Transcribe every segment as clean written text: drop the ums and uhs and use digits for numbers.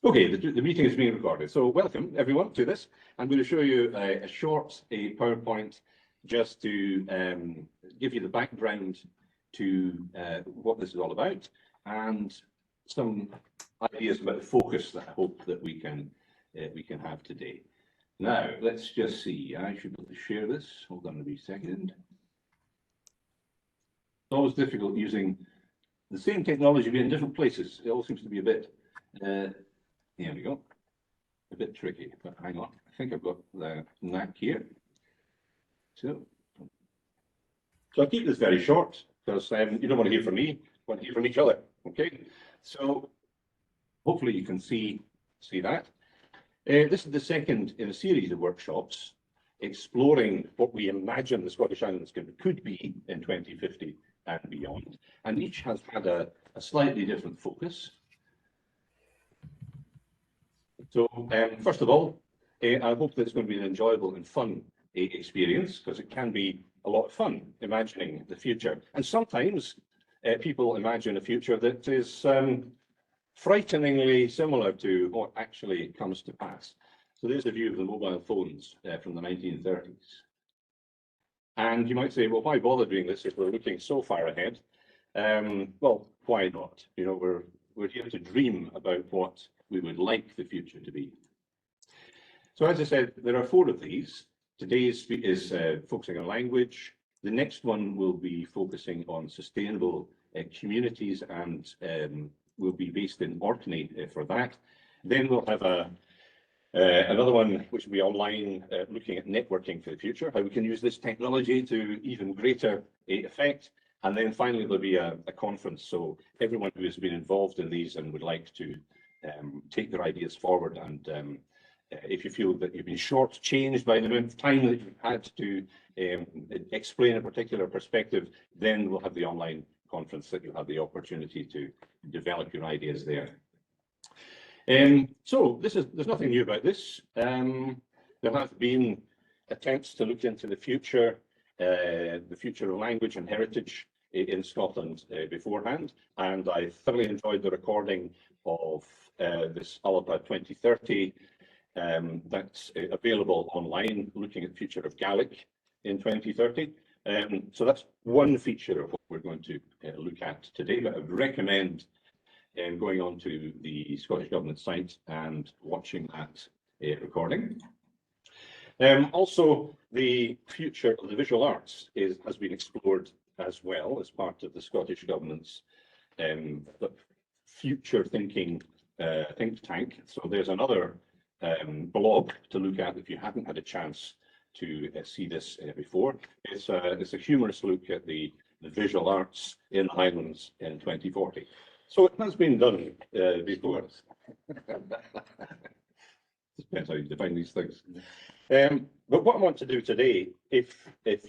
Okay, the meeting is being recorded. So welcome everyone to this. I'm going to show you a short PowerPoint just to give you the background to what this is all about and some ideas about the focus that I hope that we can have today. Now, let's just see. I should be able to share this. Hold on a wee second. It's always difficult using the same technology but in different places. It all seems to be a bit here we go. A bit tricky, but hang on. I think I've got the knack here. So I'll keep this very short because you don't want to hear from me, you want to hear from each other. Okay. So hopefully you can see that. This is the second in a series of workshops exploring what we imagine the Scottish Islands could be in 2050 and beyond. And each has had a slightly different focus. So first of all, I hope that it's going to be an enjoyable and fun experience because it can be a lot of fun imagining the future. And sometimes people imagine a future that is frighteningly similar to what actually comes to pass. So there's a view of the mobile phones from the 1930s. And you might say, well, why bother doing this if we're looking so far ahead? Well, why not? You know, we're here to dream about what we would like the future to be. So as I said, there are 4 of these. Today's is focusing on language. The next one will be focusing on sustainable communities and will be based in Orkney for that. Then we'll have another one which will be online, looking at networking for the future, how we can use this technology to even greater effect. And then finally, there'll be a conference. So everyone who has been involved in these and would like to take their ideas forward, and if you feel that you've been shortchanged by the amount of time that you've had to explain a particular perspective, then we'll have the online conference that you'll have the opportunity to develop your ideas there. So there's nothing new about this. There have been attempts to look into the future of language and heritage in Scotland beforehand, and I thoroughly enjoyed the recording of this Alba 2030 that's available online, looking at the future of Gaelic in 2030. So that's one feature of what we're going to look at today, but I would recommend going on to the Scottish Government site and watching that recording. Also, the future of the visual arts has been explored as well as part of the Scottish Government's future thinking think tank. So there's another blog to look at if you haven't had a chance to see this before. It's a humorous look at the visual arts in the Highlands in 2040. So it has been done before. Depends how you define these things. But what I want to do today, if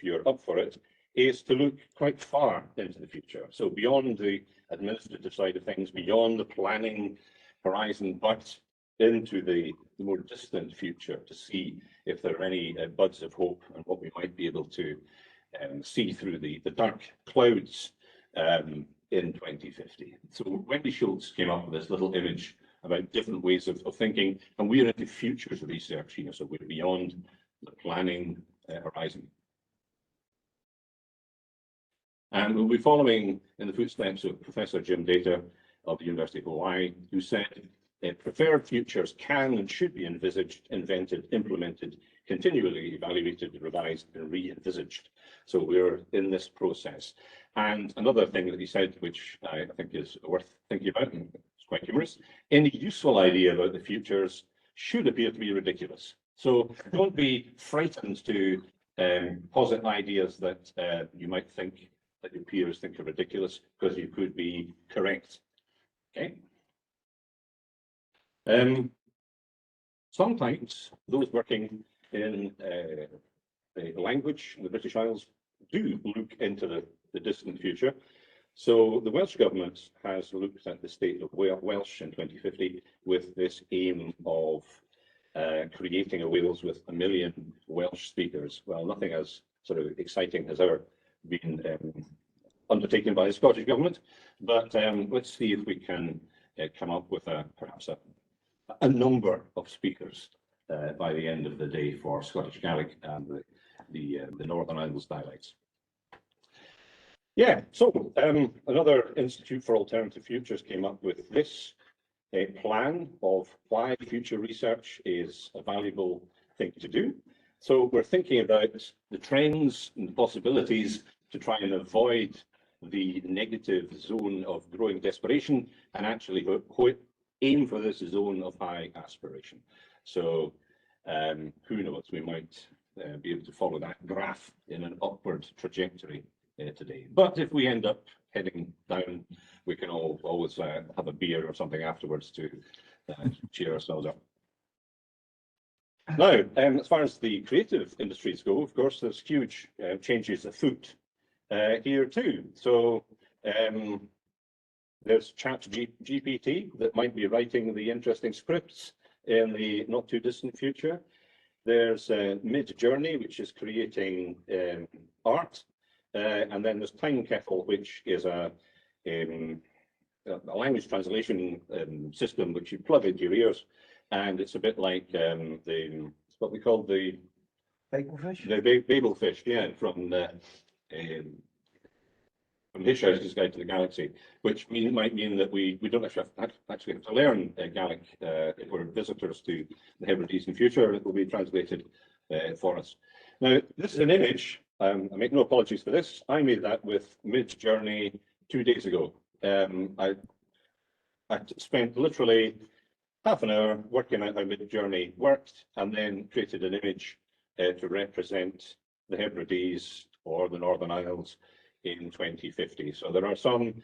you're up for it, is to look quite far into the future. So beyond the administrative side of things, beyond the planning horizon, but into the more distant future to see if there are any buds of hope and what we might be able to see through the dark clouds in 2050. So Wendy Schultz came up with this little image about different ways of thinking, and we're into futures research here, so we're beyond the planning horizon. And we'll be following in the footsteps of Professor Jim Data of the University of Hawaii, who said preferred futures can and should be envisaged, invented, implemented, continually evaluated, revised, and re-envisaged. So we're in this process. And another thing that he said, which I think is worth thinking about, and it's quite humorous, any useful idea about the futures should appear to be ridiculous. So don't be frightened to posit ideas that you might think that your peers think are ridiculous, because you could be correct. Okay. Sometimes those working in the language in the British Isles do look into the distant future. So the Welsh Government has looked at the state of Welsh in 2050 with this aim of creating a Wales with 1 million Welsh speakers. Well, nothing as sort of exciting has ever been undertaken by the Scottish Government, but let's see if we can come up with perhaps a a number of speakers by the end of the day for Scottish Gaelic and the Northern Isles dialects. Yeah, so another Institute for Alternative Futures came up with this plan of why future research is a valuable thing to do. So we're thinking about the trends and the possibilities to try and avoid the negative zone of growing desperation and actually aim for this zone of high aspiration. So who knows, we might be able to follow that graph in an upward trajectory today. But if we end up heading down, we can always have a beer or something afterwards to cheer ourselves up. Now, as far as the creative industries go, of course, there's huge changes afoot here too. So there's ChatGPT that might be writing the interesting scripts in the not too distant future. There's Mid-Journey, which is creating art. And then there's Time Kettle, which is a language translation system which you plug into your ears, and it's a bit like what we call the Babelfish? The Babelfish, yeah, from Hitchhiker's Guide to the Galaxy, which might mean that we don't actually have to learn Gaelic if we're visitors to the Hebrides in future. It will be translated for us. Now, this is an image. I make no apologies for this. I made that with Mid-Journey 2 days ago. I spent literally half an hour working out how Mid-Journey worked and then created an image to represent the Hebrides or the Northern Isles in 2050. So there are some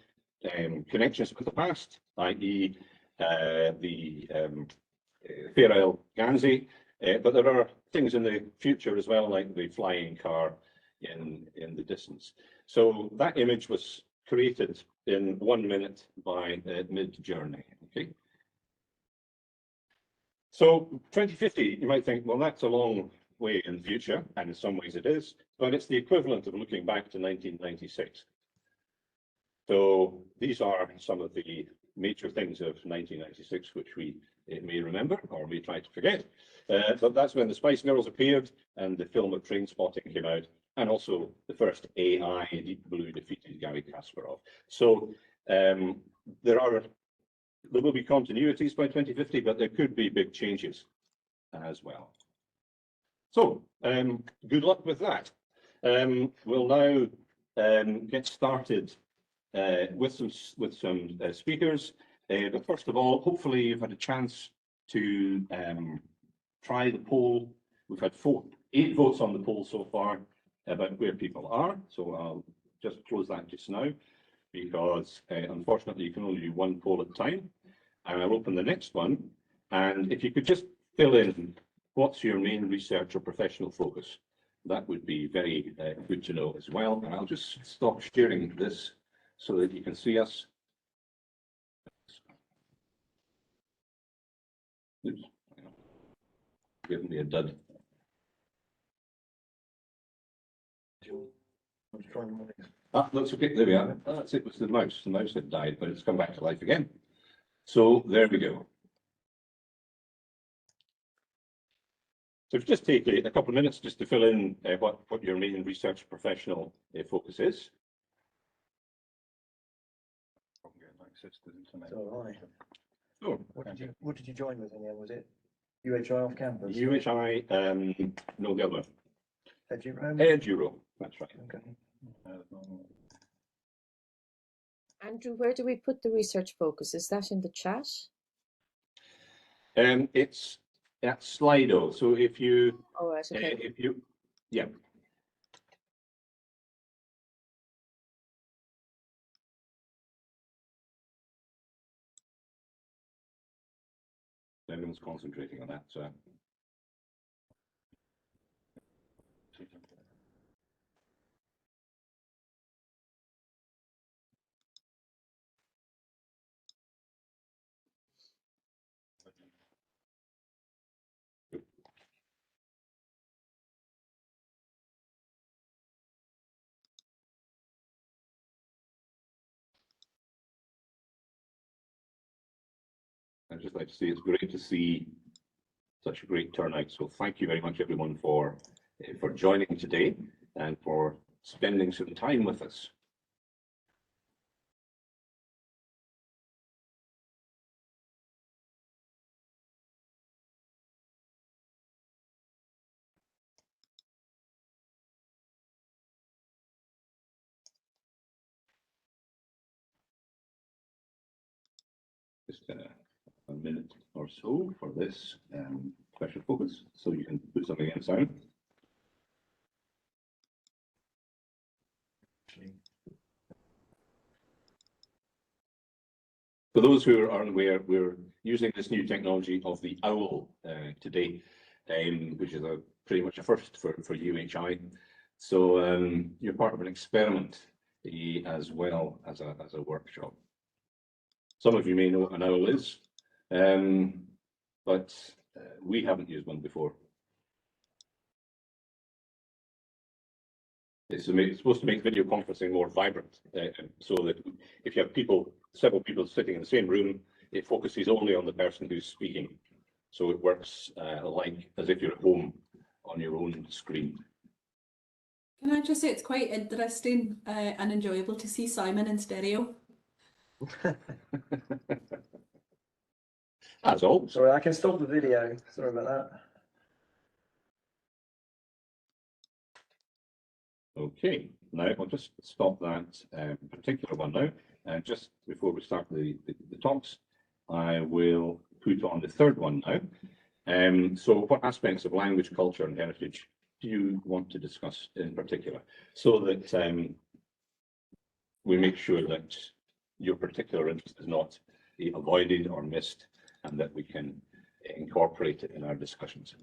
connections with the past, i.e. the Fair Isle Gansey, but there are things in the future as well, like the flying car in the distance. So that image was created in 1 minute by Mid-Journey. Okay. So 2050, you might think, well, that's a long way in the future, and in some ways it is, but it's the equivalent of looking back to 1996. So these are some of the major things of 1996, which we may remember or may try to forget. But that's when the Spice Girls appeared and the film of Train Spotting came out, and also the first AI, Deep Blue, defeated Gary Kasparov. So there will be continuities by 2050, but there could be big changes as well. So good luck with that. We'll now get started with some speakers. But first of all, hopefully you've had a chance to try the poll. We've had 8 votes on the poll so far about where people are. So I'll just close that just now, because unfortunately you can only do 1 poll at a time. And I'll open the next one. And if you could just fill in what's your main research or professional focus, that would be very good to know as well. And I'll just stop sharing this so that you can see us. Oops, give me a dud. That's okay. There we are. That's it. It was the mouse. The mouse had died, but it's come back to life again. So there we go. So if you just take a couple of minutes just to fill in what your main research professional focus is. So, hi. Oh, What did you join with in the end? Was it UHI off campus? UHI, no, the other one. Eduro? That's right. Okay. Andrew, where do we put the research focus? Is that in the chat? It's at Slido. So if you, All right, okay. yeah. Everyone's concentrating on that. So. I'd just like to say it's great to see such a great turnout. So thank you very much, everyone, for joining today and for spending some time with us. Just a minute or so for this special focus, so you can put something in sound. For those who are unaware, we're using this new technology of the OWL today, which is pretty much a first for UHI. So you're part of an experiment as well as a workshop. Some of you may know what an OWL is, but we haven't used one before. It's supposed to make video conferencing more vibrant, so that if you have several people sitting in the same room, it focuses only on the person who's speaking. So it works like as if you're at home on your own screen. Can I just say it's quite interesting and enjoyable to see Simon in stereo? That's all. Sorry, I can stop the video. Sorry about that. Okay, now I'll just stop that particular one now. And just before we start the talks, I will put on the third one now. So what aspects of language, culture and heritage do you want to discuss in particular, so that we make sure that your particular interest is not avoided or missed, and that we can incorporate it in our discussions.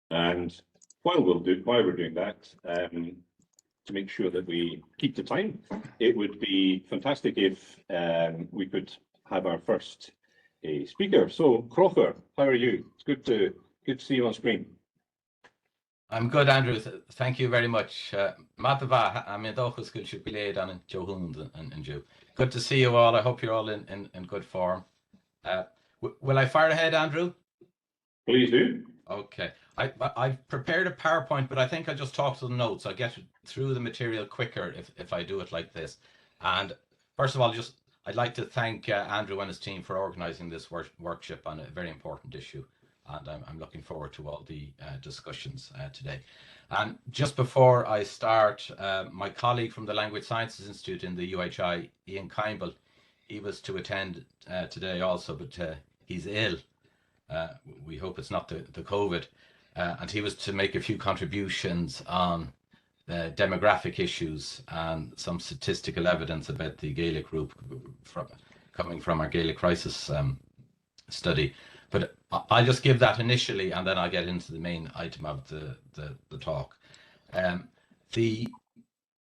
And while we're doing that, to make sure that we keep the time, it would be fantastic if we could have our first speaker. So, Crocker, how are you? It's good to see you on screen. I'm good, Andrew. Thank you very much. Good to see you all. I hope you're all in good form. Will I fire ahead, Andrew? Please do. Okay. I've prepared a PowerPoint, but I think I'll just talk to the notes. I'll get through the material quicker if I do it like this. And first of all, I'd like to thank Andrew and his team for organising this workshop on a very important issue. And I'm looking forward to all the discussions today. And just before I start, my colleague from the Language Sciences Institute in the UHI, Ian Kimball, he was to attend today also, but he's ill. We hope it's not the COVID. And he was to make a few contributions on demographic issues and some statistical evidence about the Gaelic group coming from our Gaelic crisis study. But I'll just give that initially, and then I'll get into the main item of the talk.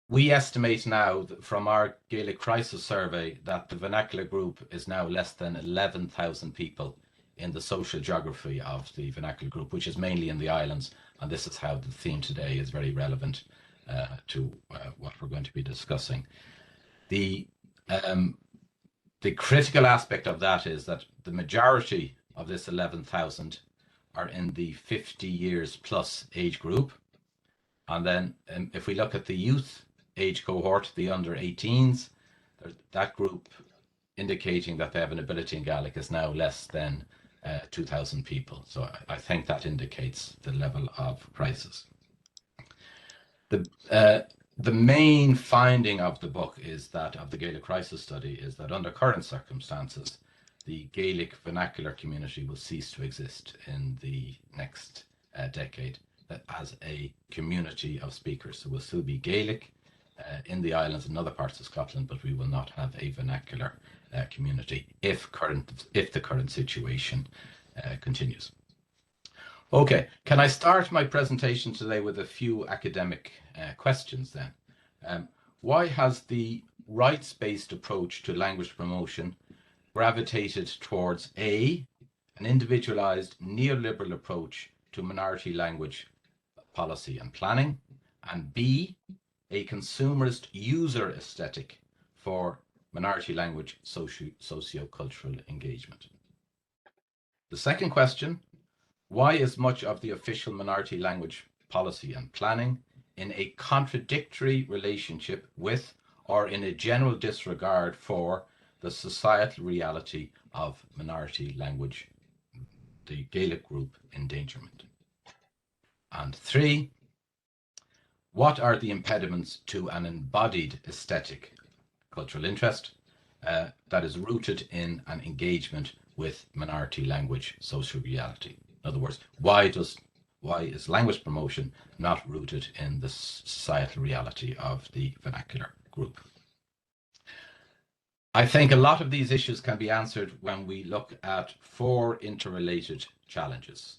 We estimate now that from our Gaelic crisis survey that the vernacular group is now less than 11,000 people in the social geography of the vernacular group, which is mainly in the islands. And this is how the theme today is very relevant to what we're going to be discussing. The critical aspect of that is that the majority of this 11,000 are in the 50 years plus age group. And then if we look at the youth age cohort, the under 18s, that group indicating that they have an ability in Gaelic is now less than 2,000 people. So I think that indicates the level of crisis. The main finding of the book is that, of the Gaelic crisis study, is that under current circumstances, the Gaelic vernacular community will cease to exist in the next decade as a community of speakers. So we'll still be Gaelic in the islands and other parts of Scotland, but we will not have a vernacular community if the current situation continues. Okay, can I start my presentation today with a few academic questions then? Why has the rights-based approach to language promotion gravitated towards A, an individualized neoliberal approach to minority language policy and planning, and B, a consumerist user aesthetic for minority language socio-cultural engagement? The second question, why is much of the official minority language policy and planning in a contradictory relationship with or in a general disregard for the societal reality of minority language, the Gaelic group endangerment? And 3, what are the impediments to an embodied aesthetic cultural interest that is rooted in an engagement with minority language social reality? In other words, why is language promotion not rooted in the societal reality of the vernacular group? I think a lot of these issues can be answered when we look at 4 interrelated challenges.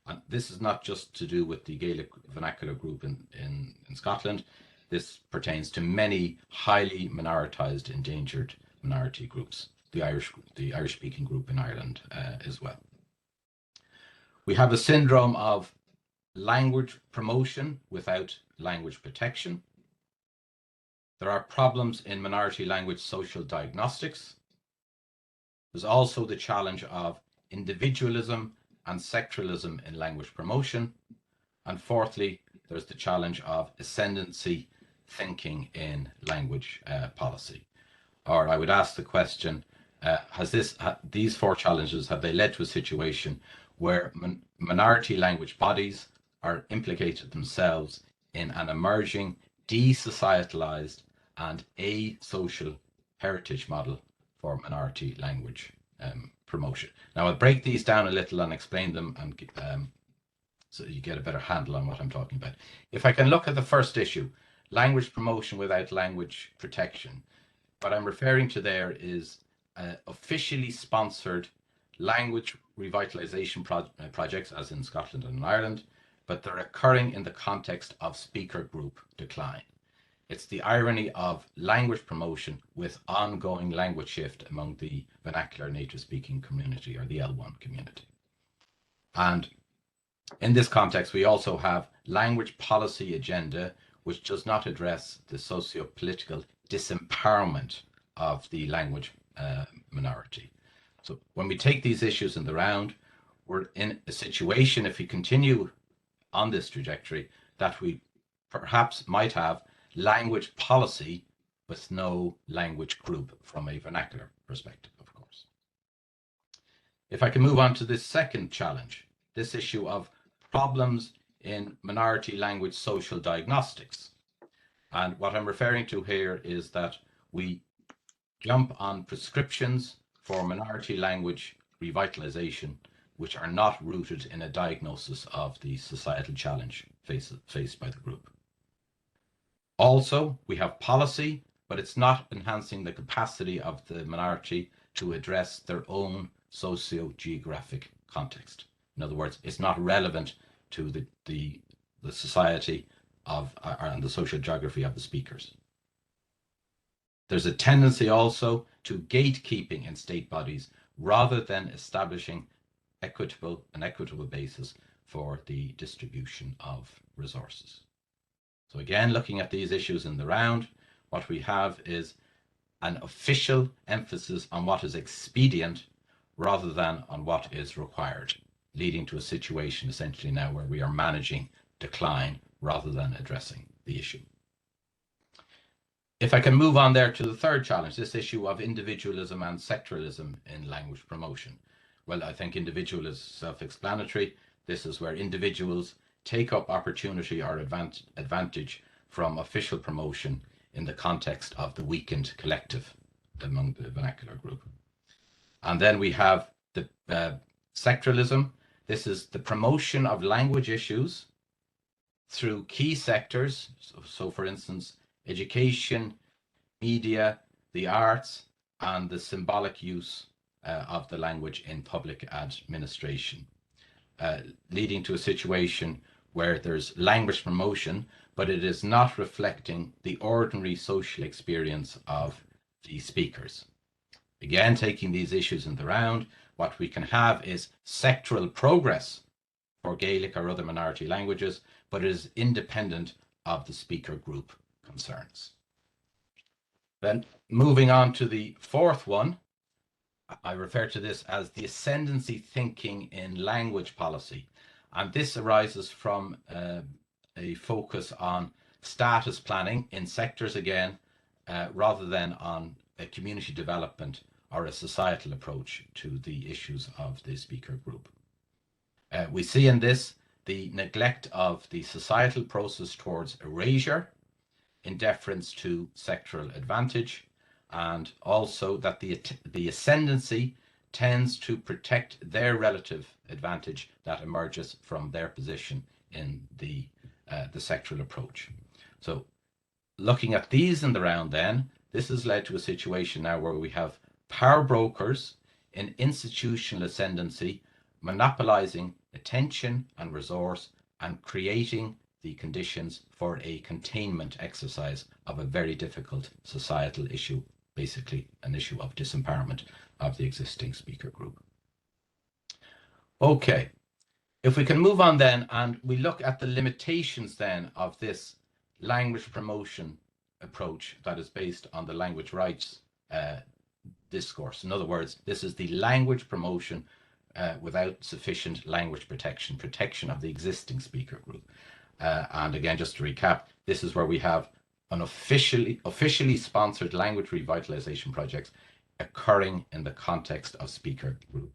And this is not just to do with the Gaelic vernacular group in Scotland. This pertains to many highly minoritized, endangered minority groups, the Irish-speaking group in Ireland as well. We have a syndrome of language promotion without language protection. There are problems in minority language social diagnostics. There's also the challenge of individualism and sectoralism in language promotion. And fourthly, there's the challenge of ascendancy thinking in language policy. Or I would ask the question, these 4 challenges, have they led to a situation where minority language bodies are implicated themselves in an emerging desocietalized and asocial heritage model for minority language promotion? Now I'll break these down a little and explain them, and so you get a better handle on what I'm talking about. If I can look at the first issue, language promotion without language protection, what I'm referring to there is officially sponsored language revitalization projects, as in Scotland and Ireland, but they're occurring in the context of speaker group decline. It's the irony of language promotion with ongoing language shift among the vernacular native speaking community, or the L1 community. And in this context, we also have language policy agenda, which does not address the socio-political disempowerment of the language minority. So when we take these issues in the round, we're in a situation, if we continue on this trajectory, that we perhaps might have language policy with no language group from a vernacular perspective, of course. If I can move on to this second challenge, this issue of problems in minority language social diagnostics. And what I'm referring to here is that we jump on prescriptions for minority language revitalization, which are not rooted in a diagnosis of the societal challenge faced by the group. Also, we have policy, but it's not enhancing the capacity of the minority to address their own socio-geographic context. In other words, it's not relevant to the society of and the social geography of the speakers. There's a tendency also to gatekeeping in state bodies rather than establishing an equitable basis for the distribution of resources. So again, looking at these issues in the round, what we have is an official emphasis on what is expedient rather than on what is required, leading to a situation essentially now where we are managing decline rather than addressing the issue. If I can move on there to the third challenge, this issue of individualism and sectoralism in language promotion. Well, I think individual is self-explanatory. This is where individuals take up opportunity or advantage from official promotion in the context of the weakened collective among the vernacular group. And then we have the sectoralism. This is the promotion of language issues through key sectors. So for instance, education, media, the arts, and the symbolic use of the language in public administration, leading to a situation where there's language promotion, but it is not reflecting the ordinary social experience of the speakers. Again, taking these issues in the round, what we can have is sectoral progress for Gaelic or other minority languages, but it is independent of the speaker group concerns. Then moving on to the fourth one, I refer to this as the ascendancy thinking in language policy. And this arises from a focus on status planning in sectors again, rather than on a community development or a societal approach to the issues of the speaker group. We see in this the neglect of the societal process towards erasure in deference to sectoral advantage, and also that the ascendancy tends to protect their relative advantage that emerges from their position in the sectoral approach. So looking at these in the round then, this has led to a situation now where we have power brokers in institutional ascendancy monopolizing attention and resource and creating the conditions for a containment exercise of a very difficult societal issue, basically an issue of disempowerment of the existing speaker group. Okay, if we can move on then and we look at the limitations then of this language promotion approach that is based on the language rights discourse. In other words, this is the language promotion without sufficient language protection of the existing speaker group. And again, just to recap, this is where we have an officially sponsored language revitalization projects occurring in the context of speaker group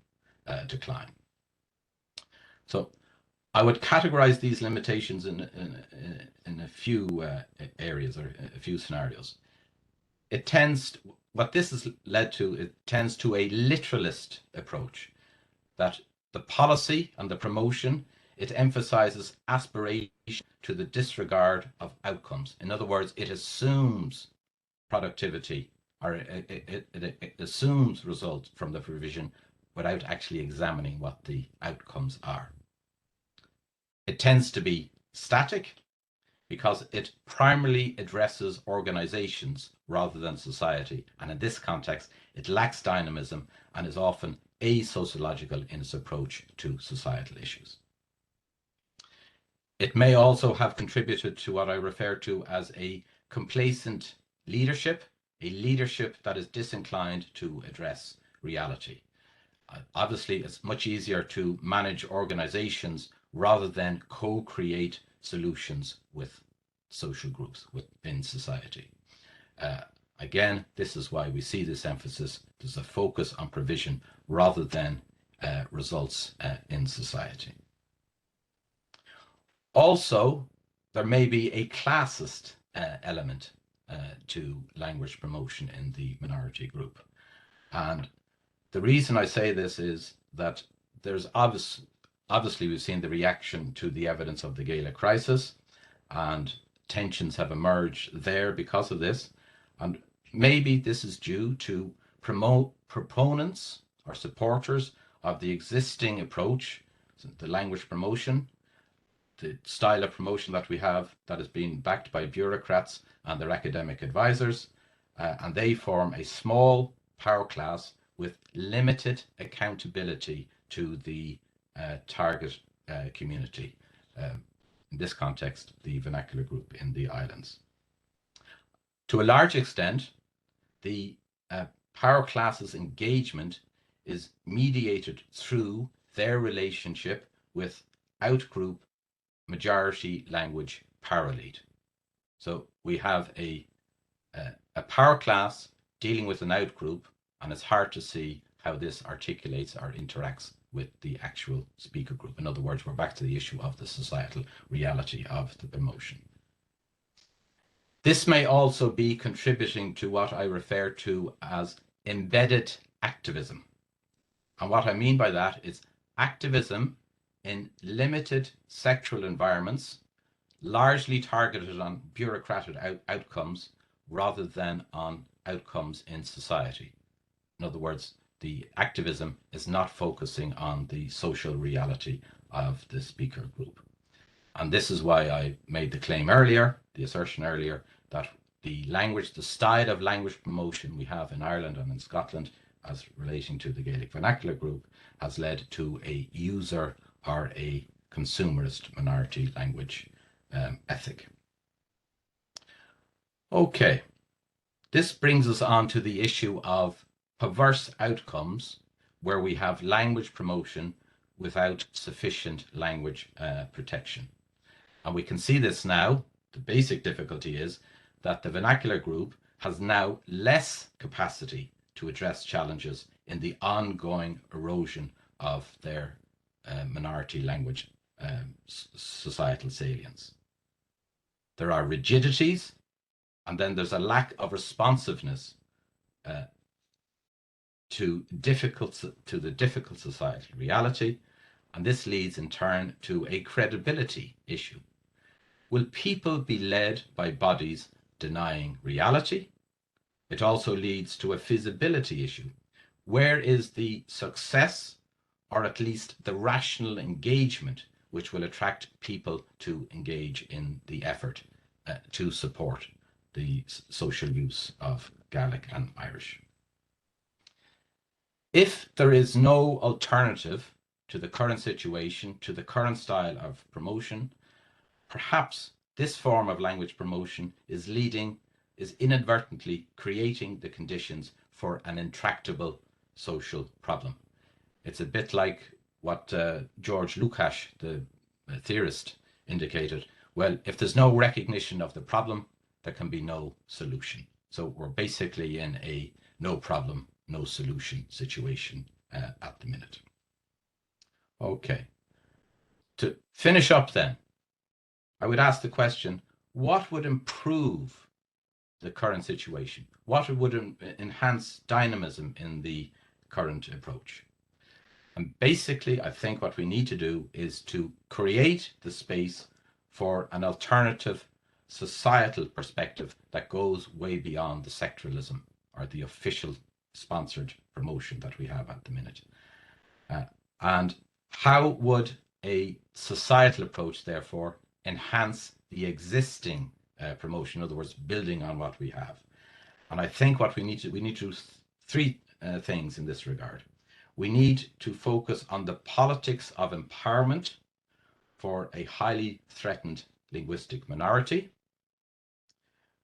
decline. So I would categorize these limitations in a few areas or a few scenarios. What this has led to, it tends to a literalist approach, that the policy and the promotion, it emphasizes aspiration to the disregard of outcomes. In other words, it assumes productivity, or it assumes results from the provision without actually examining what the outcomes are. It tends to be static because it primarily addresses organizations rather than society. And in this context, it lacks dynamism and is often asociological in its approach to societal issues. It may also have contributed to what I refer to as a complacent leadership, a leadership that is disinclined to address reality. Obviously, it's much easier to manage organizations rather than co-create solutions with social groups within society. Again, this is why we see this emphasis. There's a focus on provision rather than results in society. Also, there may be a classist element to language promotion in the minority group. And the reason I say this is that there's obviously we've seen the reaction to the evidence of the Gaelic crisis, and tensions have emerged there because of this. And maybe this is due to proponents or supporters of the existing approach, the language promotion, the style of promotion that we have that is being backed by bureaucrats and their academic advisors, and they form a small power class with limited accountability to the target community. In this context, the vernacular group in the islands. To a large extent, the power class's engagement is mediated through their relationship with outgroup majority language power elite. So we have a power class dealing with an outgroup, and it's hard to see how this articulates or interacts with the actual speaker group. In other words, we're back to the issue of the societal reality of the promotion. This may also be contributing to what I refer to as embedded activism. And what I mean by that is activism in limited sectoral environments largely targeted on bureaucratic outcomes rather than on outcomes in society. In other words, the activism is not focusing on the social reality of the speaker group. And this is why I made the claim earlier, the assertion earlier, that the language, the style of language promotion we have in Ireland and in Scotland as relating to the Gaelic vernacular group has led to a user or a consumerist minority language ethic. Okay, this brings us on to the issue of perverse outcomes where we have language promotion without sufficient language protection. And we can see this now. The basic difficulty is that the vernacular group has now less capacity to address challenges in the ongoing erosion of their minority language societal salience. There are rigidities, and then there's a lack of responsiveness to the difficult societal reality, and this leads in turn to a credibility issue. Will people be led by bodies denying reality? It also leads to a feasibility issue. Where is the success, or at least the rational engagement, which will attract people to engage in the effort to support the social use of Gaelic and Irish? If there is no alternative to the current situation, to the current style of promotion, perhaps this form of language promotion is inadvertently creating the conditions for an intractable social problem. It's a bit like what George Lukács, the theorist, indicated. Well, if there's no recognition of the problem, there can be no solution. So we're basically in a no problem, no solution situation at the minute. Okay. To finish up then, I would ask the question, what would improve the current situation? What would enhance dynamism in the current approach? And basically, I think what we need to do is to create the space for an alternative societal perspective that goes way beyond the sectoralism or the official sponsored promotion that we have at the minute. And how would a societal approach, therefore, enhance the existing promotion, in other words, building on what we have? And I think what we need to do three things in this regard. We need to focus on the politics of empowerment for a highly threatened linguistic minority.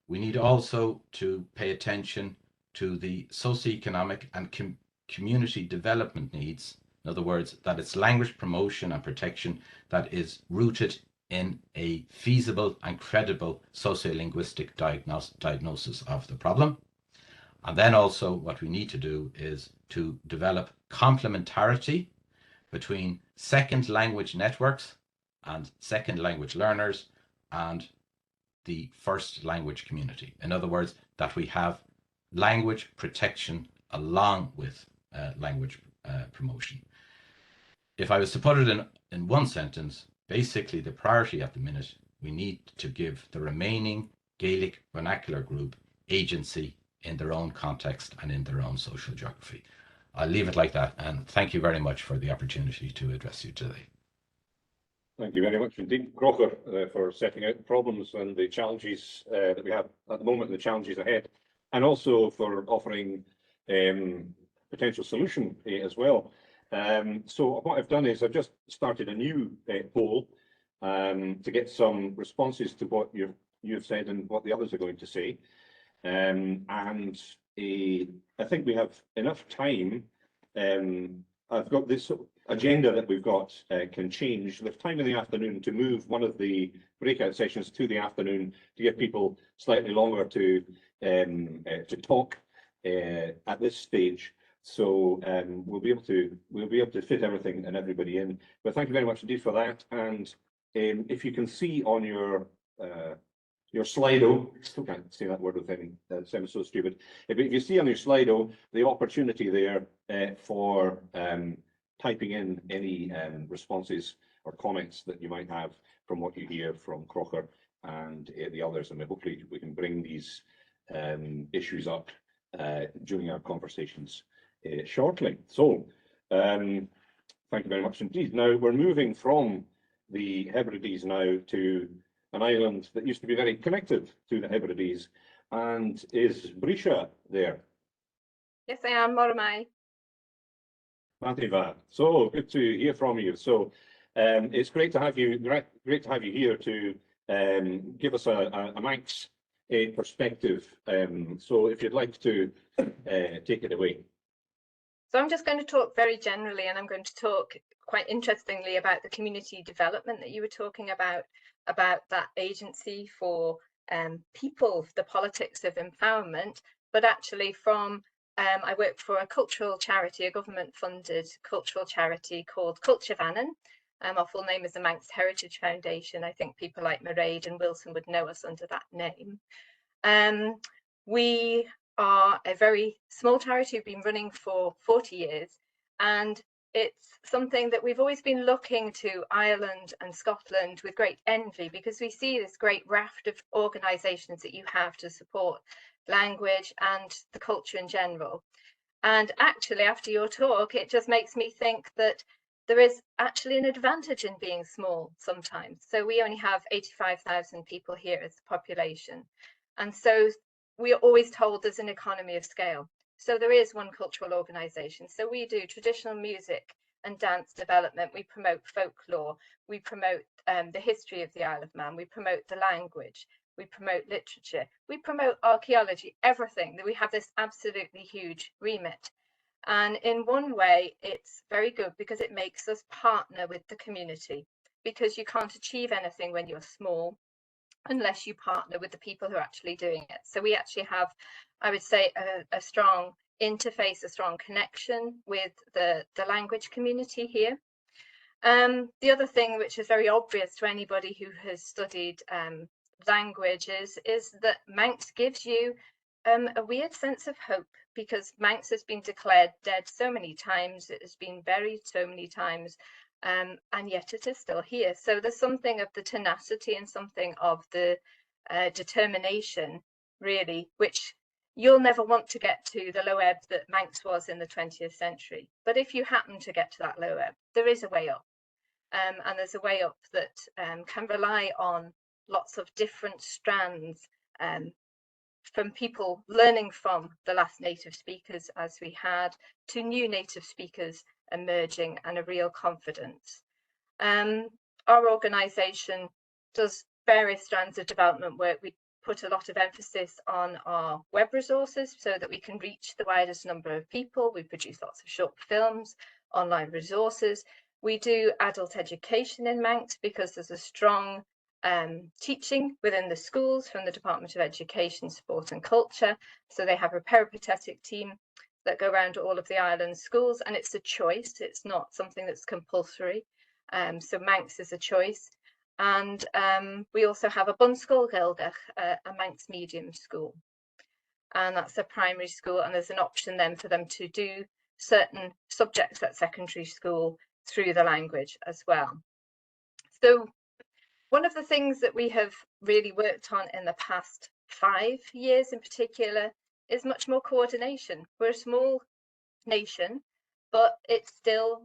We need also to pay attention to the socioeconomic and community development needs. In other words, that it's language promotion and protection that is rooted in a feasible and credible sociolinguistic diagnosis of the problem. And then also what we need to do is to develop complementarity between second language networks and second language learners and the first language community. In other words, that we have language protection along with language promotion. If I was to put it in one sentence, basically the priority at the minute, we need to give the remaining Gaelic vernacular group agency in their own context and in their own social geography. I'll leave it like that, and thank you very much for the opportunity to address you today. Thank you very much indeed, Crocker, for setting out the problems and the challenges that we have at the moment and the challenges ahead, and also for offering potential solution as well. So what I've done is I've just started a new poll to get some responses to what you've said and what the others are going to say. And I think we have enough time. I've got this agenda that we've got can change. There's time in the afternoon to move one of the breakout sessions to the afternoon to give people slightly longer to talk at this stage. So we'll be able to fit everything and everybody in. But thank you very much indeed for that. And if you can see on your Slido, still can't say that word with any, that sounds so stupid. If you see on your Slido the opportunity there for typing in any responses or comments that you might have, from what you hear from Crocker and the others, and hopefully we can bring these issues up during our conversations shortly. So, thank you very much indeed. Now we're moving from the Hebrides now to an island that used to be very connected to the Hebrides. And is Brisha there? Yes, I am, Mormai. Mativa. So good to hear from you. So it's great to have you. Great to have you here to give us a Manx perspective. So if you'd like to take it away. So I'm just going to talk very generally, and I'm going to talk quite interestingly about the community development that you were talking about that agency for people, the politics of empowerment, but actually from I work for a cultural charity, a government-funded cultural charity called Culture Vannon. Our full name is the Manx Heritage Foundation. I think people like Mairead and Wilson would know us under that name. We are a very small charity. We've been running for 40 years, and it's something that we've always been looking to Ireland and Scotland with great envy, because we see this great raft of organisations that you have to support language and the culture in general. And actually, after your talk, it just makes me think that there is actually an advantage in being small sometimes. So we only have 85,000 people here as the population. And so we are always told there's an economy of scale. So there is one cultural organisation. So we do traditional music and dance development. We promote folklore. We promote the history of the Isle of Man. We promote the language. We promote literature. We promote archaeology, everything. That we have this absolutely huge remit. And in one way, it's very good because it makes us partner with the community, because you can't achieve anything when you're small unless you partner with the people who are actually doing it. So we actually have, I would say, a strong interface, a strong connection with the language community here. The other thing which is very obvious to anybody who has studied languages is that Manx gives you a weird sense of hope, because Manx has been declared dead so many times, it has been buried so many times, and yet it is still here. So there's something of the tenacity and something of the determination, really, which you'll never want to get to the low ebb that Manx was in the 20th century. But if you happen to get to that low ebb, there is a way up. And there's a way up that can rely on lots of different strands, from people learning from the last native speakers, as we had, to new native speakers emerging, and a real confidence. Our organisation does various strands of development work. We put a lot of emphasis on our web resources so that we can reach the widest number of people. We produce lots of short films, online resources. We do adult education in Manx because there's a strong teaching within the schools from the Department of Education, Sport and Culture. So they have a peripatetic team that go around to all of the island schools, and it's a choice. It's not something that's compulsory. So Manx is a choice. And we also have a Bunscoil Gaeilge, a Manx medium school. And that's a primary school, and there's an option then for them to do certain subjects at secondary school through the language as well. So one of the things that we have really worked on in the past 5 years in particular is much more coordination. We're a small nation, but it's still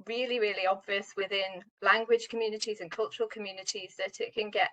really, really obvious within language communities and cultural communities that it can get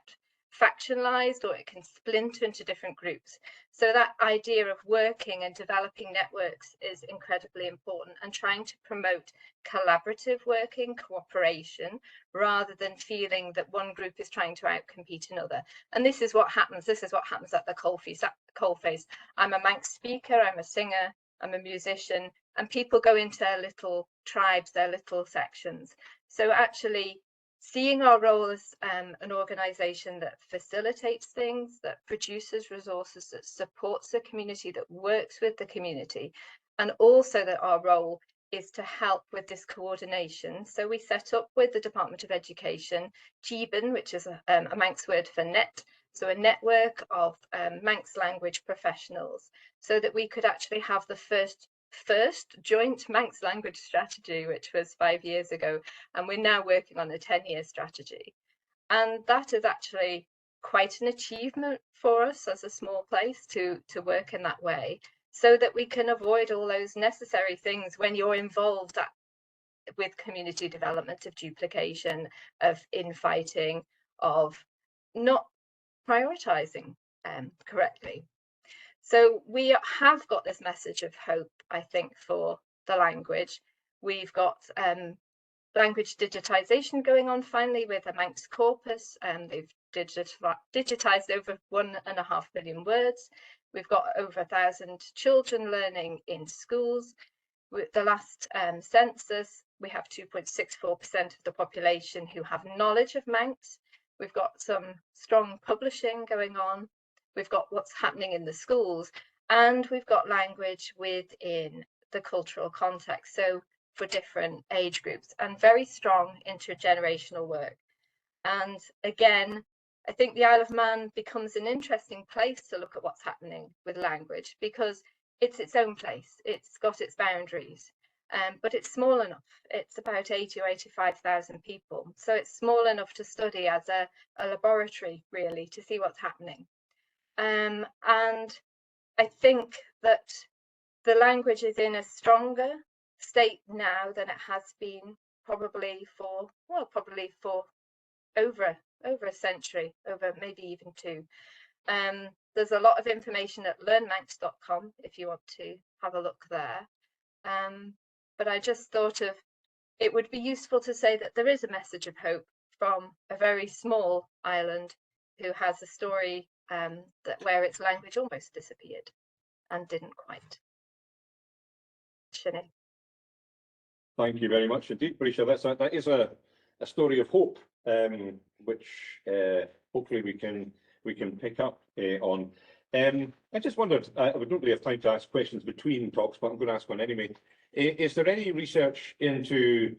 factionalized, or it can splinter into different groups. So that idea of working and developing networks is incredibly important, and trying to promote collaborative working, cooperation, rather than feeling that one group is trying to outcompete another. And this is what happens. This is what happens at the coalface. I'm a Manx speaker, I'm a singer, I'm a musician, and people go into their little tribes, their little sections. So actually seeing our role as an organisation that facilitates things, that produces resources, that supports the community, that works with the community, and also that our role is to help with this coordination. So we set up with the Department of Education, Jeeban, which is a Manx word for net, so a network of Manx language professionals, so that we could actually have the first joint Manx language strategy, which was 5 years ago, and we're now working on a 10-year strategy. And that is actually quite an achievement for us as a small place to work in that way, so that we can avoid all those necessary things when you're involved with community development, of duplication, of infighting, of not prioritizing correctly. So we have got this message of hope, I think, for the language. We've got language digitization going on finally with a Manx corpus, and they've digitized over 1.5 million words. We've got over 1,000 children learning in schools. With the last census, we have 2.64% of the population who have knowledge of Manx. We've got some strong publishing going on. We've got what's happening in the schools, and we've got language within the cultural context, so for different age groups, and very strong intergenerational work. And again, I think the Isle of Man becomes an interesting place to look at what's happening with language, because it's its own place. It's got its boundaries, but it's small enough. It's about 80 or 85,000 people. So it's small enough to study as a laboratory, really, to see what's happening. And I think that the language is in a stronger state now than it has been probably for over a century, over maybe even two. There's a lot of information at learnmanx.com if you want to have a look there. But I just thought it would be useful to say that there is a message of hope from a very small island who has a story where its language almost disappeared and didn't quite. Sinead. Thank you very much indeed, Patricia. That is a story of hope, which hopefully we can pick up on. I just wondered, we don't really have time to ask questions between talks, but I'm going to ask one anyway. Is there any research into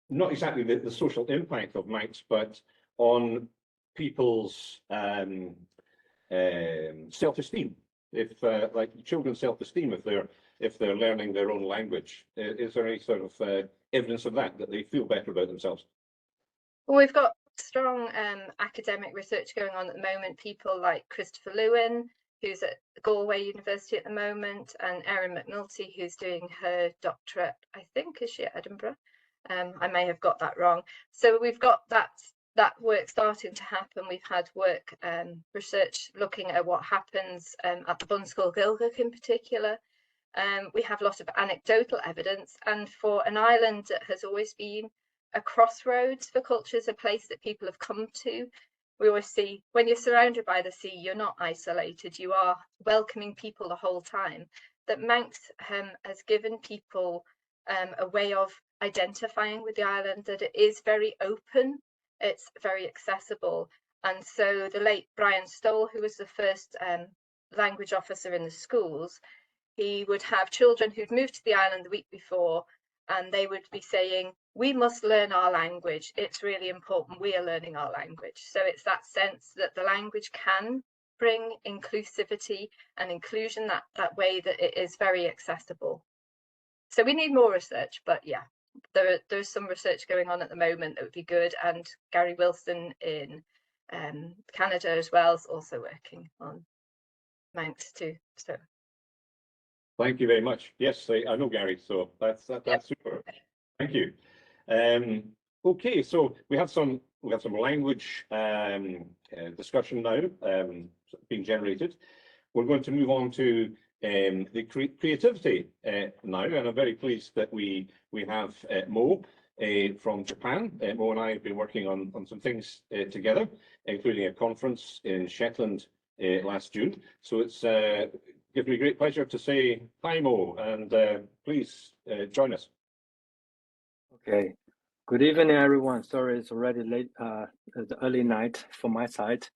not exactly the social impact of Manx, but on people's self-esteem? If like children's self-esteem, if they're learning their own language, is there any sort of evidence of that they feel better about themselves? Well, we've got strong academic research going on at the moment. People like Christopher Lewin, who's at Galway University at the moment, and Erin McNulty, who's doing her doctorate, I think, is she at Edinburgh? I may have got that wrong. So we've got that work starting to happen. We've had work research looking at what happens at the Bunscoil Gaelic in particular. We have a lot of anecdotal evidence, and for an island that has always been a crossroads for cultures, a place that people have come to, we always see when you're surrounded by the sea, you're not isolated, you are welcoming people the whole time. That Manx has given people a way of identifying with the island, that it is very open, it's very accessible. And so the late Brian Stoll, who was the first language officer in the schools, he would have children who'd moved to the island the week before, and they would be saying, we must learn our language. It's really important. We are learning our language. So it's that sense that the language can bring inclusivity and inclusion, that way that it is very accessible. So we need more research, but yeah, there's some research going on at the moment that would be good. And Gary Wilson in Canada as well is also working on Manx too. So. Thank you very much. Yes, I know Gary, so that's yep. Super. Thank you. Okay, so we have some language discussion now being generated. We're going to move on to the creativity now, and I'm very pleased that we have Mo from Japan. Mo and I have been working on some things together, including a conference in Shetland last June. So it's gives me great pleasure to say hi, Mo, and please join us. Okay. Good evening, everyone. Sorry, it's already late, the early night for my side.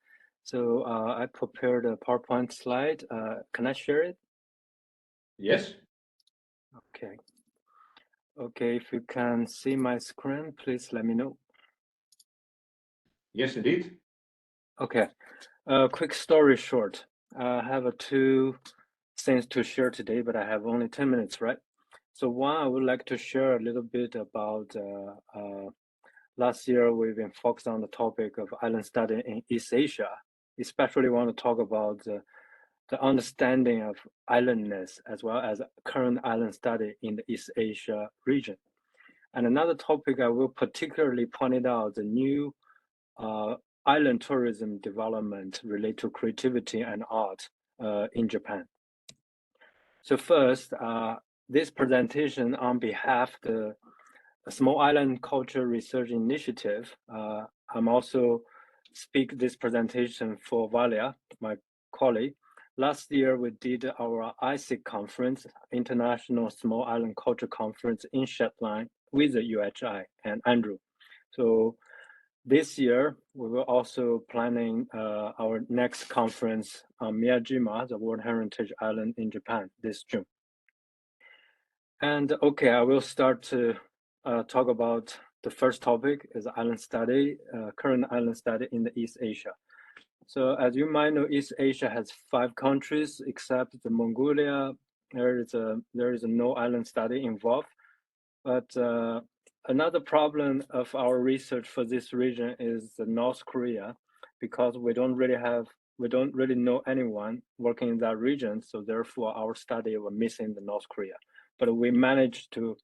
So I prepared a PowerPoint slide. Can I share it? Yes. Okay. Okay, if you can see my screen, please let me know. Yes, indeed. Okay. Quick story short. I have two things to share today, but I have only 10 minutes, right? So one, I would like to share a little bit about last year we've been focused on the topic of island study in East Asia, especially want to talk about the understanding of islandness as well as current island study in the East Asia region. And another topic I will particularly point out the new island tourism development related to creativity and art in Japan. So first, this presentation on behalf of the Small Island Culture Research Initiative. I'm also speak this presentation for Valia, my colleague. Last year, we did our ISIC conference, International Small Island Culture Conference in Shetland with the UHI and Andrew. So this year, we will also planning our next conference on Miyajima, the World Heritage Island in Japan this June. And okay, I will start to talk about the first topic is island study, current island study in the East Asia. So as you might know, East Asia has 5 countries except the Mongolia. There is no island study involved. But another problem of our research for this region is the North Korea, because we don't really know anyone working in that region. So therefore, our study was missing the North Korea. But we managed to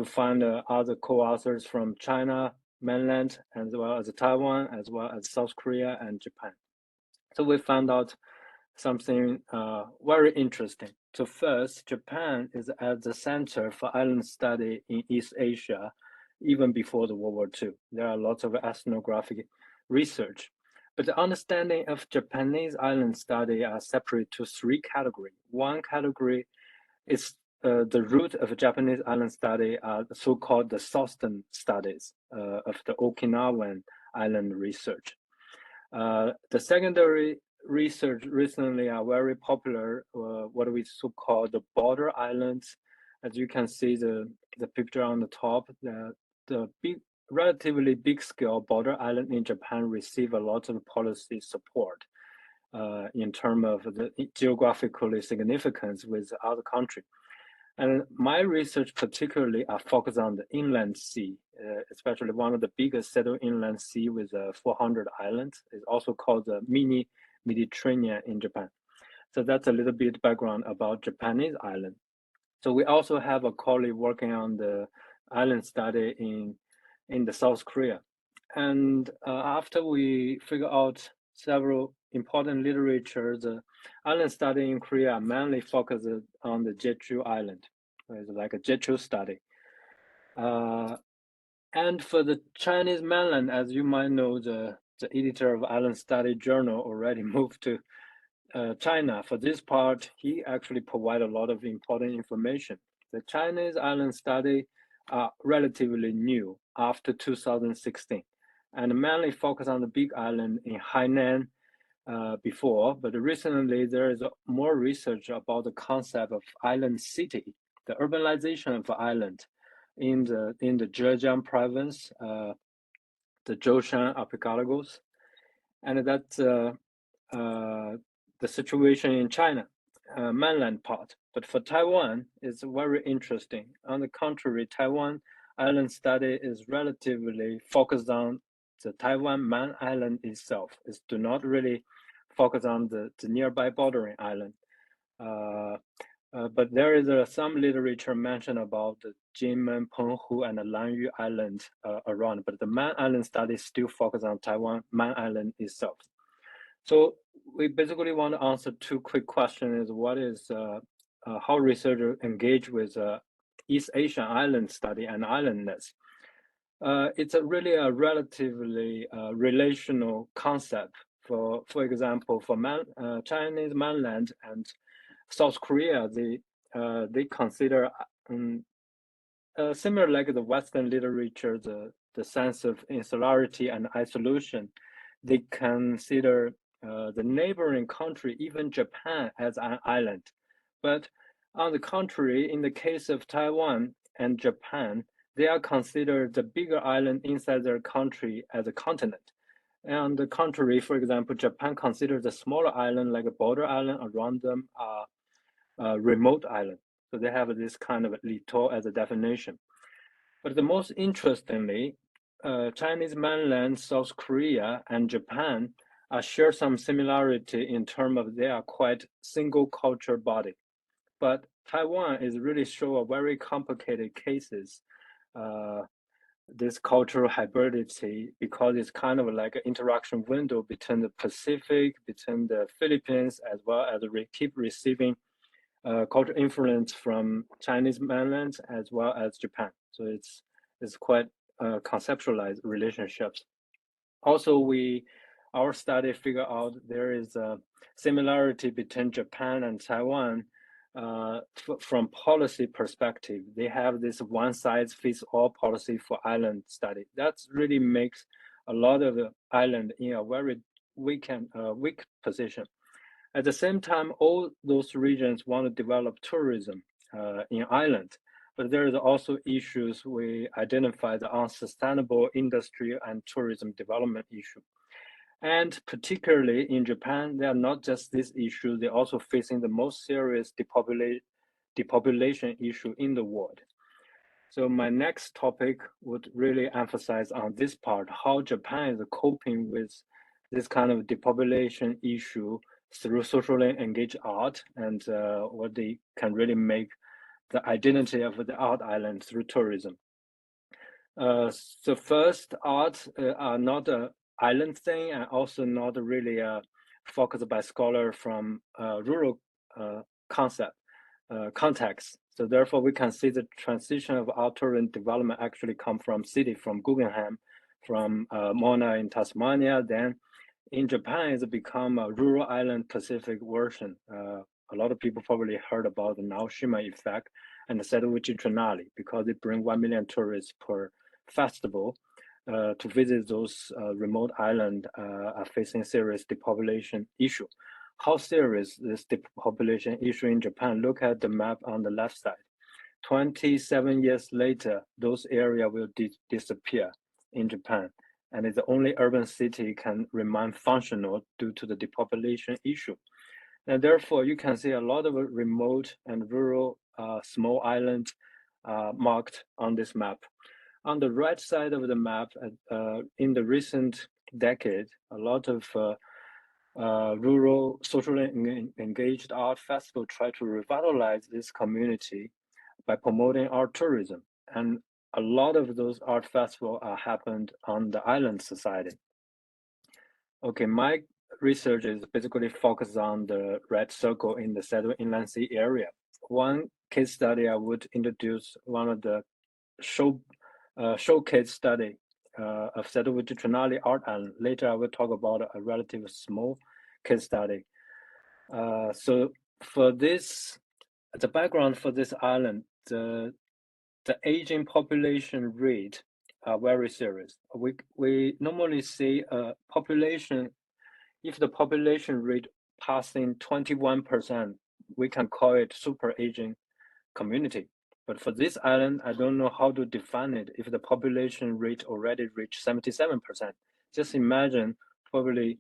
find other co-authors from China, mainland, as well as Taiwan, as well as South Korea and Japan. So we found out something very interesting. So first, Japan is at the center for island study in East Asia, even before the World War II. There are lots of ethnographic research. But the understanding of Japanese island study are separate to 3 categories. One category is the root of Japanese island study are the so-called the southern studies of the Okinawan island research. The secondary research recently are very popular, what we so-called the border islands. As you can see the picture on the top, the relatively big scale border island in Japan receive a lot of policy support in terms of the geographically significance with other countries. And my research particularly are focused on the inland sea, especially one of the biggest settled inland sea with 400 islands. It's also called the mini Mediterranean in Japan. So that's a little bit background about Japanese island. So we also have a colleague working on the island study in the South Korea. And after we figure out several important literature, the island study in Korea mainly focuses on the Jeju Island. It's like a Jeju study. And for the Chinese mainland, as you might know, the editor of Island Study Journal already moved to China. For this part, he actually provided a lot of important information. The Chinese island study are relatively new after 2016 and mainly focus on the big island in Hainan before, but recently there is more research about the concept of island city, the urbanization of the island in the Zhejiang province, the Zhoushan archipelagos, and that's the situation in China, mainland part. But for Taiwan, it's very interesting. On the contrary, Taiwan island study is relatively focused on the Taiwan main island itself. It do not really focus on the nearby bordering island. But there is some literature mentioned about the Jinmen, Penghu, and the Lanyu Island around, but the main island study still focus on Taiwan main island itself. So we basically want to answer 2 quick questions: what is how researchers engage with East Asian island study and islandness? It's really a relatively relational concept. For example, for Chinese mainland and South Korea, they consider similar like the Western literature, the sense of insularity and isolation. They consider the neighboring country, even Japan, as an island. But on the contrary, in the case of Taiwan and Japan, they are considered the bigger island inside their country as a continent. And on the contrary, for example, Japan considers the smaller island like a border island around them a remote island. So they have this kind of littoral as a definition. But the most interestingly, Chinese mainland, South Korea, and Japan share some similarity in terms of they are quite single culture body. But Taiwan is really show a very complicated cases. This cultural hybridity because it's kind of like an interaction window between the Pacific, between the Philippines, as well as we keep receiving cultural influence from Chinese mainland as well as Japan. So it's quite conceptualized relationships. Also, our study figure out there is a similarity between Japan and Taiwan from policy perspective. They have this one size fits all policy for island study. That really makes a lot of the island in a very weak position. At the same time, all those regions want to develop tourism in island, but there is also issues we identify the unsustainable industry and tourism development issue. And particularly in Japan, they are not just this issue, they're also facing the most serious depopulation issue in the world. So my next topic would really emphasize on this part, how Japan is coping with this kind of depopulation issue through socially engaged art and what they can really make the identity of the art island through tourism. So first, art are not an island thing and also not really focused by scholar from rural context. So therefore, we can see the transition of art tourism development actually come from city, from Guggenheim, from Mona in Tasmania. Then in Japan, it's become a rural island Pacific version. A lot of people probably heard about the Naoshima effect and the Setouchi Trinale because they bring 1 million tourists per festival to visit those remote islands are facing serious depopulation issue. How serious this depopulation issue in Japan? Look at the map on the left side. 27 years later, those areas will disappear in Japan, and it's the only urban city can remain functional due to the depopulation issue. And therefore, you can see a lot of remote and rural small islands marked on this map. On the right side of the map, in the recent decade, a lot of rural socially engaged art festival try to revitalize this community by promoting art tourism. And a lot of those art festivals happened on the island society. Okay, my research is basically focused on the red circle in the Seto Inland Sea area. One case study I would introduce one of the showcase study of Setouchi Trinale Art Island. Later, I will talk about a relatively small case study. So for this, the background for this island, the aging population rate are very serious. We normally see a population, if the population rate passing 21%, we can call it super aging community. But for this island, I don't know how to define it if the population rate already reached 77%. Just imagine probably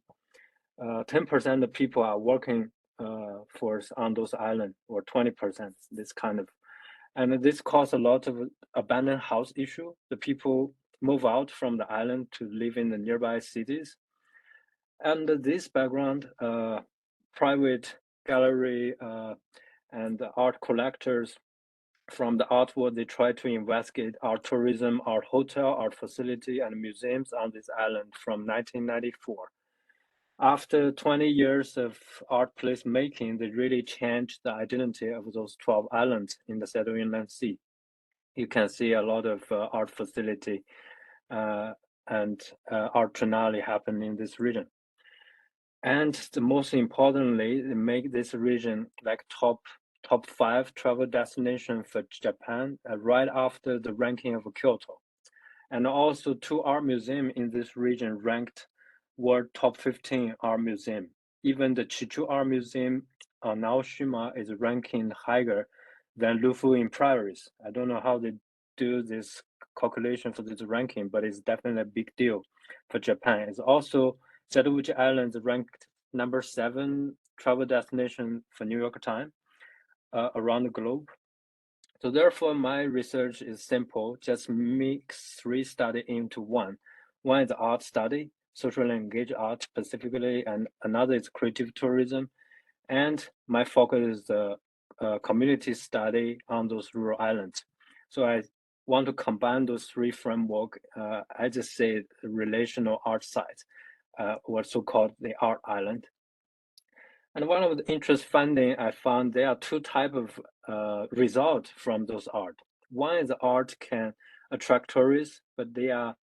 10% of people are working force on those islands, or 20%, this kind of. And this caused a lot of abandoned house issue. The people move out from the island to live in the nearby cities. And this background, private gallery and art collectors from the art world, they try to investigate art tourism, art hotel, art facility, and museums on this island from 1994. After 20 years of art place making, they really changed the identity of those 12 islands in the Seto Inland Sea. You can see a lot of art facility and art trinale happen in this region. And the most importantly, they make this region like top 5 travel destination for Japan right after the ranking of Kyoto. And also 2 art museums in this region ranked world top 15 art museum. Even the Chichu Art Museum on Naoshima is ranking higher than Lufu in Prairies. I don't know how they do this calculation for this ranking, but it's definitely a big deal for Japan. It's also Setouchi Islands ranked number 7 travel destination for New York Times around the globe. So therefore, my research is simple, just mix 3 studies into one. One is art study, socially engaged art specifically, and another is creative tourism. And my focus is the community study on those rural islands. So I want to combine those 3 framework. I just say relational art sites, what so-called the art island. And one of the interest finding I found there are 2 type of result from those art. One is art can attract tourists, but they are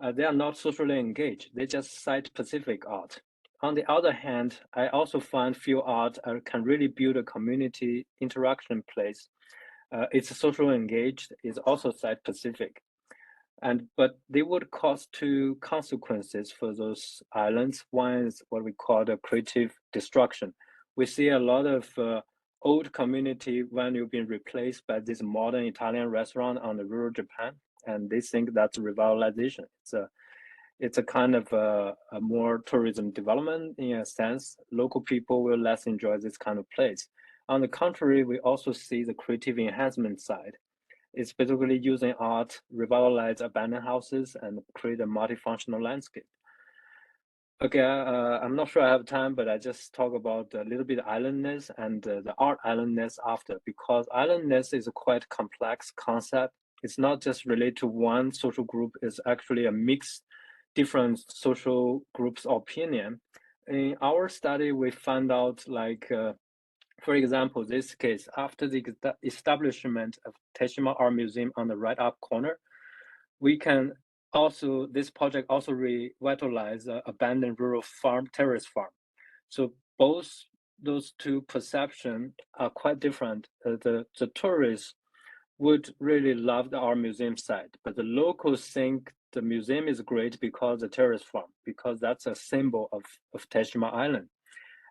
not socially engaged. They just site-specific art. On the other hand, I also find few art can really build a community interaction place. It's socially engaged, it's also site-specific. But they would cause 2 consequences for those islands. One is what we call the creative destruction. We see a lot of old community venue being replaced by this modern Italian restaurant on the rural Japan, and they think that's revitalization. It's a kind of a more tourism development in a sense. Local people will less enjoy this kind of place. On the contrary, we also see the creative enhancement side. It's basically using art, revitalize abandoned houses, and create a multifunctional landscape. Okay, I'm not sure I have time, but I just talk about a little bit islandness and the art islandness after, because islandness is a quite complex concept. It's not just related to one social group, it's actually a mixed different social groups' opinion. In our study, we found out like, for example, this case, after the establishment of Teshima Art Museum on the right up corner, we can also, this project also revitalize abandoned rural farm, terrace farm. So both those 2 perceptions are quite different. The tourists would really love the art museum site, but the locals think the museum is great because the terrace farm, because that's a symbol of Teshima Island.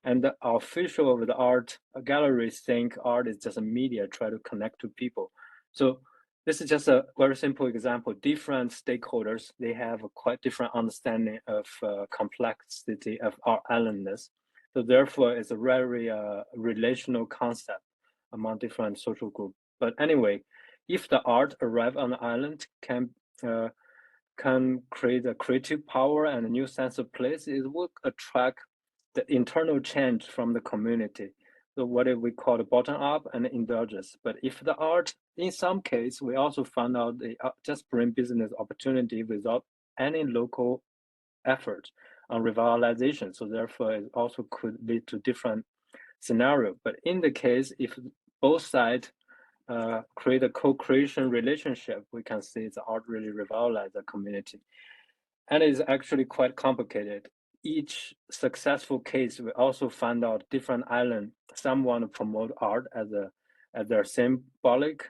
And the official of the art galleries think art is just a media, try to connect to people. So this is just a very simple example. Different stakeholders, they have a quite different understanding of complexity of art islandness. So therefore, it's a very relational concept among different social groups. But anyway, if the art arrive on the island can create a creative power and a new sense of place, it would attract the internal change from the community. So what we call the bottom up and endogenous. But if the art, in some case, we also found out they just bring business opportunity without any local effort on revitalization. So therefore, it also could lead to different scenario. But in the case, if both sides create a co-creation relationship, we can see the art really revitalize the community. And it's actually quite complicated. Each successful case, we also find out different island. Some want to promote art as their symbolic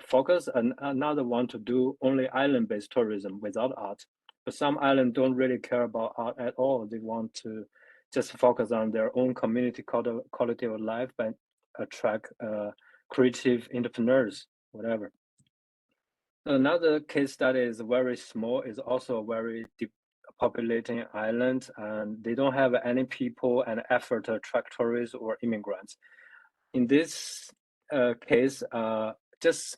focus, and another want to do only island-based tourism without art. But some islands don't really care about art at all. They want to just focus on their own community quality of life and attract creative entrepreneurs, whatever. Another case study is very small, is also a very populating island, and they don't have any people and effort to attract tourists or immigrants. In this case, just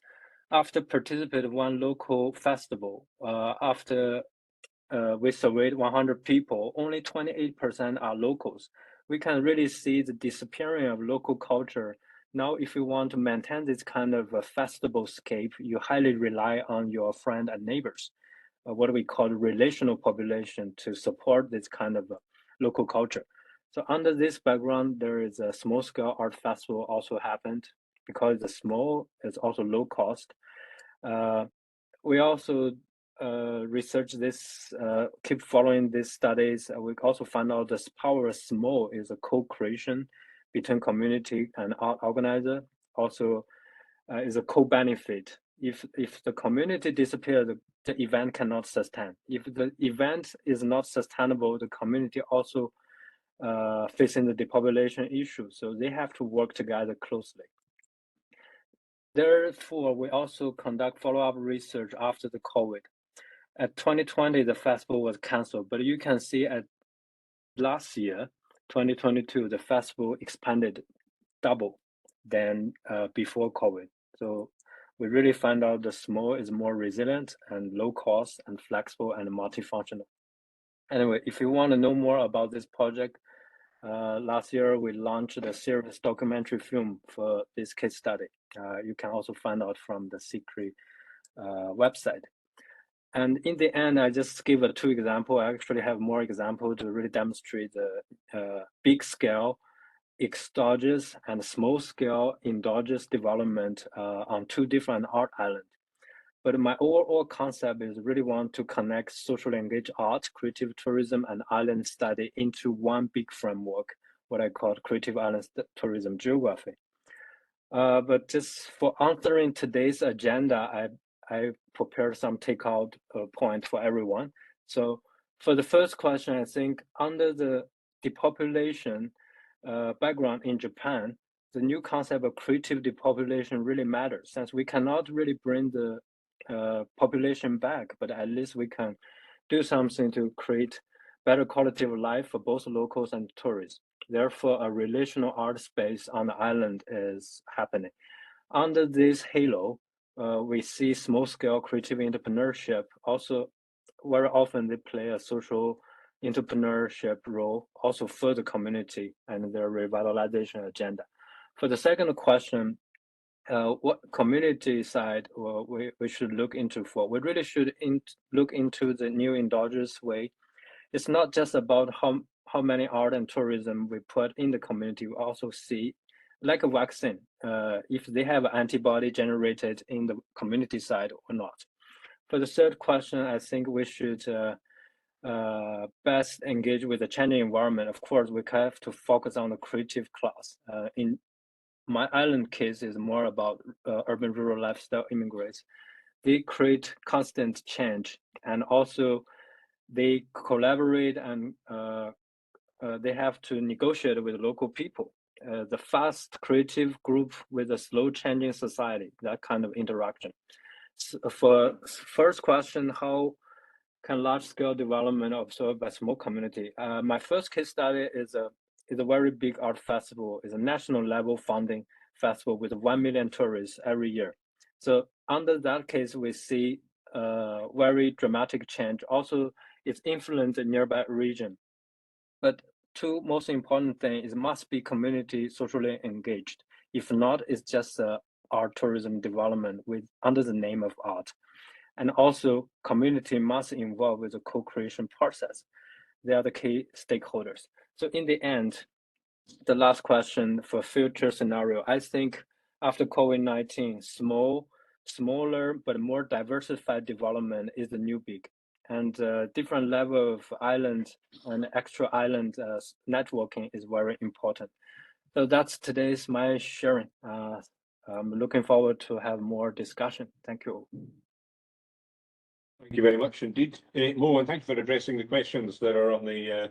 after participating one local festival, after we surveyed 100 people, only 28% are locals. We can really see the disappearing of local culture. Now, if you want to maintain this kind of a festival scape, you highly rely on your friend and neighbors, what we call relational population, to support this kind of local culture. So under this background, there is a small-scale art festival also happened. Because it's small, it's also low cost. We also research this, keep following these studies. We also found out the power of small is a co-creation between community and art organizer. Also is a co-benefit. If the community disappears, the event cannot sustain. If the event is not sustainable, the community also facing the depopulation issue. So they have to work together closely. Therefore, we also conduct follow-up research after the COVID. At 2020, the festival was canceled, but you can see at last year, 2022, the festival expanded double than before COVID. So we really find out the small is more resilient and low cost and flexible and multifunctional. Anyway, if you want to know more about this project, last year we launched a series documentary film for this case study. You can also find out from the CCRI website. And in the end, I just give a 2 example. I actually have more example to really demonstrate the big scale exogenous and small scale endogenous development on 2 different art islands. But my overall concept is really want to connect socially engaged art, creative tourism, and island study into one big framework, what I call creative island tourism geography. But just for answering today's agenda, I prepared some takeout point for everyone. So for the first question, I think under the depopulation background in Japan, the new concept of creative depopulation really matters, since we cannot really bring the population back, but at least we can do something to create better quality of life for both locals and tourists. Therefore, a relational art space on the island is happening. Under this halo, we see small-scale creative entrepreneurship. Also, very often they play a social entrepreneurship role, also for the community and their revitalization agenda. For the second question, what community side we should look into for? We really should look into the new endogenous way. It's not just about how many art and tourism we put in the community. We also see, like a vaccine, if they have antibody generated in the community side or not. For the third question, I think we should best engage with the changing environment. Of course, we have to focus on the creative class. In my island case is more about urban rural lifestyle immigrants. They create constant change, and also they collaborate and they have to negotiate with local people. The fast creative group with a slow changing society, that kind of interaction. So for first question, how can large scale development observed by small community? My first case study is a very big art festival. It's a national level funding festival with 1 million tourists every year. So under that case, we see very dramatic change. Also, it's influenced the nearby region. But 2 most important things is must be community socially engaged. If not, it's just art tourism development with under the name of art. And also community must involve with the co-creation process. They are the key stakeholders. So in the end, the last question for future scenario, I think after COVID-19, smaller but more diversified development is the new big. And different level of island and extra island networking is very important. So that's today's my sharing. I'm looking forward to have more discussion. Thank you. Thank you very much indeed, Mo, and thank you for addressing the questions that are on the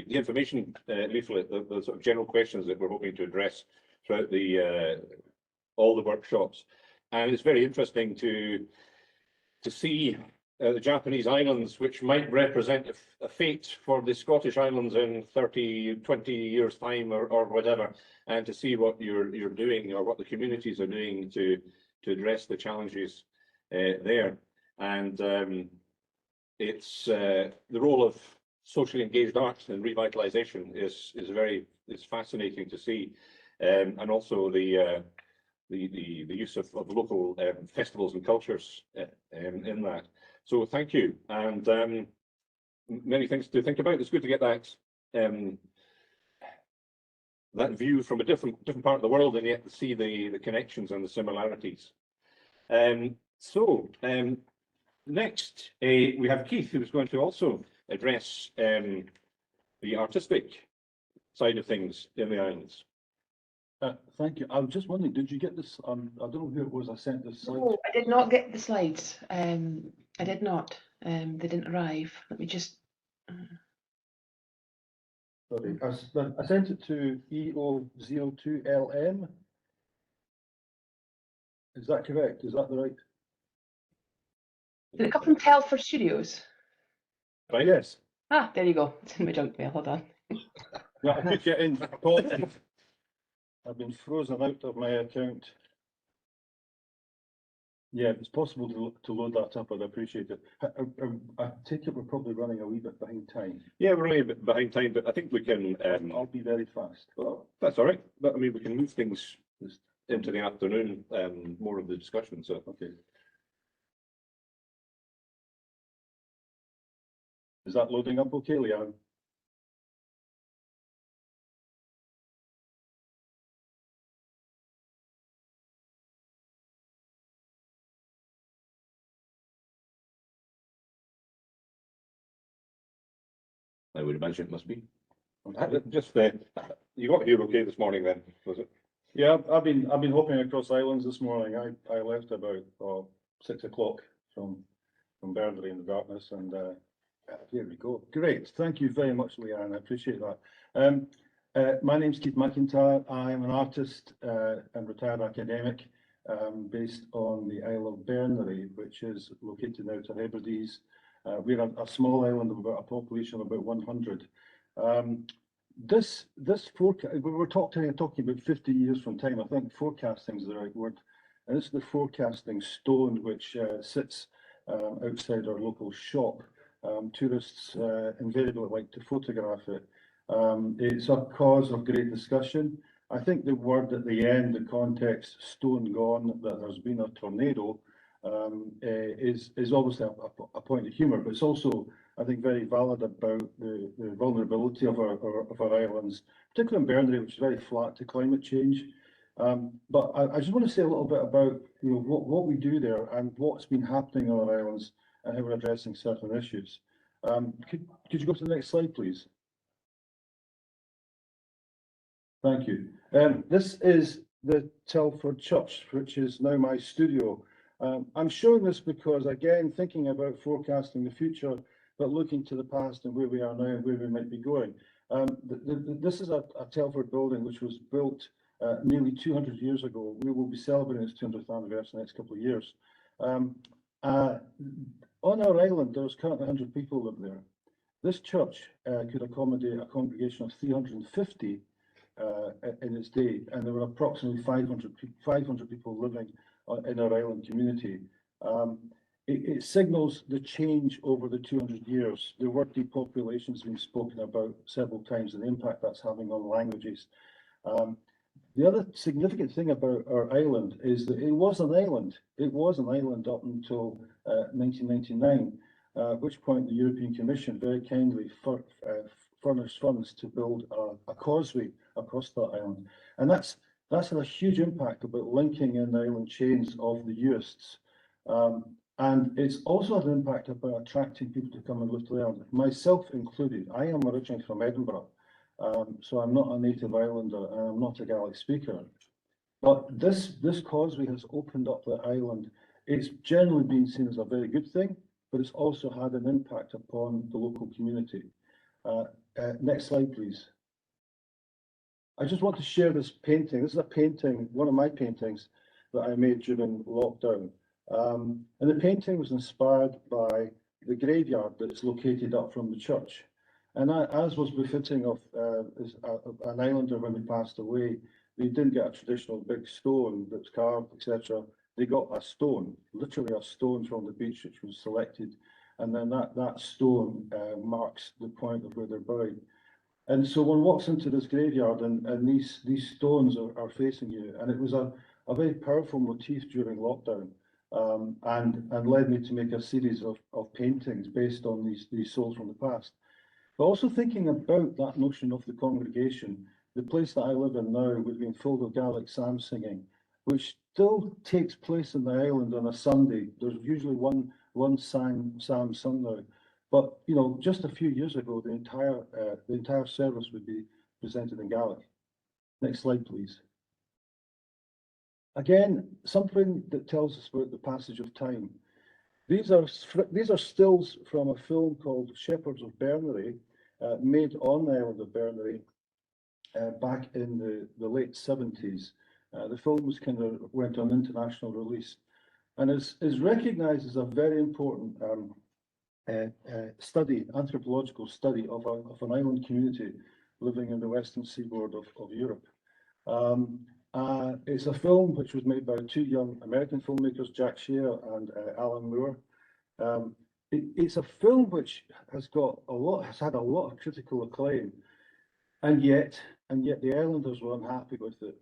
information leaflet, the sort of general questions that we're hoping to address throughout the all the workshops. And it's very interesting to see the Japanese islands, which might represent a fate for the Scottish islands in 30, 20 years time or whatever, and to see what you're doing or what the communities are doing to address the challenges there. And it's the role of socially engaged art and revitalization is fascinating to see, and also the use of local festivals and cultures in that. So thank you, and many things to think about. It's good to get that that view from a different part of the world, and yet to see the connections and the similarities. Next, we have Keith, who is going to also address the artistic side of things in the islands. Thank you. I'm just wondering, did you get this? I don't know who it was I sent this slide. No, I did not get the slides. I did not. They didn't arrive. Let me just. Sorry, I sent it to EO02LM. Is that correct? Is that the right? Did it come from Telford Studios? Right. Yes. Ah, there you go. It's in my junk mail. Hold on. Yeah, I could get in. Apologies. I've been frozen out of my account. Yeah, if it's possible to load that up, I'd appreciate it. I take it we're probably running a wee bit behind time. Yeah, we're running a bit behind time, but I think we can. I'll be very fast. Well, that's all right. But I mean, we can move things into the afternoon, more of the discussion. So Okay. Is that loading up okay, Leanne? I would imagine it must be. Okay. Just you got here okay this morning then, was it? Yeah, I've been hopping across islands this morning. I left about 6 o'clock from Bernary in the darkness, and here we go. Great, thank you very much, Leanne. I appreciate that. My name's Keith McIntyre. I am an artist and retired academic based on the Isle of Bernary, which is located in Outer Hebrides. We're a small island of about a population of about 100. This forecast, we were talking about 50 years from time. I think forecasting is the right word. And this is the forecasting stone which sits outside our local shop. Tourists invariably like to photograph it. It's a cause of great discussion. I think the word at the end, the context, stone gone, that there's been a tornado, is obviously a point of humour, but it's also, I think, very valid about the vulnerability of our islands, particularly in Bernary, which is very flat to climate change. But I just want to say a little bit about what we do there and what's been happening on our islands and how we're addressing certain issues. Could you go to the next slide, please? Thank you. This is the Telford Church, which is now my studio. I'm showing this because, again, thinking about forecasting the future, but looking to the past and where we are now and where we might be going. This is a Telford building which was built nearly 200 years ago. We will be celebrating its 200th anniversary in the next couple of years. On our island, there's currently 100 people live there. This church could accommodate a congregation of 350 in its day, and there were approximately 500 people living in our island community. It signals the change over the 200 years. The word depopulation has been spoken about several times and the impact that's having on languages. The other significant thing about our island is that it was an island. It was an island up until 1999, at which point the European Commission very kindly furnished funds to build a causeway across that island. And that's had a huge impact about linking in the island chains of the Uists. And it's also had an impact about attracting people to come and live to the island, myself included. I am originally from Edinburgh, so I'm not a native islander and I'm not a Gaelic speaker. But this causeway has opened up the island. It's generally been seen as a very good thing, but it's also had an impact upon the local community. Next slide, please. I just want to share this painting. This is a painting, one of my paintings that I made during lockdown. And the painting was inspired by the graveyard that's located up from the church. And as was befitting of an islander when they passed away, they didn't get a traditional big stone that's carved, etc. They got a stone, literally a stone from the beach, which was selected. And then that stone marks the point of where they're buried. And so one walks into this graveyard and these stones are facing you. And it was a very powerful motif during lockdown. And led me to make a series of paintings based on these souls from the past. But also thinking about that notion of the congregation, the place that I live in now would have been full of Gaelic psalm singing, which still takes place in the island on a Sunday. There's usually one psalm sung now. But just a few years ago, the entire service would be presented in Gaelic. Next slide, please. Again, something that tells us about the passage of time. These are stills from a film called Shepherds of Bernary, made on the island of Bernary back in the late 70s. The film went on international release and is recognised as a very important anthropological study of an island community living in the western seaboard of Europe. It's a film which was made by two young American filmmakers, Jack Shear and Alan Moore. It's a film which has had a lot of critical acclaim, and yet the islanders were unhappy with it.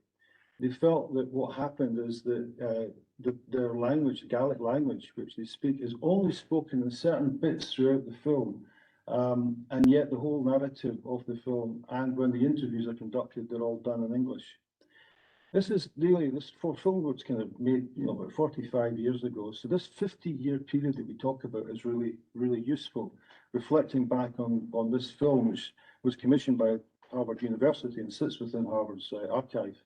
They felt that what happened is that their language, Gaelic language, which they speak, is only spoken in certain bits throughout the film. And yet the whole narrative of the film, and when the interviews are conducted, they're all done in English. This film was kind of made, about 45 years ago. So this 50-year period that we talk about is really, really useful. Reflecting back on this film, which was commissioned by Harvard University and sits within Harvard's archive.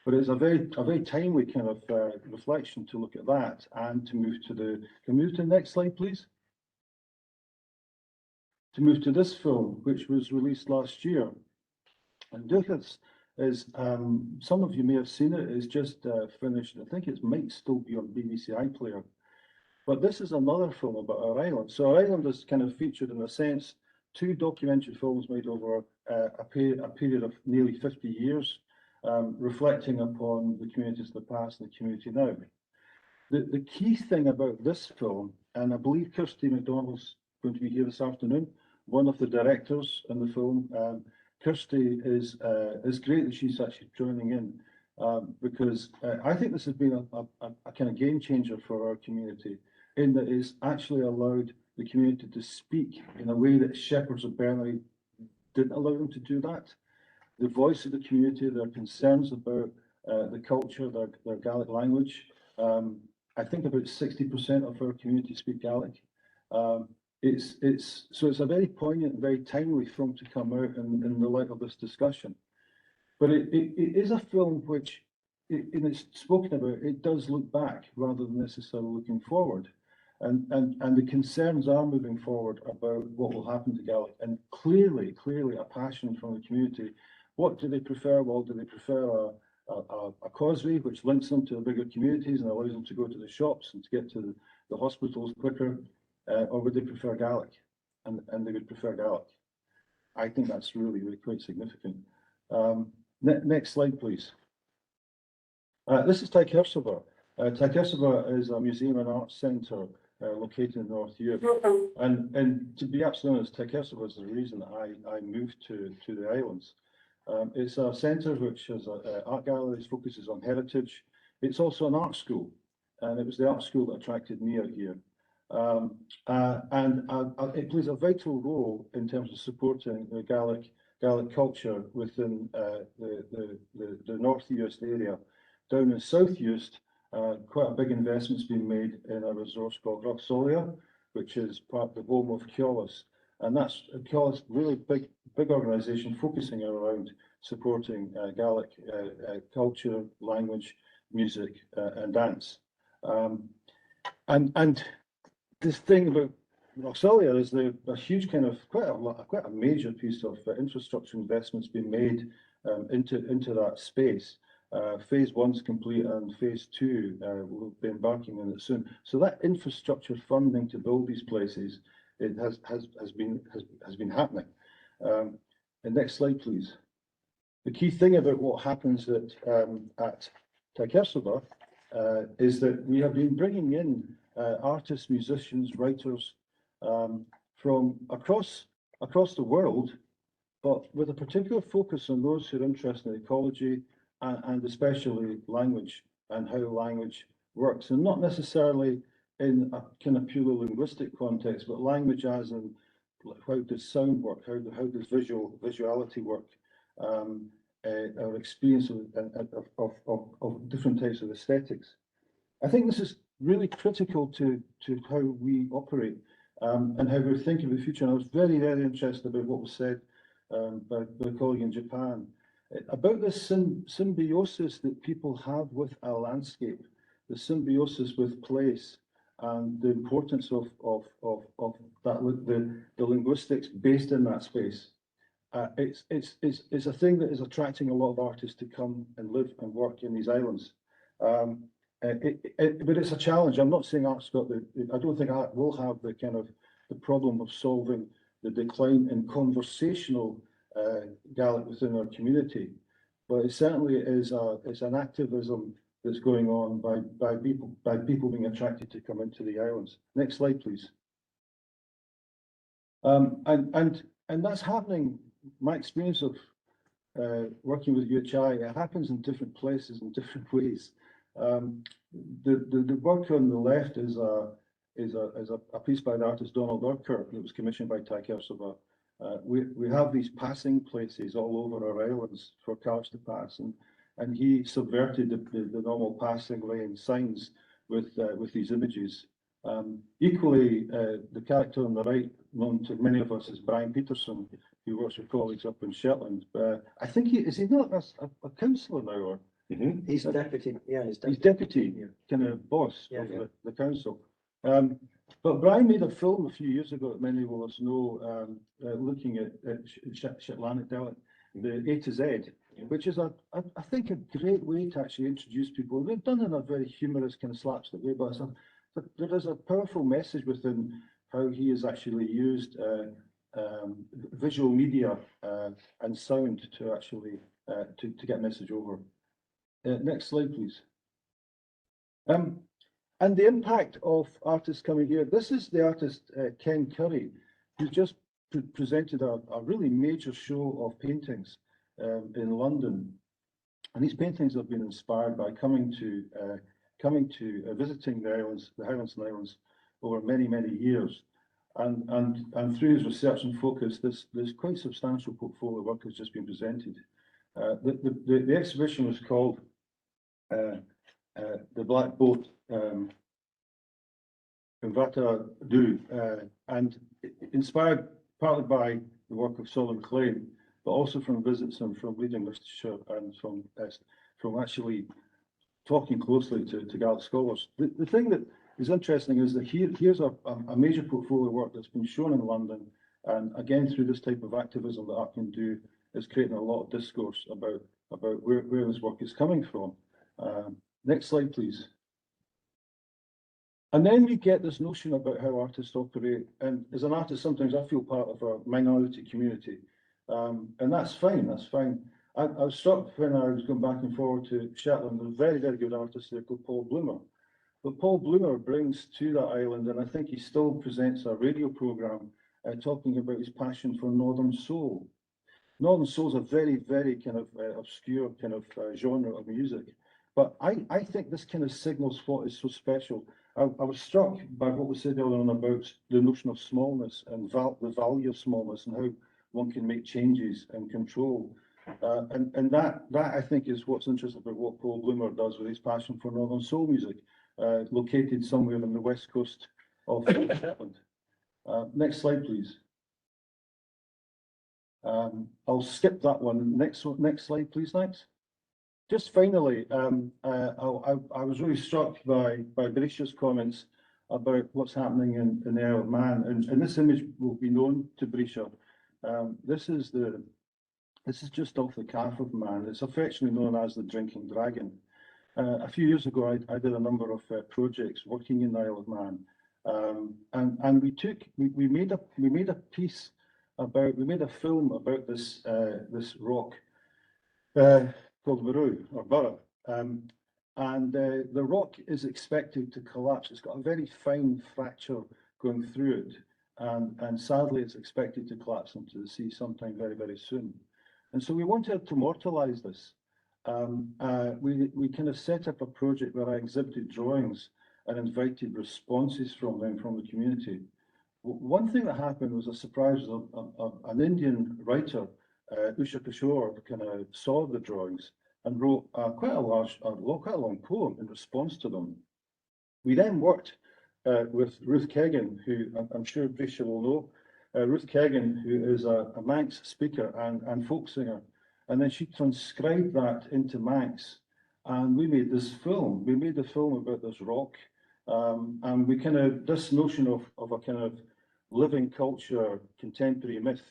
But it's a very timely kind of reflection to look at that and to move to can we move to the next slide, please? To move to this film, which was released last year. And Duchess is, some of you may have seen it, is just finished. I think it might still be on BBC iPlayer. But this is another film about our island. So our island is kind of featured, in a sense, two documentary films made over a period of nearly 50 years, reflecting upon the communities of the past and the community now. The key thing about this film, and I believe Kirsty MacDonald's going to be here this afternoon, one of the directors in the film. Kirsty is great that she's actually joining in, because I think this has been a kind of game changer for our community, in that it's actually allowed the community to speak in a way that Shepherds of Bernary didn't allow them to do that. The voice of the community, their concerns about the culture, their Gaelic language. I think about 60% of our community speak Gaelic. So it's a very poignant, very timely film to come out in the light of this discussion. But it is a film which, in it's spoken about, it does look back rather than necessarily looking forward. And the concerns are moving forward about what will happen to Gaelic, and clearly a passion from the community. What do they prefer? Well, do they prefer a causeway which links them to the bigger communities and allows them to go to the shops and to get to the hospitals quicker? Or would they prefer Gaelic? And they would prefer Gaelic. I think that's really quite significant. Next slide, please. This is Teicersova. Teicersova is a museum and arts centre located in North Europe. And to be absolutely honest, Teicersova is the reason that I moved to the islands. It's a centre which has art galleries, focuses on heritage. It's also an art school, and it was the art school that attracted me out here. It plays a vital role in terms of supporting the Gaelic culture within the North Uist area. Down in South Uist, quite a big investment's been made in a resource called Roxolia, which is part of the home of Keolis. And that's Keolis, really big organisation focusing around supporting Gaelic culture, language, music, and dance. And this thing about Roxolia is a huge kind of quite a major piece of infrastructure investments being made into that space. Phase 1's complete, and phase 2 will be embarking on it soon. So that infrastructure funding to build these places, it has been happening. The next slide, please. The key thing about what happens at Teicersova is that we have been bringing in artists, musicians, writers from across the world, but with a particular focus on those who are interested in ecology and especially language and how language works, and not necessarily in a kind of purely linguistic context, but language as in how does sound work, how does visuality work, our experience of different types of aesthetics. I think this is really critical to how we operate and how we're thinking of the future. And I was very, very interested about what was said by a colleague in Japan about this symbiosis that people have with a landscape, the symbiosis with place, and the importance of that, the linguistics based in that space. It's a thing that is attracting a lot of artists to come and live and work in these islands. But it's a challenge. I'm not saying art's got I don't think art will have the kind of the problem of solving the decline in conversational Gaelic within our community. but it certainly is it's an activism that's going on by people being attracted to come into the islands. Next slide, please. And that's happening. My experience of working with UHI, it happens in different places in different ways. The work on the left is a piece by the artist Donald Urquhart that was commissioned by Tai Kersova. We have these passing places all over our islands for cars to pass, and he subverted the normal passing lane signs with these images. Equally, the character on the right, known to many of us as Brian Peterson, who works with colleagues up in Shetland. I think is he not a councillor now, or He's deputy, yeah, he's deputy yeah. kind of boss Yeah, of yeah. the council. But Brian made a film a few years ago that many of us know, looking at Shetlandic dialect, the A to Z, which is I think a great way to actually introduce people. They've done it in a very humorous kind of slapstick way, but there is a powerful message within how he has actually used visual media and sound to actually to get message over. Next slide, please. And the impact of artists coming here. This is the artist Ken Curry, who's just presented a really major show of paintings in London. And these paintings have been inspired by coming to visiting the islands, the Highlands and Islands, over many years. And through his research and focus, this quite substantial portfolio of work has just been presented. The exhibition was called The Black Boat Convata Du, and inspired partly by the work of Solomon Clay, but also from visits and from reading literature and from actually talking closely to Gaelic scholars. The thing that is interesting is that here's a major portfolio of work that's been shown in London, and again through this type of activism that art can do, is creating a lot of discourse about where this work is coming from. Next slide, please. And then we get this notion about how artists operate. And as an artist, sometimes I feel part of a minority community. And that's fine, that's fine. I was struck when I was going back and forward to Shetland, there's a very good artist there called Paul Bloomer. But Paul Bloomer brings to that island, and I think he still presents a radio programme talking about his passion for Northern Soul. Northern Soul is a very kind of obscure kind of genre of music. But I think this kind of signals what is so special. I was struck by what was said earlier on about the notion of smallness and the value of smallness and how one can make changes and control. And that I think is what's interesting about what Paul Bloomer does with his passion for Northern Soul music, located somewhere on the west coast of Shetland. Next slide, please. I'll skip that one. Next slide, please. Thanks. Just finally, I was really struck by Berisha's comments about what's happening in the Isle of Man, and this image will be known to Berisha. This is just off the Calf of Man. It's affectionately known as the Drinking Dragon. A few years ago, I did a number of projects working in the Isle of Man, and we made a piece about, we made a film about this rock called Burrow or Burra, and the rock is expected to collapse. It's got a very fine fracture going through it, and sadly, it's expected to collapse into the sea sometime very soon. And so we wanted to immortalise this. We kind of set up a project where I exhibited drawings and invited responses from them, from the community. One thing that happened was a surprise. An Indian writer, Usha Kishore, kind of saw the drawings and wrote quite a long poem in response to them. We then worked with Ruth Keggin, who I'm sure Berisha will know. Ruth Keggin, who is a Manx speaker and folk singer, and then she transcribed that into Manx, and we made this film. We made the film about this rock, and we kind of, this notion of a kind of living culture, contemporary myth,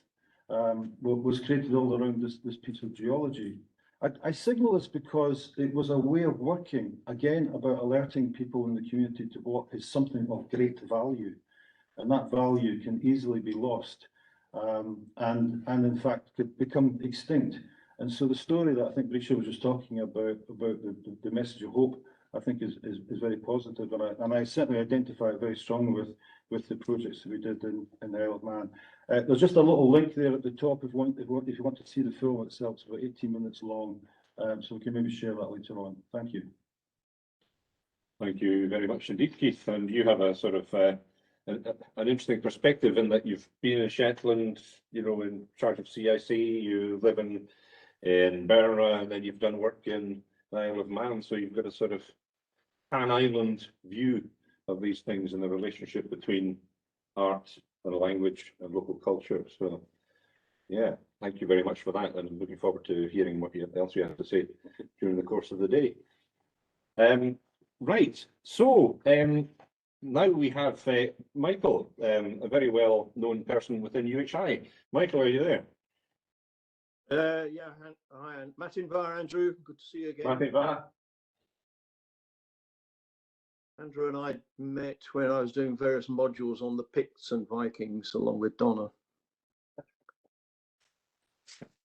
was created all around this piece of geology. I signal this because it was a way of working, again, about alerting people in the community to what is something of great value, and that value can easily be lost, and in fact could become extinct. And so the story that I think Risha was just talking about the message of hope, I think is very positive, and I certainly identify it very strongly with the projects that we did in the Isle of Man. There's just a little link there at the top if you want to see the film itself. It's about 18 minutes long, so we can maybe share that later on. Thank you. Thank you very much indeed, Keith. And you have a sort of an interesting perspective in that you've been in Shetland, you know, in charge of CIC. You live in Berra, and then you've done work in the Isle of Man. So you've got a sort of pan-island view of these things and the relationship between art and language and local culture. So, yeah, thank you very much for that, and I'm looking forward to hearing what else you have to say during the course of the day. Right, so now we have Michael, a very well-known person within UHI. Michael, are you there? Yeah, hi, Martin Var, Andrew, good to see you again. Martin Var. Andrew and I met when I was doing various modules on the Picts and Vikings along with Donna.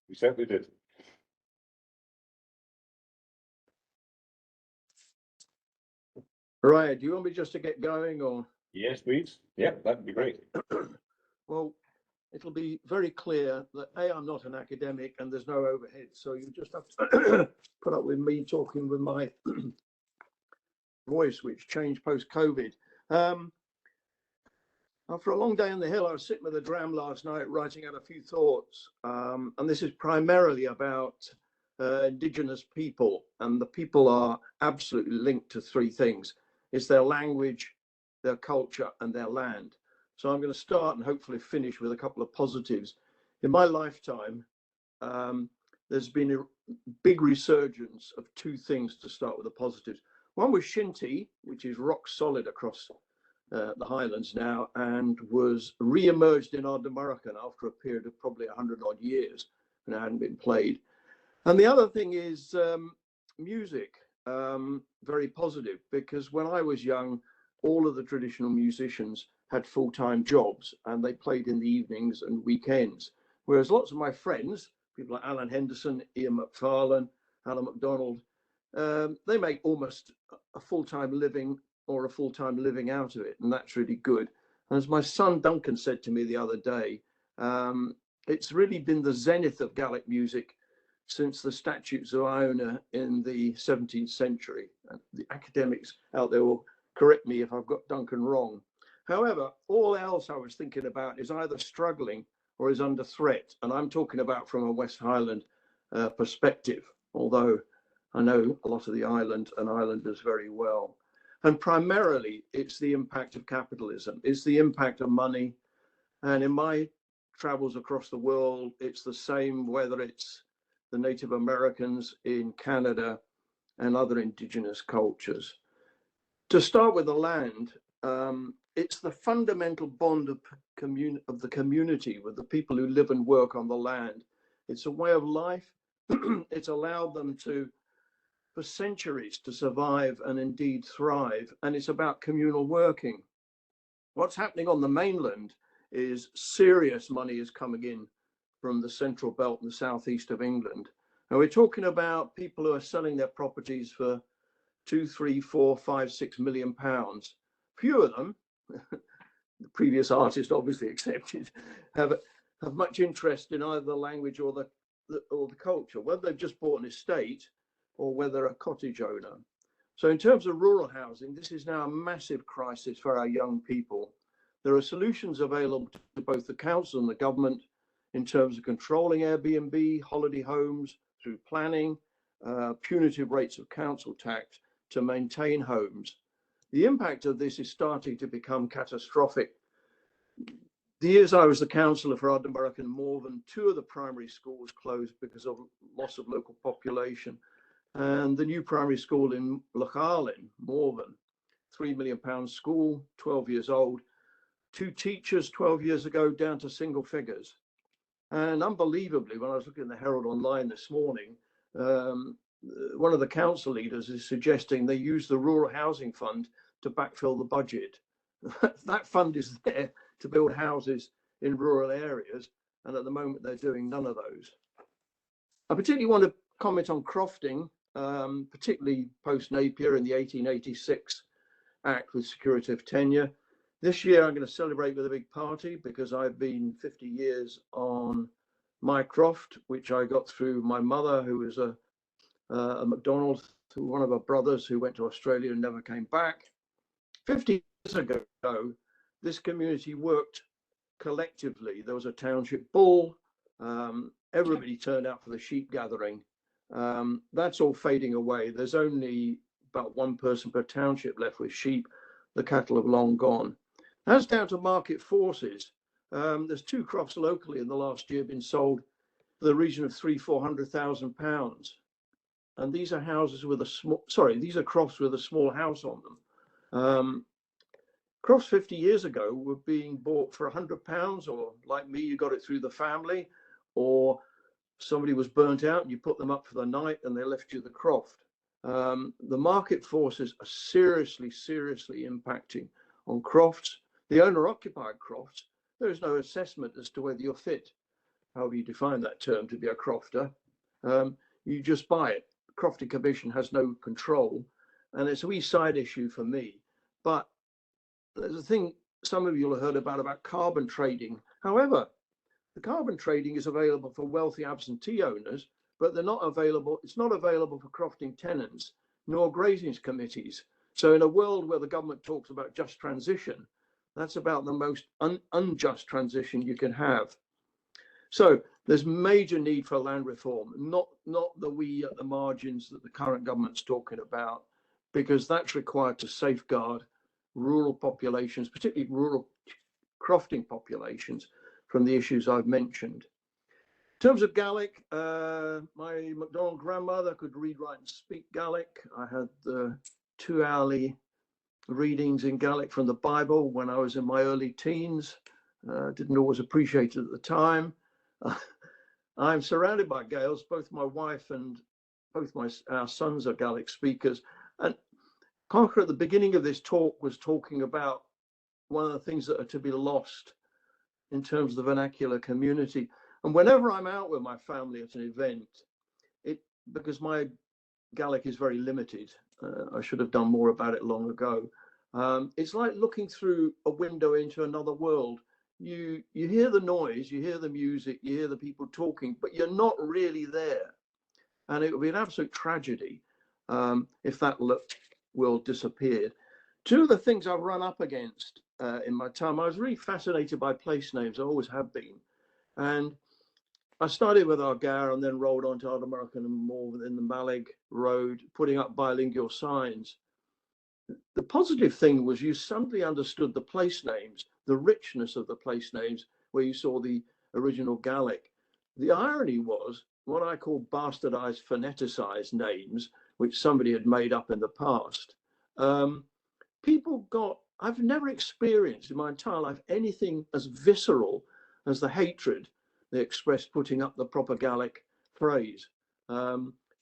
We certainly did. Right, do you want me just to get going, or? Yes, please. Yeah, that'd be great. Well, it'll be very clear that I'm not an academic and there's no overhead, so you just have to put up with me talking with my voice, which changed post-COVID. After a long day on the hill, I was sitting with a dram last night writing out a few thoughts, and this is primarily about indigenous people, and the people are absolutely linked to three things. It's their language, their culture, and their land. So I'm going to start and hopefully finish with a couple of positives. In my lifetime, there's been a big resurgence of two things to start with the positives. One was Shinty, which is rock solid across the Highlands now, and was re-emerged in Ardnamurchan after a period of probably 100 odd years and it hadn't been played. And the other thing is music, very positive, because when I was young, all of the traditional musicians had full-time jobs and they played in the evenings and weekends. Whereas lots of my friends, people like Alan Henderson, Ian McFarlane, Alan MacDonald, they make almost a full-time living or a full-time living out of it, and that's really good. And as my son Duncan said to me the other day, it's really been the zenith of Gaelic music since the Statutes of Iona in the 17th century. The academics out there will correct me if I've got Duncan wrong. However, all else I was thinking about is either struggling or is under threat, and I'm talking about from a West Highland perspective, although I know a lot of the island and islanders very well. And primarily, it's the impact of capitalism, it's the impact of money. And in my travels across the world, it's the same, whether it's the Native Americans in Canada and other indigenous cultures. To start with the land, it's the fundamental bond of the community with the people who live and work on the land. It's a way of life. It's allowed them to, for centuries, to survive and indeed thrive. And it's about communal working. What's happening on the mainland is serious money is coming in from the central belt and the southeast of England. And we're talking about people who are selling their properties for 2, 3, 4, 5, 6 million pounds. Few of them, the previous artist obviously accepted, have much interest in either the language or the culture, whether they've just bought an estate or whether they're a cottage owner. So in terms of rural housing, this is now a massive crisis for our young people. There are solutions available to both the council and the government in terms of controlling Airbnb, holiday homes, through planning, punitive rates of council tax to maintain homes. The impact of this is starting to become catastrophic. The years I was the councillor for Ardnamurchan and Morven, 2 of the primary schools closed because of loss of local population. And the new primary school in Locharlin, Morven, £3 million school, 12 years old, 2 teachers 12 years ago down to single figures. And unbelievably, when I was looking at the Herald Online this morning, one of the council leaders is suggesting they use the Rural Housing Fund to backfill the budget. That fund is there to build houses in rural areas, and at the moment they're doing none of those. I particularly want to comment on crofting, particularly post-Napier in the 1886 Act with security of tenure. This year, I'm going to celebrate with a big party because I've been 50 years on my croft, which I got through my mother, who was a MacDonald, through one of her brothers who went to Australia and never came back. 50 years ago, this community worked collectively. There was a township bull. Everybody turned out for the sheep gathering. That's all fading away. There's only about one person per township left with sheep. The cattle have long gone. That's down to market forces. There's 2 crops locally in the last year been sold for the region of £300,000-400,000. And these are houses with a small, sorry, these are crops with a small house on them. Crops 50 years ago were being bought for £100, or like me, you got it through the family, or somebody was burnt out and you put them up for the night and they left you the croft. The market forces are seriously impacting on crofts. The owner-occupied crofts, there is no assessment as to whether you're fit, however you define that term, to be a crofter. You just buy it. The Crofting Commission has no control, and it's a wee side issue for me. But there's a thing some of you will have heard about carbon trading. However, the carbon trading is available for wealthy absentee owners, but they're not available. It's not available for crofting tenants nor grazing committees. So in a world where the government talks about just transition, that's about the most unjust transition you can have. So there's major need for land reform, not the we at the margins that the current government's talking about, because that's required to safeguard rural populations, particularly rural crofting populations, from the issues I've mentioned. In terms of Gaelic, my MacDonald grandmother could read, write, and speak Gaelic. I had 2-hourly readings in Gaelic from the Bible when I was in my early teens. Didn't always appreciate it at the time. I'm surrounded by Gaels. Both my wife and both our sons are Gaelic speakers. And Conker at the beginning of this talk was talking about one of the things that are to be lost in terms of the vernacular community. And whenever I'm out with my family at an event, because my Gaelic is very limited, I should have done more about it long ago. It's like looking through a window into another world. You hear the noise, you hear the music, you hear the people talking, but you're not really there. And it would be an absolute tragedy if that will disappear. 2 of the things I've run up against in my time, I was really fascinated by place names. I always have been. And I started with Argar and then rolled on to Ardmurchan and more within the Malig Road, putting up bilingual signs. The positive thing was you suddenly understood the place names, the richness of the place names, where you saw the original Gaelic. The irony was what I call bastardized, phoneticized names, which somebody had made up in the past. I've never experienced in my entire life anything as visceral as the hatred they expressed putting up the proper Gaelic phrase.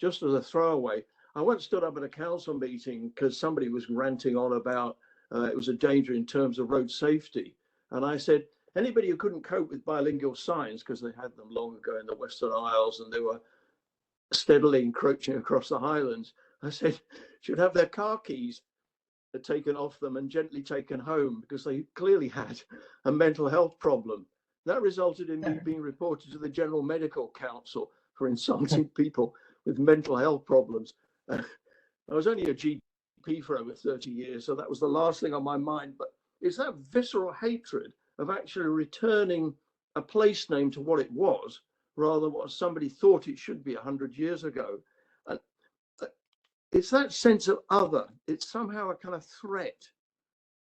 Just as a throwaway, I once stood up at a council meeting because somebody was ranting on about it was a danger in terms of road safety. And I said, anybody who couldn't cope with bilingual signs, because they had them long ago in the Western Isles and they were steadily encroaching across the Highlands, I said, should have their car keys taken off them and gently taken home, because they clearly had a mental health problem. That resulted in me being reported to the General Medical Council for insulting people with mental health problems. I was only a GP for over 30 years, so that was the last thing on my mind. But it's that visceral hatred of actually returning a place name to what it was, rather than what somebody thought it should be 100 years ago. And it's that sense of other. It's somehow a kind of threat.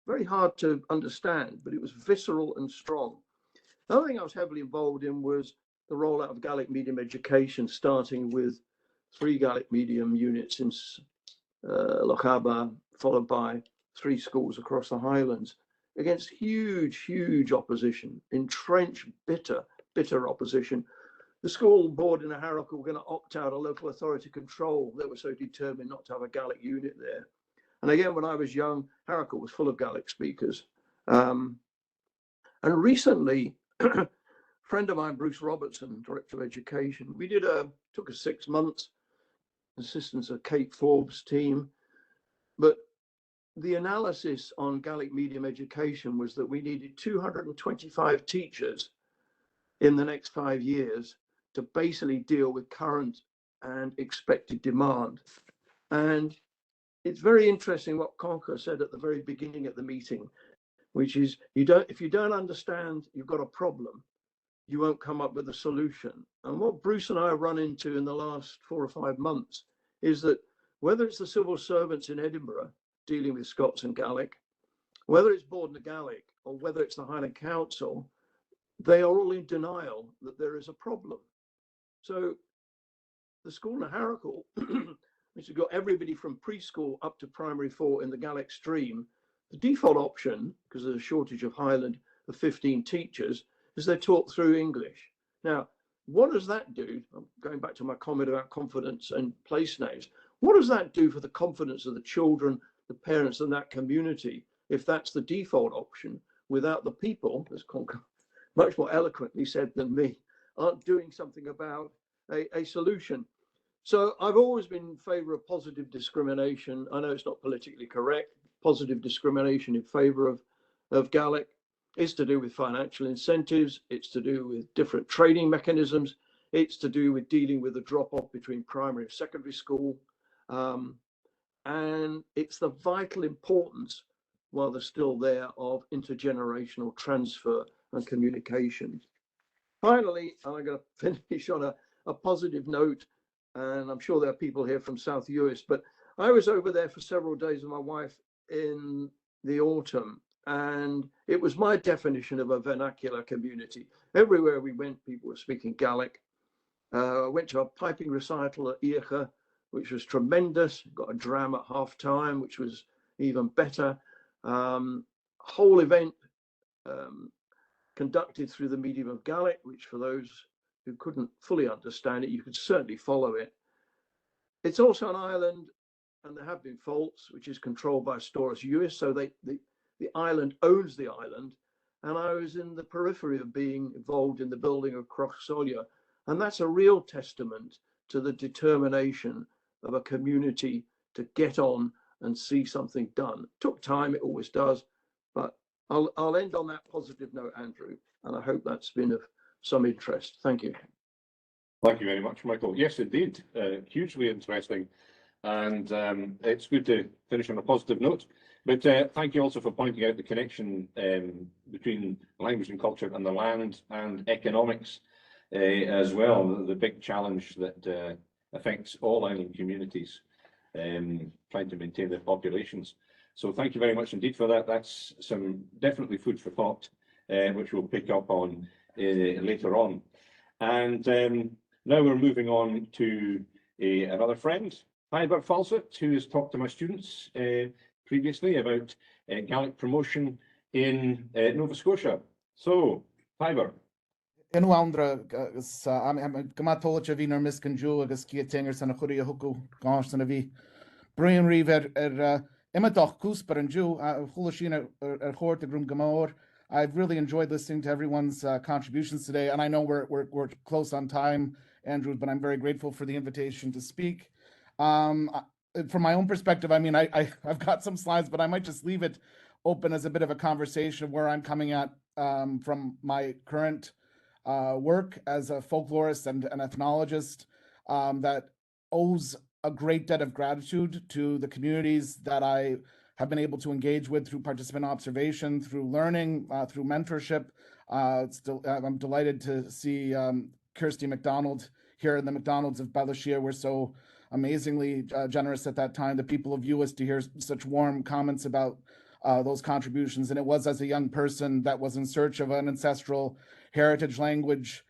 Very hard to understand, but it was visceral and strong. The other thing I was heavily involved in was the rollout of Gaelic medium education, starting with 3 Gaelic medium units in Lochaber, followed by 3 schools across the Highlands, against huge opposition, entrenched, bitter opposition. The school board in Harrock were going to opt out of local authority control. They were so determined not to have a Gaelic unit there. And again, when I was young, Harrock was full of Gaelic speakers. And recently, friend of mine, Bruce Robertson, Director of Education, took us 6 months, assistance of Kate Forbes' team. But the analysis on Gaelic medium education was that we needed 225 teachers in the next 5 years to basically deal with current and expected demand. And it's very interesting what Conker said at the very beginning of the meeting, which is if you don't understand you've got a problem, you won't come up with a solution. And what Bruce and I have run into in the last 4 or 5 months is that whether it's the civil servants in Edinburgh dealing with Scots and Gaelic, whether it's Bord na Gaelic, or whether it's the Highland Council, they are all in denial that there is a problem. So the school in Harrickle, which has got everybody from preschool up to primary 4 in the Gaelic stream, the default option, because there's a shortage of Highland of 15 teachers, is they're taught through English. Now, what does that do? I'm going back to my comment about confidence and place names. What does that do for the confidence of the children, the parents, and that community if that's the default option without the people, as Conker much more eloquently said than me, aren't doing something about a solution? So I've always been in favor of positive discrimination. I know it's not politically correct. Positive discrimination in favor of Gaelic. It's to do with financial incentives. It's to do with different training mechanisms. It's to do with dealing with the drop-off between primary and secondary school. And it's the vital importance, while they're still there, of intergenerational transfer and communication. Finally, I'm going to finish on a positive note, and I'm sure there are people here from South US, but I was over there for several days with my wife in the autumn, and it was my definition of a vernacular community. Everywhere we went, people were speaking Gaelic. I went to a piping recital at Ircha, which was tremendous. Got a dram at half time, which was even better. Whole event conducted through the medium of Gaelic, which for those who couldn't fully understand it, you could certainly follow it. It's also an island, and there have been faults, which is controlled by Storrs US, so the island owns the island, and I was in the periphery of being involved in the building of Crochsolia, and that's a real testament to the determination of a community to get on and see something done. It took time, it always does, but I'll end on that positive note, Andrew, and I hope that's been of some interest. Thank you. Thank you very much, Michael. Yes, indeed, hugely interesting, and it's good to finish on a positive note. But thank you also for pointing out the connection between language and culture and the land and economics as well, the big challenge that affects all island communities trying to maintain their populations. So thank you very much indeed for that. That's some definitely food for thought, which we'll pick up on later on. And now we're moving on to another friend, Hybert Falsett, who has talked to my students previously about Gaelic promotion in Nova Scotia. So, Hybert. In Wandra, I'm Gamatocha Viner Miskanju, agus Kiatinger Sana Huria Huku, Gansana V. Brian Reeve Emma Kusper and Jew, Hulashina Hort, the Grum Gamor. I've really enjoyed listening to everyone's contributions today, and I know we're close on time, Andrew, but I'm very grateful for the invitation to speak. From my own perspective, I mean, I've got some slides, but I might just leave it open as a bit of a conversation of where I'm coming at from my current work as a folklorist and an ethnologist that owes a great debt of gratitude to the communities that I have been able to engage with through participant observation, through learning, through mentorship. I'm delighted to see Kirsty McDonald here in the McDonald's of Ballashia. We're so amazingly generous at that time. The people of US to hear such warm comments about those contributions. And it was as a young person that was in search of an ancestral heritage language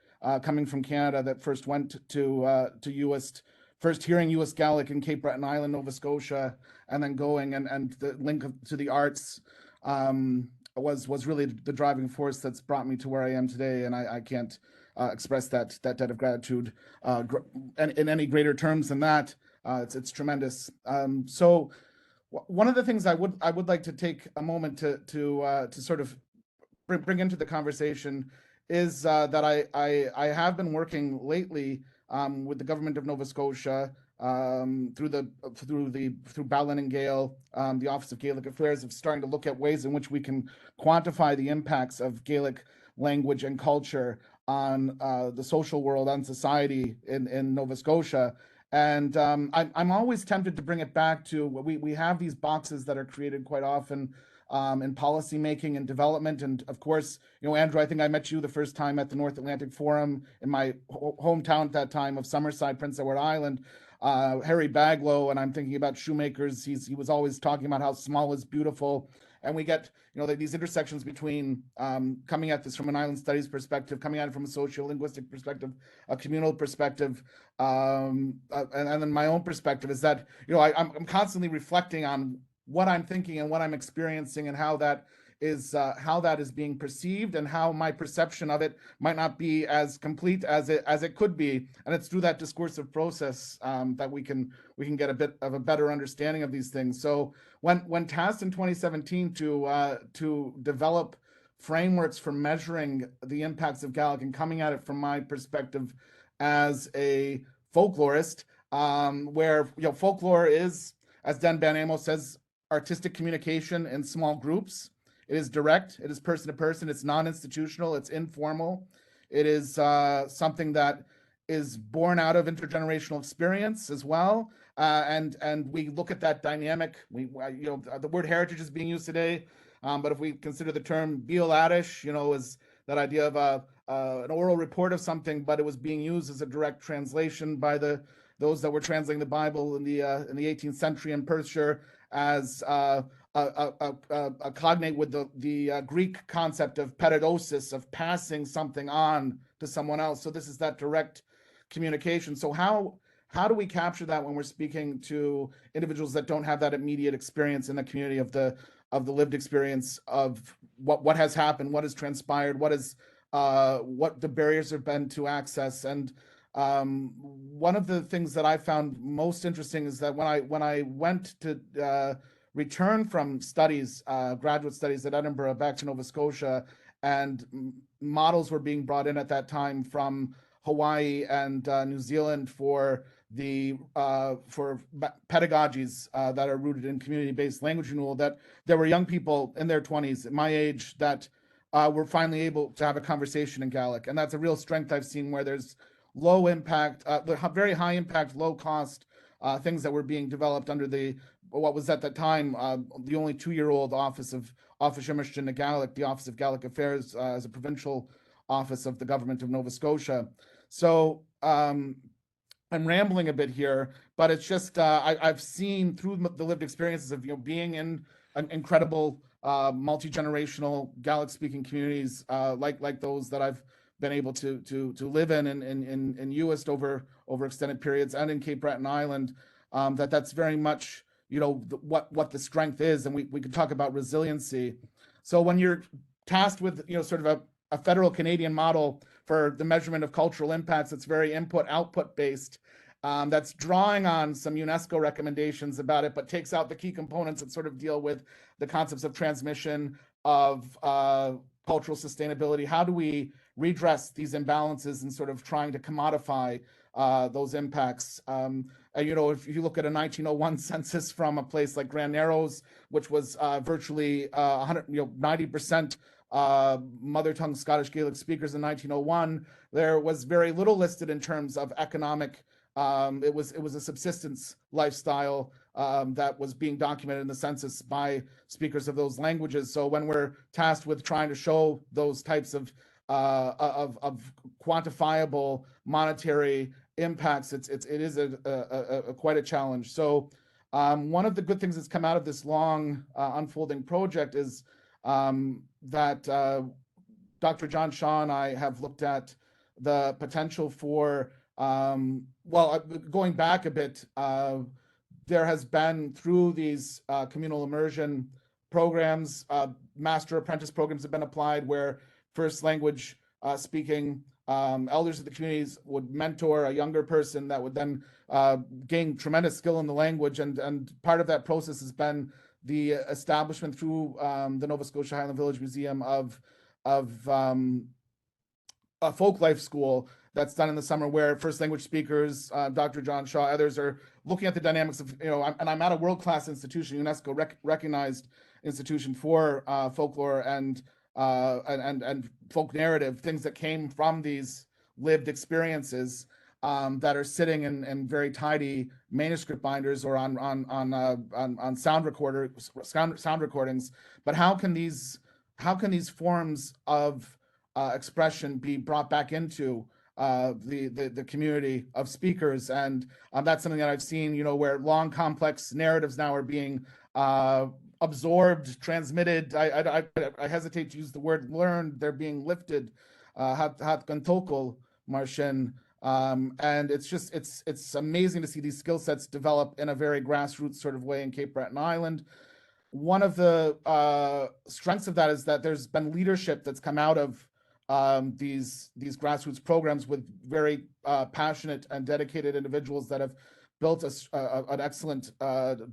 coming from Canada that first went to US, first hearing US Gaelic in Cape Breton Island, Nova Scotia, and then going and the link to the arts was really the driving force that's brought me to where I am today. And I can't express that debt of gratitude in any greater terms than that. It's tremendous. So one of the things I would like to take a moment to sort of bring into the conversation is that I have been working lately with the government of Nova Scotia through Ballin and Gale, the Office of Gaelic Affairs, of starting to look at ways in which we can quantify the impacts of Gaelic language and culture on the social world, on society in Nova Scotia. And I'm always tempted to bring it back to we have these boxes that are created quite often in policy making and development. And of course, Andrew, I think I met you the first time at the North Atlantic Forum in my hometown at that time of Summerside, Prince Edward Island. Harry Baglow, and I'm thinking about Shoemakers. He was always talking about how small is beautiful. And we get, these intersections between coming at this from an island studies perspective, coming at it from a sociolinguistic perspective, a communal perspective, and then my own perspective is that, I'm constantly reflecting on what I'm thinking and what I'm experiencing and how that is being perceived and how my perception of it might not be as complete as it could be. And it's through that discursive process that we can get a bit of a better understanding of these things. So when tasked in 2017 to develop frameworks for measuring the impacts of Gaelic and coming at it from my perspective as a folklorist, where folklore is, as Dan Ban Amos says, artistic communication in small groups. It is direct, it is person to person, it's non-institutional, it's informal. It is something that is born out of intergenerational experience as well. And we look at that dynamic. The word heritage is being used today, but if we consider the term Bioladish, is that idea of an oral report of something, but it was being used as a direct translation by those that were translating the Bible in the 18th century in Perthshire as a cognate with the Greek concept of peridosis, of passing something on to someone else. So this is that direct communication. So how do we capture that when we're speaking to individuals that don't have that immediate experience in the community of the lived experience of what has happened, what has transpired, what the barriers have been to access? And one of the things that I found most interesting is that when I went to return from studies, graduate studies at Edinburgh back to Nova Scotia, and models were being brought in at that time from Hawaii and New Zealand for pedagogies that are rooted in community-based language renewal, that there were young people in their 20s, at my age, that were finally able to have a conversation in Gaelic. And that's a real strength I've seen, where there's low impact, very high impact, low cost things that were being developed under what was at that time the only 2-year-old office of Immersion na Gaelic, the Office of Gaelic Affairs, as a provincial office of the government of Nova Scotia. So I'm rambling a bit here, but it's just I've seen through the lived experiences of being in incredible multi-generational Gaelic-speaking communities like those that I've been able to live in Uist over extended periods, and in Cape Breton Island, that's very much what the strength is, and we could talk about resiliency. So when you're tasked with sort of a federal Canadian model for the measurement of cultural impacts, it's very input-output based. That's drawing on some UNESCO recommendations about it, but takes out the key components that sort of deal with the concepts of transmission, of cultural sustainability. How do we redress these imbalances and sort of trying to commodify those impacts? If you look at a 1901 census from a place like Grand Narrows, which was virtually 90% mother tongue Scottish Gaelic speakers in 1901, there was very little listed in terms of economic. It was a subsistence lifestyle that was being documented in the census by speakers of those languages. So when we're tasked with trying to show those types of quantifiable monetary impacts, it is quite a challenge. So one of the good things that's come out of this long unfolding project is that Dr. John Shaw and I have looked at the potential for, going back a bit, there has been, through these communal immersion programs, master apprentice programs have been applied, where first language speaking elders of the communities would mentor a younger person that would then gain tremendous skill in the language. And part of that process has been the establishment through the Nova Scotia Highland Village Museum of a folk life school that's done in the summer where first language speakers, Dr. John Shaw, others are looking at the dynamics of, and I'm at a world-class institution, UNESCO recognized institution for folklore and folk narrative, things that came from these lived experiences that are sitting in very tidy manuscript binders or on sound recordings. But how can these forms of expression be brought back into the community of speakers? And that's something that I've seen, where long complex narratives now are being absorbed, transmitted. I hesitate to use the word learned. They're being lifted. Hat gantokol marshen. And it's amazing to see these skill sets develop in a very grassroots sort of way in Cape Breton Island. One of the strengths of that is that there's been leadership that's come out of these grassroots programs with very passionate and dedicated individuals that have built an excellent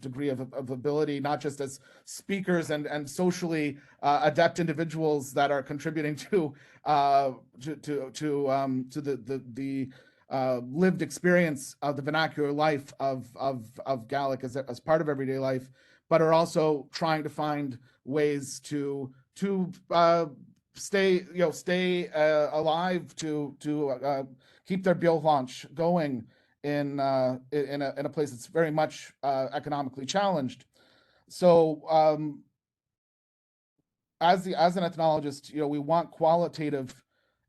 degree of ability, not just as speakers and socially adept individuals that are contributing to the lived experience of the vernacular life of Gaelic as part of everyday life, but are also trying to find ways to stay alive, to keep their bill launch going in a place that's very much economically challenged. So as an ethnologist, we want qualitative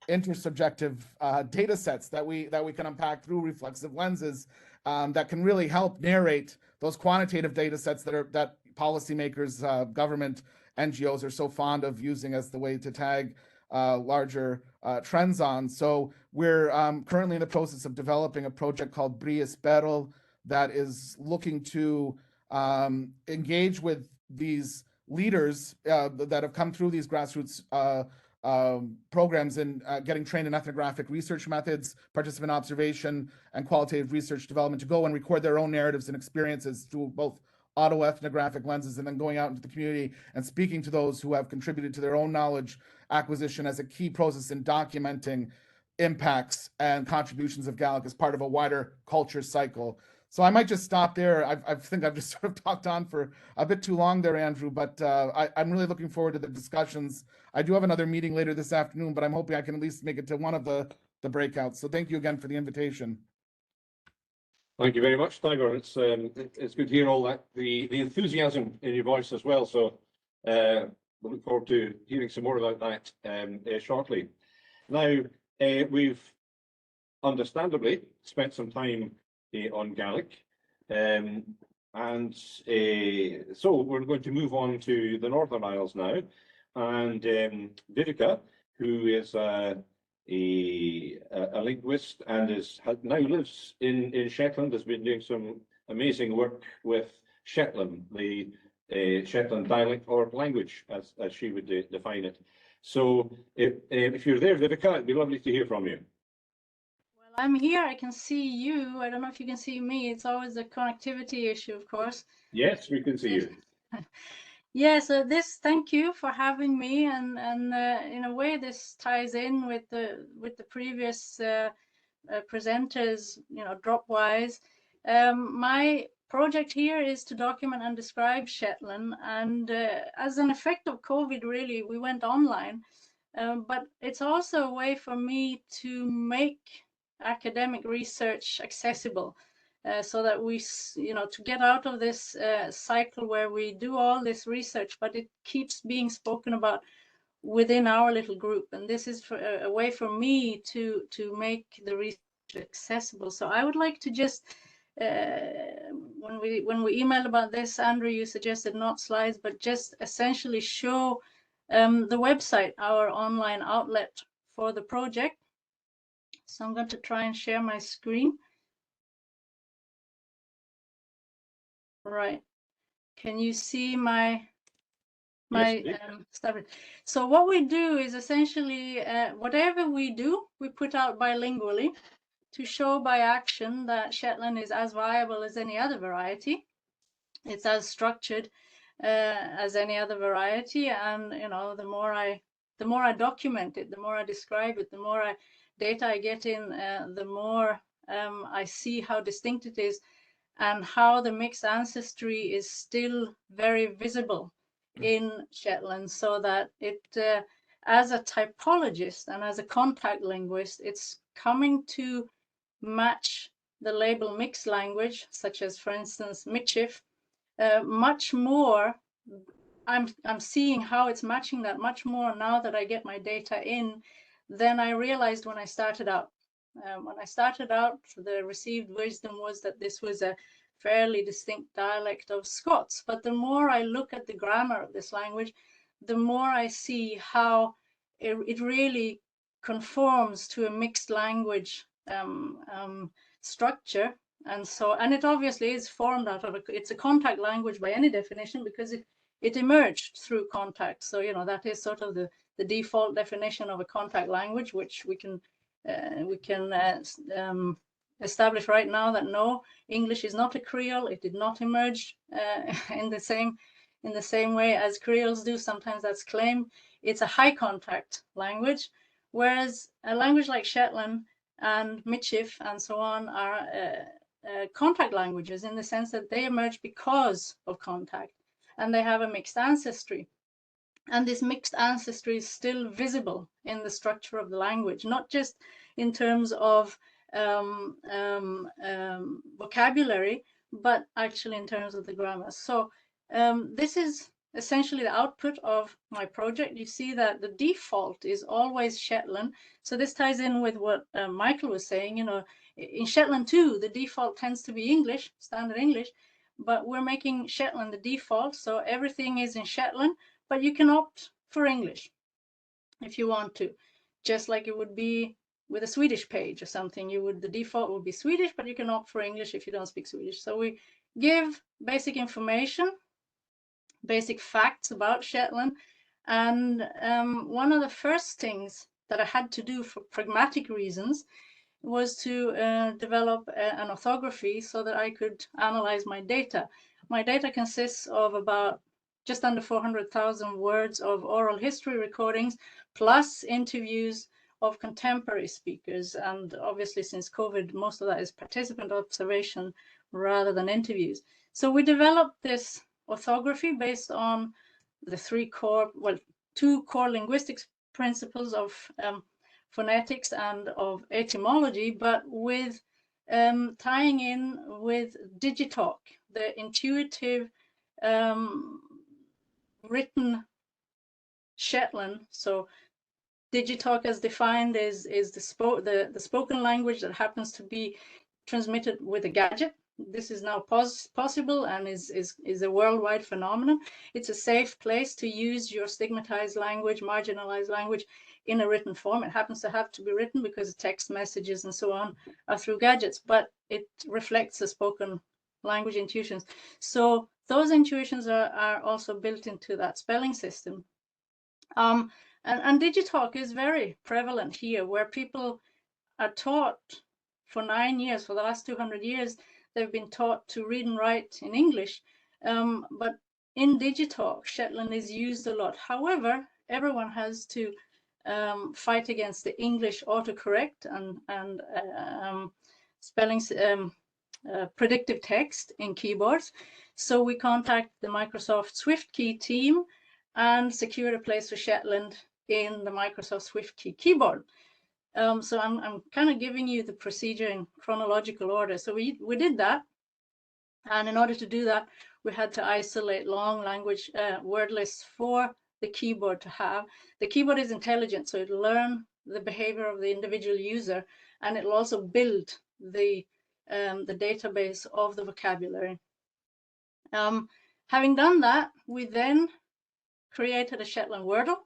intersubjective data sets that we can unpack through reflexive lenses that can really help narrate those quantitative data sets that policymakers, government, NGOs are so fond of using as the way to tag larger trends on. So we're currently in the process of developing a project called Brias Beryl that is looking to engage with these leaders that have come through these grassroots programs in getting trained in ethnographic research methods, participant observation, and qualitative research development to go and record their own narratives and experiences through both autoethnographic lenses and then going out into the community and speaking to those who have contributed to their own knowledge acquisition as a key process in documenting impacts and contributions of Gaelic as part of a wider culture cycle. So I might just stop there. I think I've just sort of talked on for a bit too long there, Andrew, but I'm really looking forward to the discussions. I do have another meeting later this afternoon, but I'm hoping I can at least make it to one of the breakouts. So thank you again for the invitation. Thank you very much, Tiger. It's good to hear all that, the enthusiasm in your voice as well. So we look forward to hearing some more about that shortly. Now, we've understandably spent some time on Gaelic, and so we're going to move on to the Northern Isles now. And Vivica, who is a linguist and now lives in Shetland, has been doing some amazing work with Shetland, the Shetland dialect or language, as she would define it. So if you're there, Vivica, it'd be lovely to hear from you. Well, I'm here. I can see you. I don't know if you can see me. It's always a connectivity issue, of course. Yes, we can see you. Yeah, so thank you for having me, and in a way this ties in with the previous presenters, drop-wise. My project here is to document and describe Shetland, and as an effect of COVID, really, we went online, but it's also a way for me to make academic research accessible. So that we, to get out of this cycle where we do all this research, but it keeps being spoken about within our little group. And this is a way for me to make the research accessible. So I would like to just, when we emailed about this, Andrew, you suggested not slides, but just essentially show the website, our online outlet for the project. So I'm going to try and share my screen. Right. Can you see my stuff? So what we do is essentially whatever we do, we put out bilingually to show by action that Shetland is as viable as any other variety. It's as structured as any other variety, and the more I the more I document it, the more I describe it, the more data I get in, the more I see how distinct it is and how the mixed ancestry is still very visible in Shetland, so that it, as a typologist and as a contact linguist, it's coming to match the label mixed language, such as, for instance, Michif, much more. I'm seeing how it's matching that much more now that I get my data in than I realized when I started out. When I started out, the received wisdom was that this was a fairly distinct dialect of Scots. But the more I look at the grammar of this language, the more I see how it really conforms to a mixed language structure. And it obviously is formed out of it's a contact language by any definition, because it emerged through contact. So, you know, that is sort of the default definition of a contact language, which we can establish right now that no, English is not a Creole. It did not emerge in the same way as Creoles do. Sometimes that's claimed. It's a high contact language, whereas a language like Shetland and Michif and so on are contact languages, in the sense that they emerge because of contact, and they have a mixed ancestry. And this mixed ancestry is still visible in the structure of the language, not just in terms of vocabulary, but actually in terms of the grammar. So this is essentially the output of my project. You see that the default is always Shetland. So this ties in with what Michael was saying. You know, in Shetland too, the default tends to be English, standard English, but we're making Shetland the default. So everything is in Shetland, but you can opt for English if you want to, just like it would be with a Swedish page or something. The default would be Swedish, but you can opt for English if you don't speak Swedish. So we give basic information, basic facts about Shetland. And one of the first things that I had to do for pragmatic reasons was to develop an orthography so that I could analyze my data. My data consists of about just under 400,000 words of oral history recordings, plus interviews of contemporary speakers. And obviously, since COVID, most of that is participant observation rather than interviews. So we developed this orthography based on the two core linguistics principles of phonetics and of etymology, but with tying in with Digitalk, the intuitive written Shetland. So Digitalk, as defined, is the spoken language that happens to be transmitted with a gadget. This is now possible and is a worldwide phenomenon. It's a safe place to use your stigmatized language, marginalized language in a written form. It happens to have to be written because text messages and so on are through gadgets, but it reflects the spoken language intuitions. So those intuitions are also built into that spelling system. And Digitalk is very prevalent here, where people are taught for 9 years, for the last 200 years, they've been taught to read and write in English. But in Digitalk, Shetland is used a lot. However, everyone has to fight against the English autocorrect and spelling predictive text in keyboards. So we contact the Microsoft SwiftKey team and secured a place for Shetland in the Microsoft SwiftKey keyboard. So I'm kind of giving you the procedure in chronological order. So we did that. And in order to do that, we had to isolate long language word lists for the keyboard to have. The keyboard is intelligent, so it'll learn the behavior of the individual user, and it'll also build the database of the vocabulary. Having done that, we then created a Shetland Wordle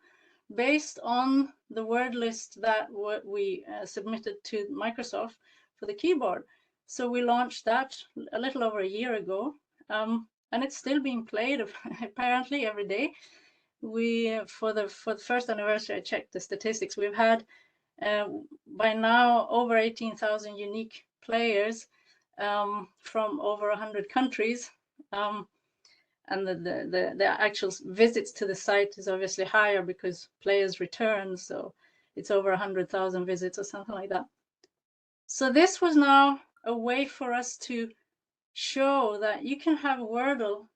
based on the word list that we submitted to Microsoft for the keyboard. So we launched that a little over a year ago, and it's still being played apparently every day. For the first anniversary, I checked the statistics. We've had by now over 18,000 unique players from over 100 countries. and the actual visits to the site is obviously higher because players return, so it's over 100,000 visits or something like that. So this was now a way for us to show that you can have Wordle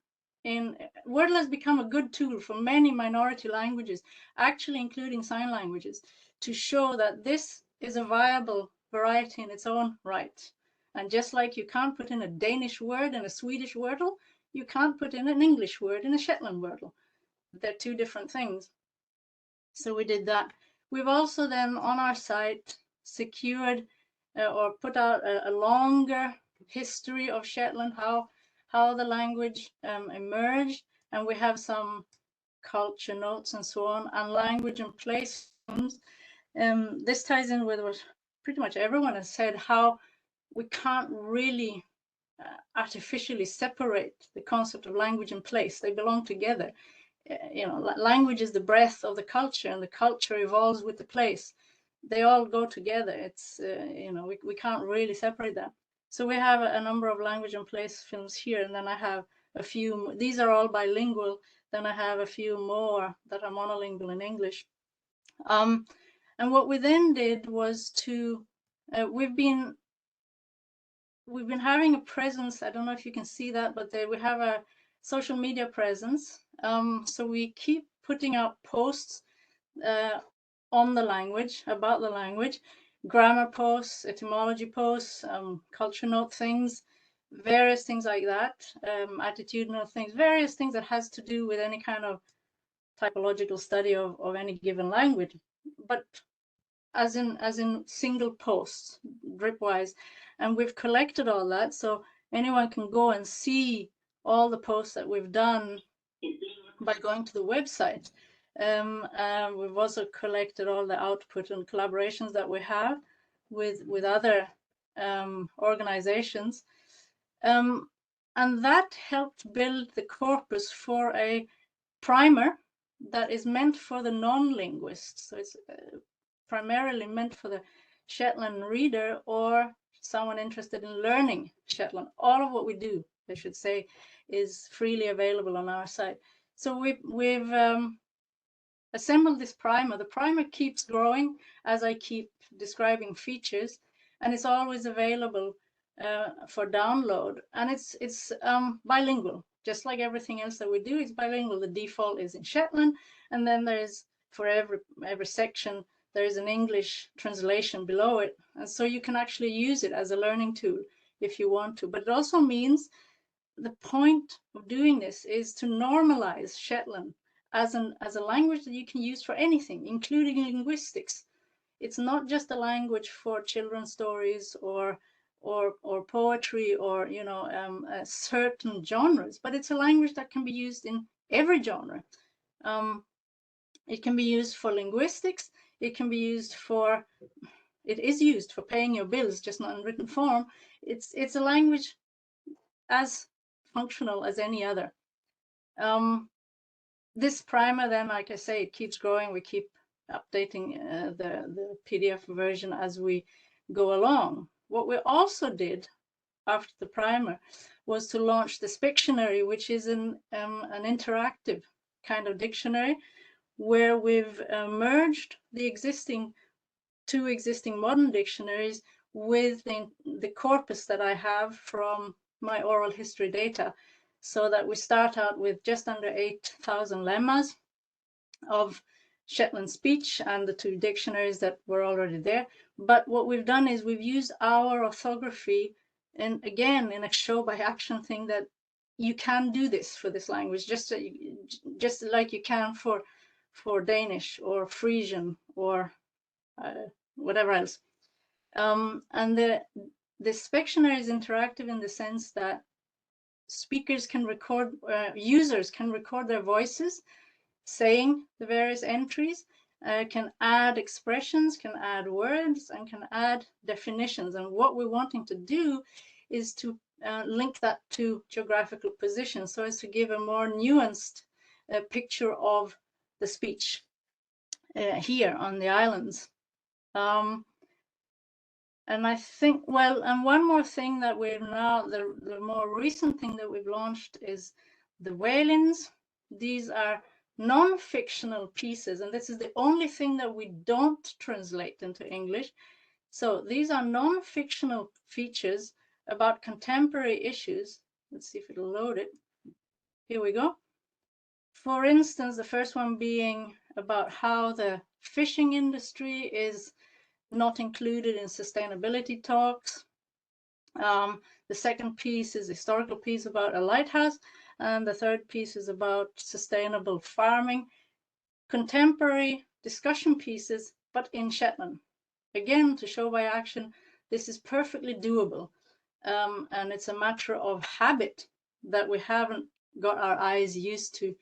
Wordle has become a good tool for many minority languages, actually including sign languages, to show that this is a viable variety in its own right. And just like you can't put in a Danish word in a Swedish Wordle, you can't put in an English word in a Shetland Wordle. They're two different things. So we did that. We've also then on our site secured or put out a longer history of Shetland, how the language emerged, and we have some culture notes and so on, and language and place. This ties in with what pretty much everyone has said, how we can't really artificially separate the concept of language and place. They belong together. You know, language is the breath of the culture, and the culture evolves with the place. They all go together. It's you know, we can't really separate that. So we have a number of language and place films here, and then I have a few. These are all bilingual. Then I have a few more that are monolingual in English. And what we then did was to we've been having a presence. I don't know if you can see that, but we have a social media presence. So we keep putting out posts on the language, about the language, grammar posts, etymology posts, culture note things, various things like that, attitudinal things, various things that has to do with any kind of typological study of any given language, but as in single posts, dripwise. And we've collected all that, so anyone can go and see all the posts that we've done by going to the website. We've also collected all the output and collaborations that we have with other organizations. And that helped build the corpus for a primer that is meant for the non-linguist. So it's primarily meant for the Shetland reader or someone interested in learning Shetland. All of what we do, I should say, is freely available on our site. So we've assembled this primer. The primer keeps growing as I keep describing features, and it's always available for download. And it's bilingual, just like everything else that we do. It's bilingual. The default is in Shetland, and then there's for every section there is an English translation below it, and so you can actually use it as a learning tool if you want to. But it also means the point of doing this is to normalize Shetland as a language that you can use for anything, including linguistics. It's not just a language for children's stories or poetry or certain genres, but it's a language that can be used in every genre. It can be used for linguistics. It can be used for. It is used for paying your bills, just not in written form. It's a language as functional as any other. This primer, then, like I say, it keeps growing. We keep updating the PDF version as we go along. What we also did after the primer was to launch the Spictionary, which is an interactive kind of dictionary where we've merged the two existing modern dictionaries with the corpus that I have from my oral history data, so that we start out with just under 8,000 lemmas of Shetland speech and the two dictionaries that were already there. But what we've done is we've used our orthography, and again, in a show by action thing, that you can do this for this language, just like you can for Danish or Frisian or whatever else. And the Spictionary is interactive in the sense that speakers can record, users can record their voices saying the various entries, can add expressions, can add words, and can add definitions. And what we're wanting to do is to link that to geographical position, so as to give a more nuanced picture of the speech here on the islands. And I think, well, and one more thing that we've now, the more recent thing that we've launched is the Whalens. These are non-fictional pieces, and this is the only thing that we don't translate into English. So these are non-fictional features about contemporary issues. Let's see if it'll load it. Here we go. For instance, the first one being about how the fishing industry is not included in sustainability talks. The second piece is a historical piece about a lighthouse, and the third piece is about sustainable farming. Contemporary discussion pieces, but in Shetland. Again, to show by action, this is perfectly doable. And it's a matter of habit that we haven't got our eyes used to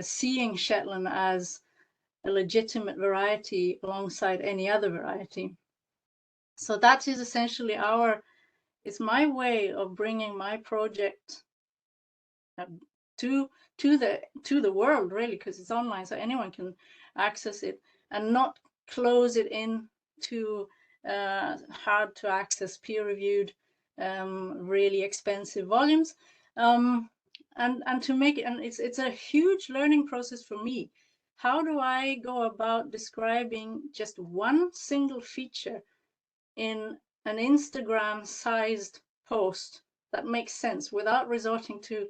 seeing Shetland as a legitimate variety alongside any other variety. So that is essentially it's my way of bringing my project to the world, really, because it's online, so anyone can access it, and not close it in to hard to access, peer-reviewed, really expensive volumes. And to make it, and it's a huge learning process for me. How do I go about describing just one single feature in an Instagram-sized post that makes sense without resorting to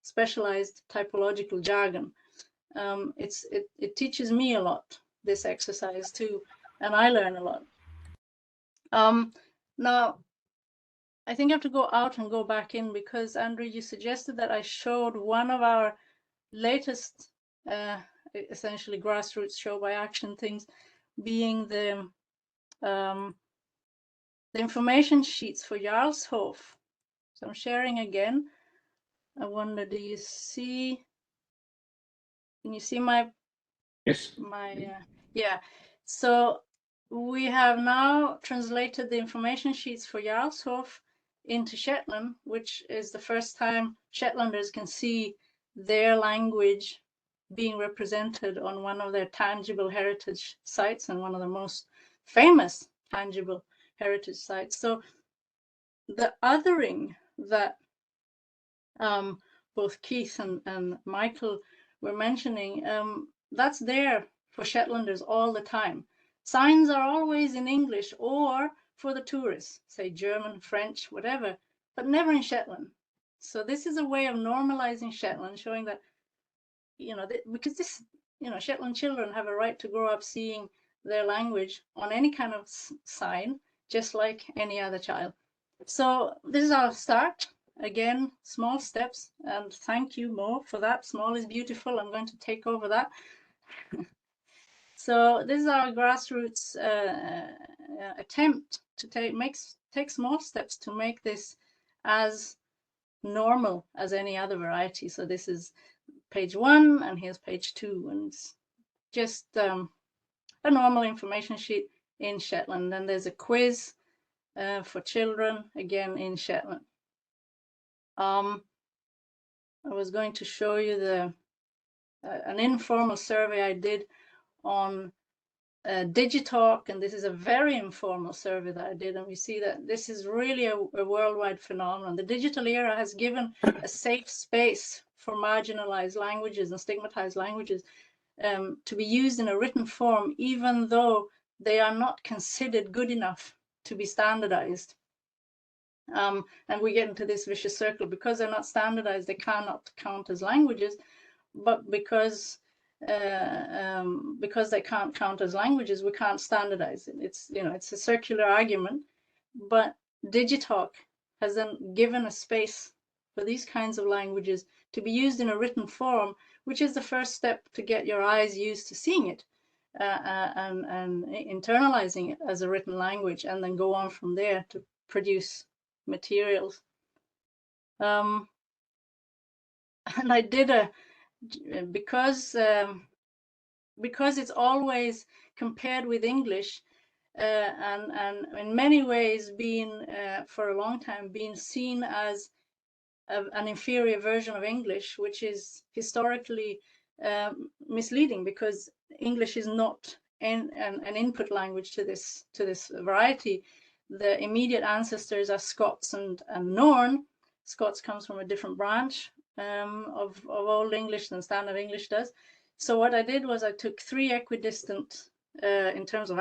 specialized typological jargon? It teaches me a lot, this exercise too, and I learn a lot. Now, I think I have to go out and go back in, because Andrew, you suggested that I showed one of our latest, essentially grassroots show by action things, being the information sheets for Jarlshof. So I'm sharing again. I wonder, can you see my? Yes. Yeah. So we have now translated the information sheets for Jarlshof into Shetland, which is the first time Shetlanders can see their language being represented on one of their tangible heritage sites, and one of the most famous tangible heritage sites. So the othering that both Keith and Michael were mentioning, that's there for Shetlanders all the time. Signs are always in English or for the tourists, say German, French, whatever, but never in Shetland. So this is a way of normalizing Shetland, showing that, because this, Shetland children have a right to grow up seeing their language on any kind of sign, just like any other child. So this is our start. Again, small steps, and thank you, Mo, for that. Small is beautiful. I'm going to take over that. So this is our grassroots attempt to take small steps to make this as normal as any other variety. So this is page 1, and here's page 2, and it's just a normal information sheet in Shetland. Then there's a quiz for children, again in Shetland. I was going to show you an informal survey I did on Digitalk, and this is a very informal survey that I did, and we see that this is really a worldwide phenomenon. The digital era has given a safe space for marginalized languages and stigmatized languages to be used in a written form, even though they are not considered good enough to be standardized. And we get into this vicious circle. Because they're not standardized, they cannot count as languages, but because they can't count as languages, we can't standardize it. It's a circular argument, but Digitalk has then given a space for these kinds of languages to be used in a written form, which is the first step to get your eyes used to seeing it and internalizing it as a written language, and then go on from there to produce materials. And I did because it's always compared with English, and in many ways been for a long time been seen as an inferior version of English, which is historically misleading, because English is not an input language to this variety. The immediate ancestors are Scots and Norn. Scots comes from a different branch of Old English than Standard English does. So what I did was I took 3 equidistant, in terms of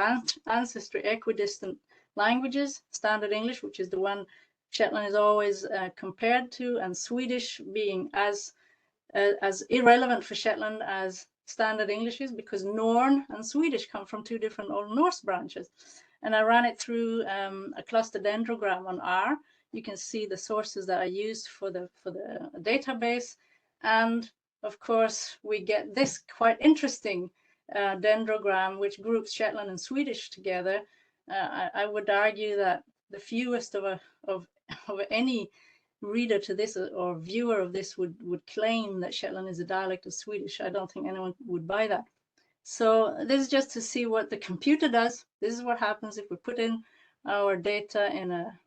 ancestry, equidistant languages, Standard English, which is the one Shetland is always compared to, and Swedish being as irrelevant for Shetland as Standard English is, because Norn and Swedish come from 2 different Old Norse branches. And I ran it through a cluster dendrogram on R. You can see the sources that I used for the database, and of course we get this quite interesting dendrogram which groups Shetland and Swedish together. I would argue that the fewest of any reader to this or viewer of this would claim that Shetland is a dialect of Swedish. I don't think anyone would buy that. So this is just to see what the computer does. This is what happens if we put in our data in a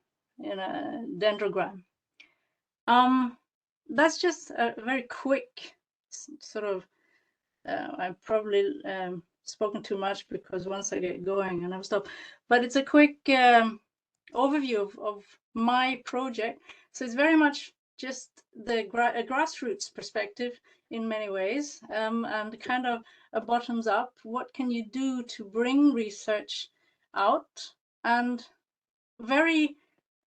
dendrogram. That's just a very quick sort of, I've probably spoken too much, because once I get going and I've stopped, but it's a quick overview of my project. So it's very much just the grassroots perspective in many ways, and kind of a bottoms up. What can you do to bring research out? And very,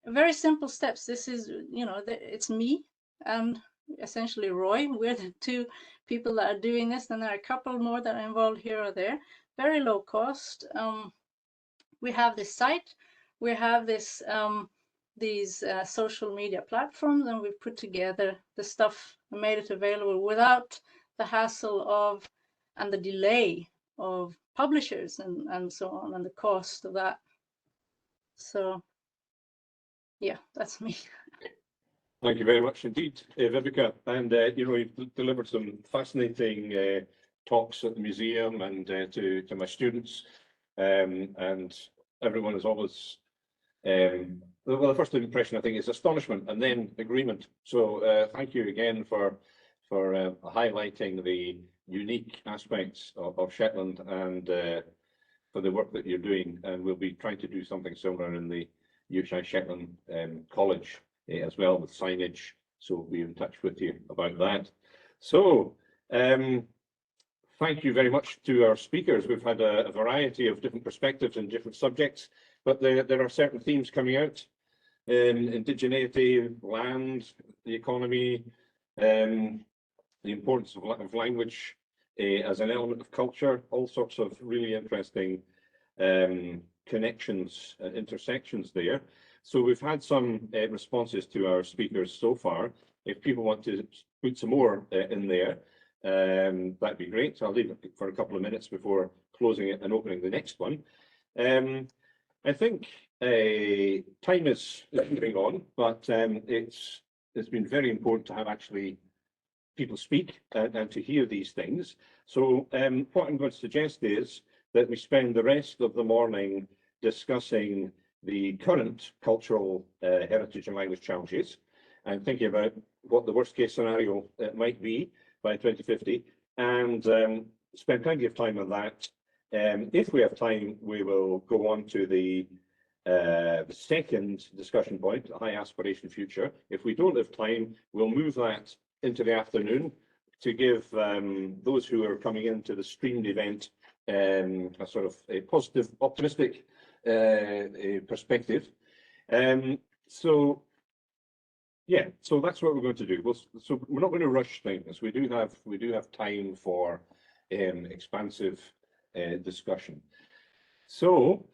very simple steps. This is, you know, it's me and essentially Roy. We're the 2 people that are doing this, and there are a couple more that are involved here or there. Very low cost. We have this site, we have this these social media platforms, and we've put together the stuff and made it available without the hassle of and the delay of publishers and so on, and the cost of that. So yeah, that's me. Thank you very much indeed, Vivica. And you know, you've delivered some fascinating talks at the museum and to my students, and everyone is always well, the first impression I think is astonishment and then agreement. So thank you again for highlighting the unique aspects of Shetland and for the work that you're doing. And we'll be trying to do something similar in the UHI Shetland College as well, with signage. So we'll be in touch with you about that. So thank you very much to our speakers. We've had a variety of different perspectives and different subjects, but there are certain themes coming out: indigeneity, land, the economy, the importance of language as an element of culture, all sorts of really interesting connections and intersections there. So we've had some responses to our speakers so far. If people want to put some more in there, that'd be great. So I'll leave it for a couple of minutes before closing it and opening the next one. I think time is moving on, but it's been very important to have actually people speak and to hear these things. So what I'm going to suggest is that we spend the rest of the morning discussing the current cultural heritage and language challenges and thinking about what the worst case scenario might be by 2050, and spend plenty of time on that. If we have time, we will go on to the second discussion point, the high aspiration future. If we don't have time, we'll move that into the afternoon to give those who are coming into the streamed event a sort of a positive, optimistic perspective. So yeah, so that's what we're going to do. So we're not going to rush things. We do have time for expansive discussion. So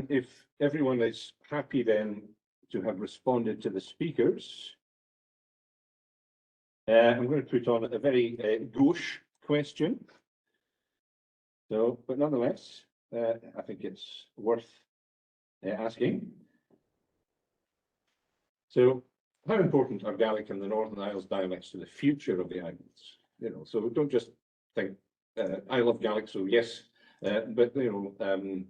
if everyone is happy then to have responded to the speakers, I'm going to put on a very gauche question. So, but nonetheless, I think it's worth asking. So, how important are Gaelic and the Northern Isles dialects to the future of the islands? You know, so don't just think I love Gaelic, so yes, but you know,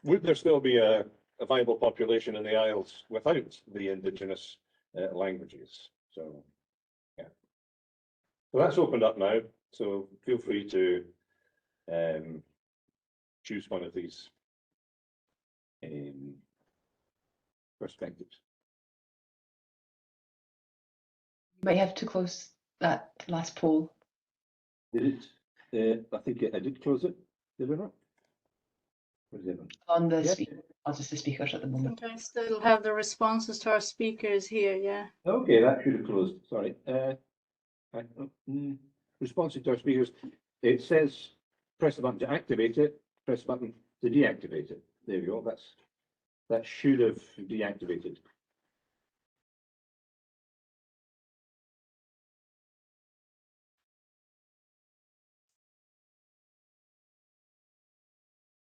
would there still be a viable population in the Isles without the indigenous languages? So yeah, so that's opened up now. So feel free to choose one of these perspectives. You might have to close that last poll. Did it? I think I did close it. Did we not? What is it? On the Yeah. speaker, on just the speakers at the I moment. think I still have the responses to our speakers here, yeah. Okay, that should have closed. Sorry. Responsive to our speakers. It says press the button to activate it. Press the button to deactivate it. There we go. That should have deactivated.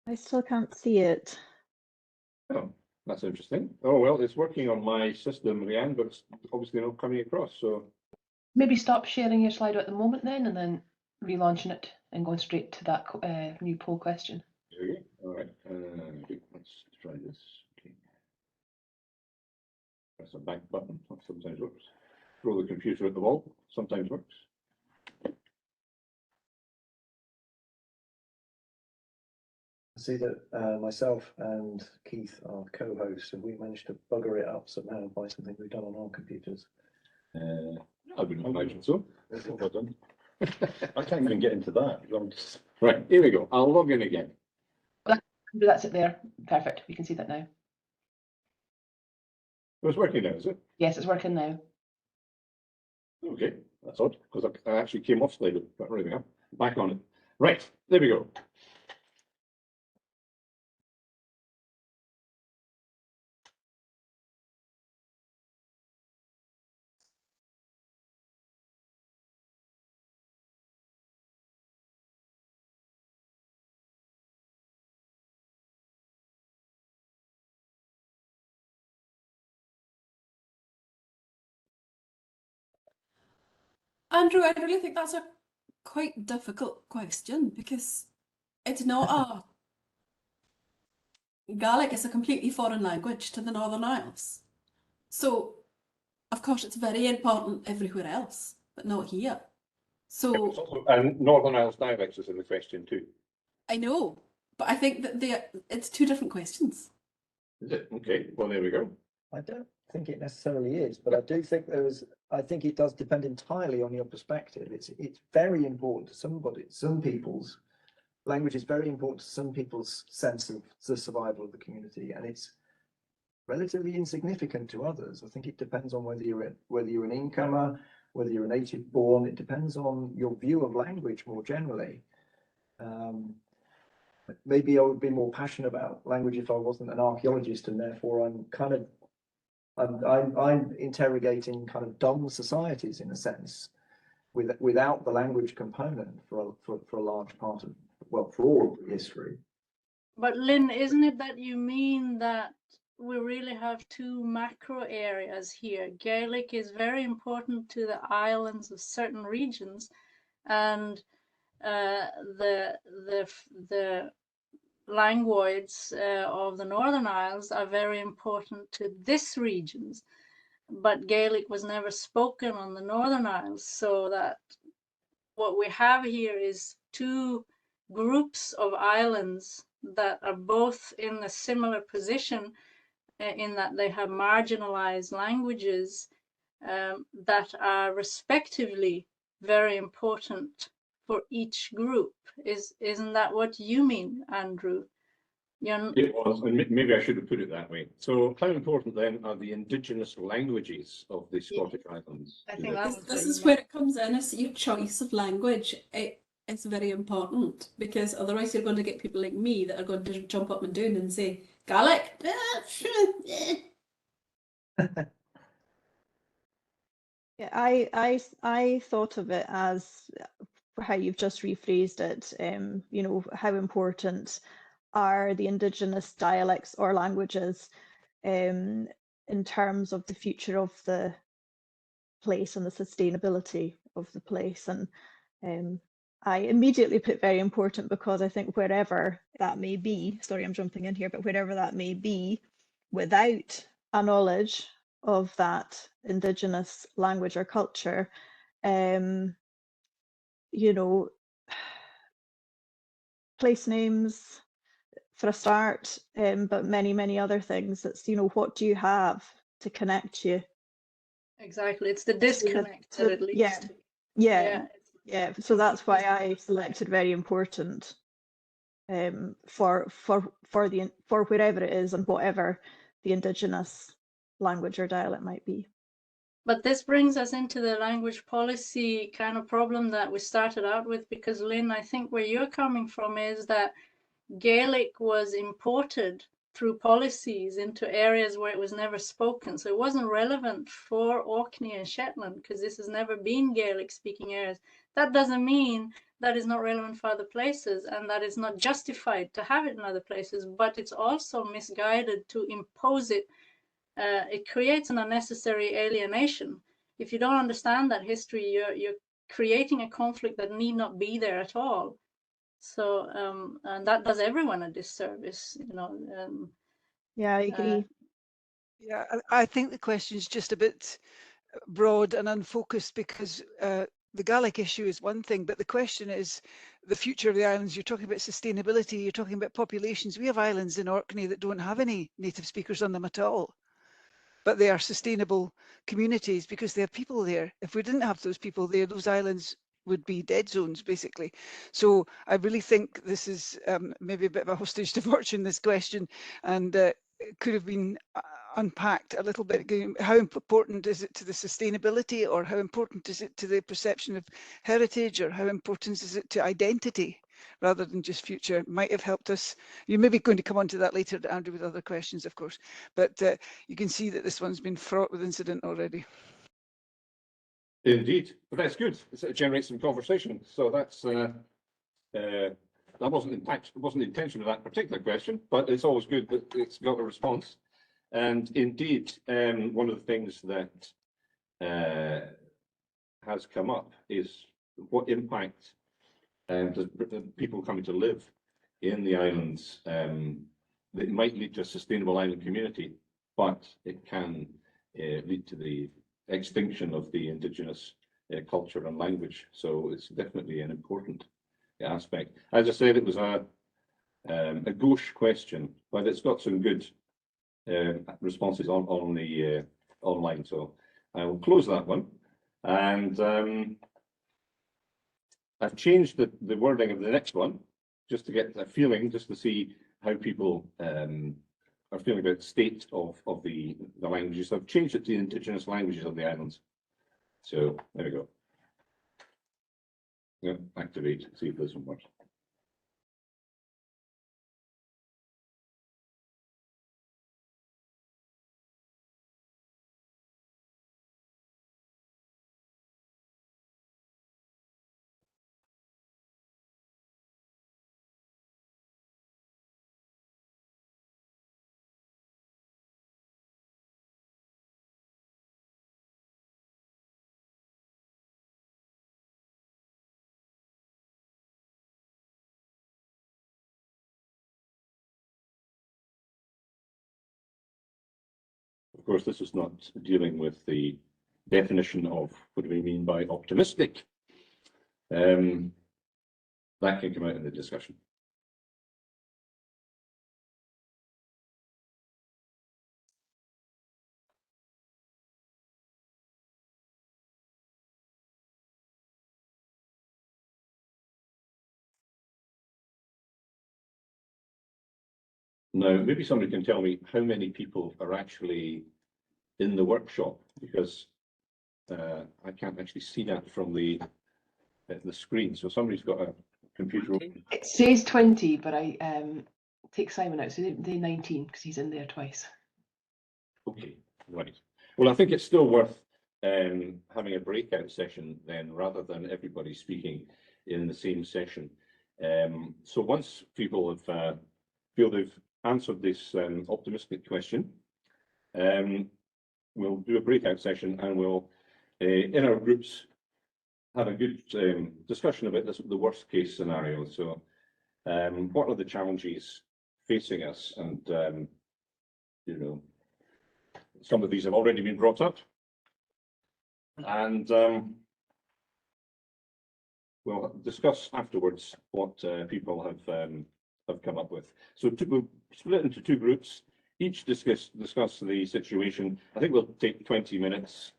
I still can't see it. Oh, that's interesting. Oh, well, it's working on my system, Leanne, but it's obviously not coming across. So Maybe stop sharing your slide at the moment then, and then relaunching it and going straight to that new poll question. there we go. All right. Let's try this. Okay. Press a back button. That sometimes works. Throw the computer at the wall. Sometimes works. I see that myself and Keith, our co-host, have we managed to bugger it up somehow by something we've done on our computers? I wouldn't imagine so. Well done. I can't even get into that. Right, here we go. I'll log in again. That's it there. Perfect. We can see that now. It's working now, is it? Yes, it's working now. Okay, that's odd, because I actually came off slide, but there we go. Back on it. Right, there we go. Andrew, I really think that's a quite difficult question because it's not Gaelic is a completely foreign language to the Northern Isles. So, of course, it's very important everywhere else, but not here. So, And Northern Isles dialects is in the question too. I know, but I think that it's two different questions. Is it? Okay, well, there we go. I don't think it necessarily is, but I do think I think it does depend entirely on your perspective. It's very important to some people's language is very important to some people's sense of the survival of the community, and it's relatively insignificant to others. I think it depends on whether you're an incomer, whether you're a native born. It depends on your view of language more generally. Maybe I would be more passionate about language if I wasn't an archaeologist, and therefore I'm interrogating kind of dumb societies in a sense, without the language component for a large part of, well, for all of history. But Lynn, isn't it that you mean that we really have two macro areas here? Gaelic is very important to the islands of certain regions, and the languages of the Northern Isles are very important to these regions, but Gaelic was never spoken on the Northern Isles, so that what we have here is two groups of islands that are both in a similar position in that they have marginalized languages that are respectively very important for each group. Isn't that what you mean, Andrew? It was, and maybe I should have put it that way. So how important then are the indigenous languages of the Scottish Islands? I think this is where it comes in. Is your choice of language. It's very important because otherwise you're going to get people like me that are going to jump up and down and say Gaelic. Yeah, I thought of it as how you've just rephrased it. You know, how important are the indigenous dialects or languages in terms of the future of the place and the sustainability of the place. And I immediately put very important because I think wherever that may be, sorry, I'm jumping in here, but wherever that may be, without a knowledge of that indigenous language or culture, you know, place names for a start, but many other things. It's, you know, what do you have to connect you Exactly, it's the disconnect that it leads yeah, to. yeah, yeah. So that's why I selected very important for wherever it is and whatever the indigenous language or dialect might be. But this brings us into the language policy kind of problem that we started out with, because Lynn, I think where you're coming from is that Gaelic was imported through policies into areas where it was never spoken. So it wasn't relevant for Orkney and Shetland because this has never been Gaelic speaking areas. That doesn't mean that is not relevant for other places and that is not justified to have it in other places, but it's also misguided to impose it. It creates an unnecessary alienation. If you don't understand that history, you're creating a conflict that need not be there at all. So and that does everyone a disservice, you know. Yeah, I agree. Yeah, I think the question is just a bit broad and unfocused because the Gaelic issue is one thing, but the question is the future of the islands. You're talking about sustainability, you're talking about populations. We have islands in Orkney that don't have any native speakers on them at all, but they are sustainable communities because they have people there. If we didn't have those people there, those islands would be dead zones, basically. So I really think this is maybe a bit of a hostage to fortune, this question, and it could have been unpacked a little bit. How important is it to the sustainability, or how important is it to the perception of heritage, or how important is it to identity rather than just future? Might have helped us. You're maybe going to come on to that later, Andrew, with other questions, of course, but you can see that this one's been fraught with incident already. Indeed, but that's good. It generates some conversation. So that's that wasn't the intention of that particular question, but it's always good that it's got a response. And indeed, one of the things that has come up is what impact does the people coming to live in the islands. That might lead to a sustainable island community, but it can lead to the extinction of the indigenous culture and language. So it's definitely an important aspect. As I said, it was a gauche question, but it's got some good responses on the online. So I will close that one, and I've changed the wording of the next one just to get a feeling, just to see how people are feeling about the state of the languages. So I've changed it to the indigenous languages of the islands. So there we go. Yeah, activate, see if this one works. Of course, this is not dealing with the definition of what do we mean by optimistic. That can come out in the discussion. Now, maybe somebody can tell me how many people are actually in the workshop, because I can't actually see that from the screen. So somebody's got a computer open. It says 20, but I take Simon out, so they 19 because he's in there twice. Okay, right. Well, I think it's still worth having a breakout session then, rather than everybody speaking in the same session. So once people have feel they've answered this optimistic question, we'll do a breakout session, and we'll in our groups have a good discussion about this, the worst case scenario. So what are the challenges facing us? And you know, some of these have already been brought up, and we'll discuss afterwards what people have come up with. So we'll split into two groups. each discuss the situation. I think we'll take 20 minutes.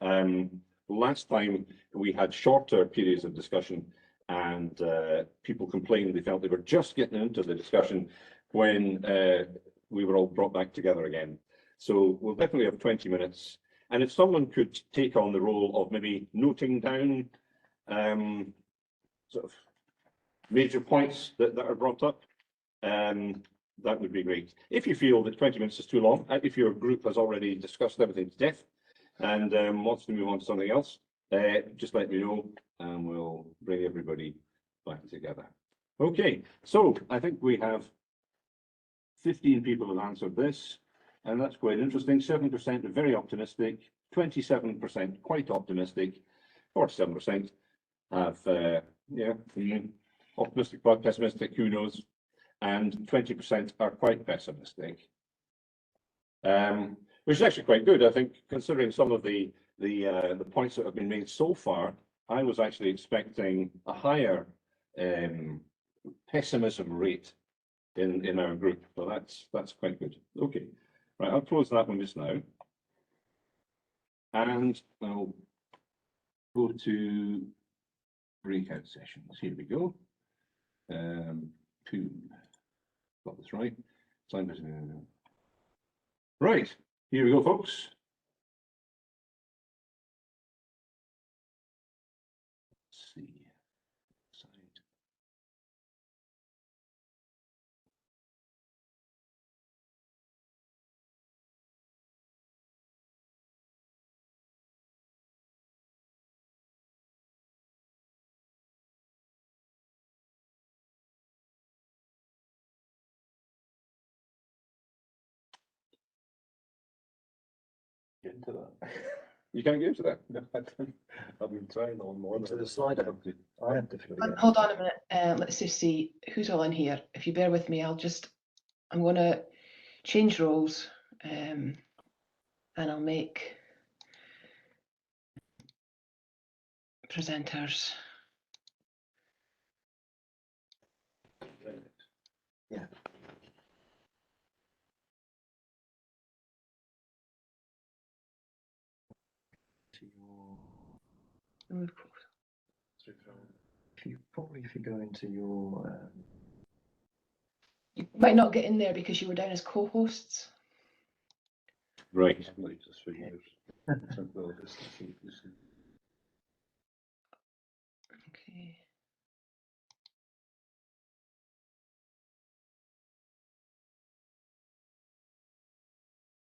Last time we had shorter periods of discussion, and people complained they felt they were just getting into the discussion when we were all brought back together again. So we'll definitely have 20 minutes. And if someone could take on the role of maybe noting down sort of major points that are brought up, that would be great. If you feel that 20 minutes is too long, if your group has already discussed everything to death and wants to move on to something else, just let me know and we'll bring everybody back together. Okay, so I think we have 15 people have answered this, and that's quite interesting. 7% are very optimistic, 27% quite optimistic, 47% have optimistic but pessimistic, who knows, and 20% are quite pessimistic, which is actually quite good, I think, considering some of the points that have been made so far. I was actually expecting a higher pessimism rate in our group, so that's quite good. Okay, right, I'll close that one just now, and I'll go to breakout sessions. Here we go. Got this right. Right, here we go, folks. Let's see. Get into that. You can't get into that. No, I don't. I've been trying on more. To the slide, I have to Hold on a minute. Let's just see who's all in here. If you bear with me, I'm going to change roles, and I'll make presenters. Yeah. If you go into your You might not get in there because you were down as co-hosts. Right. Okay.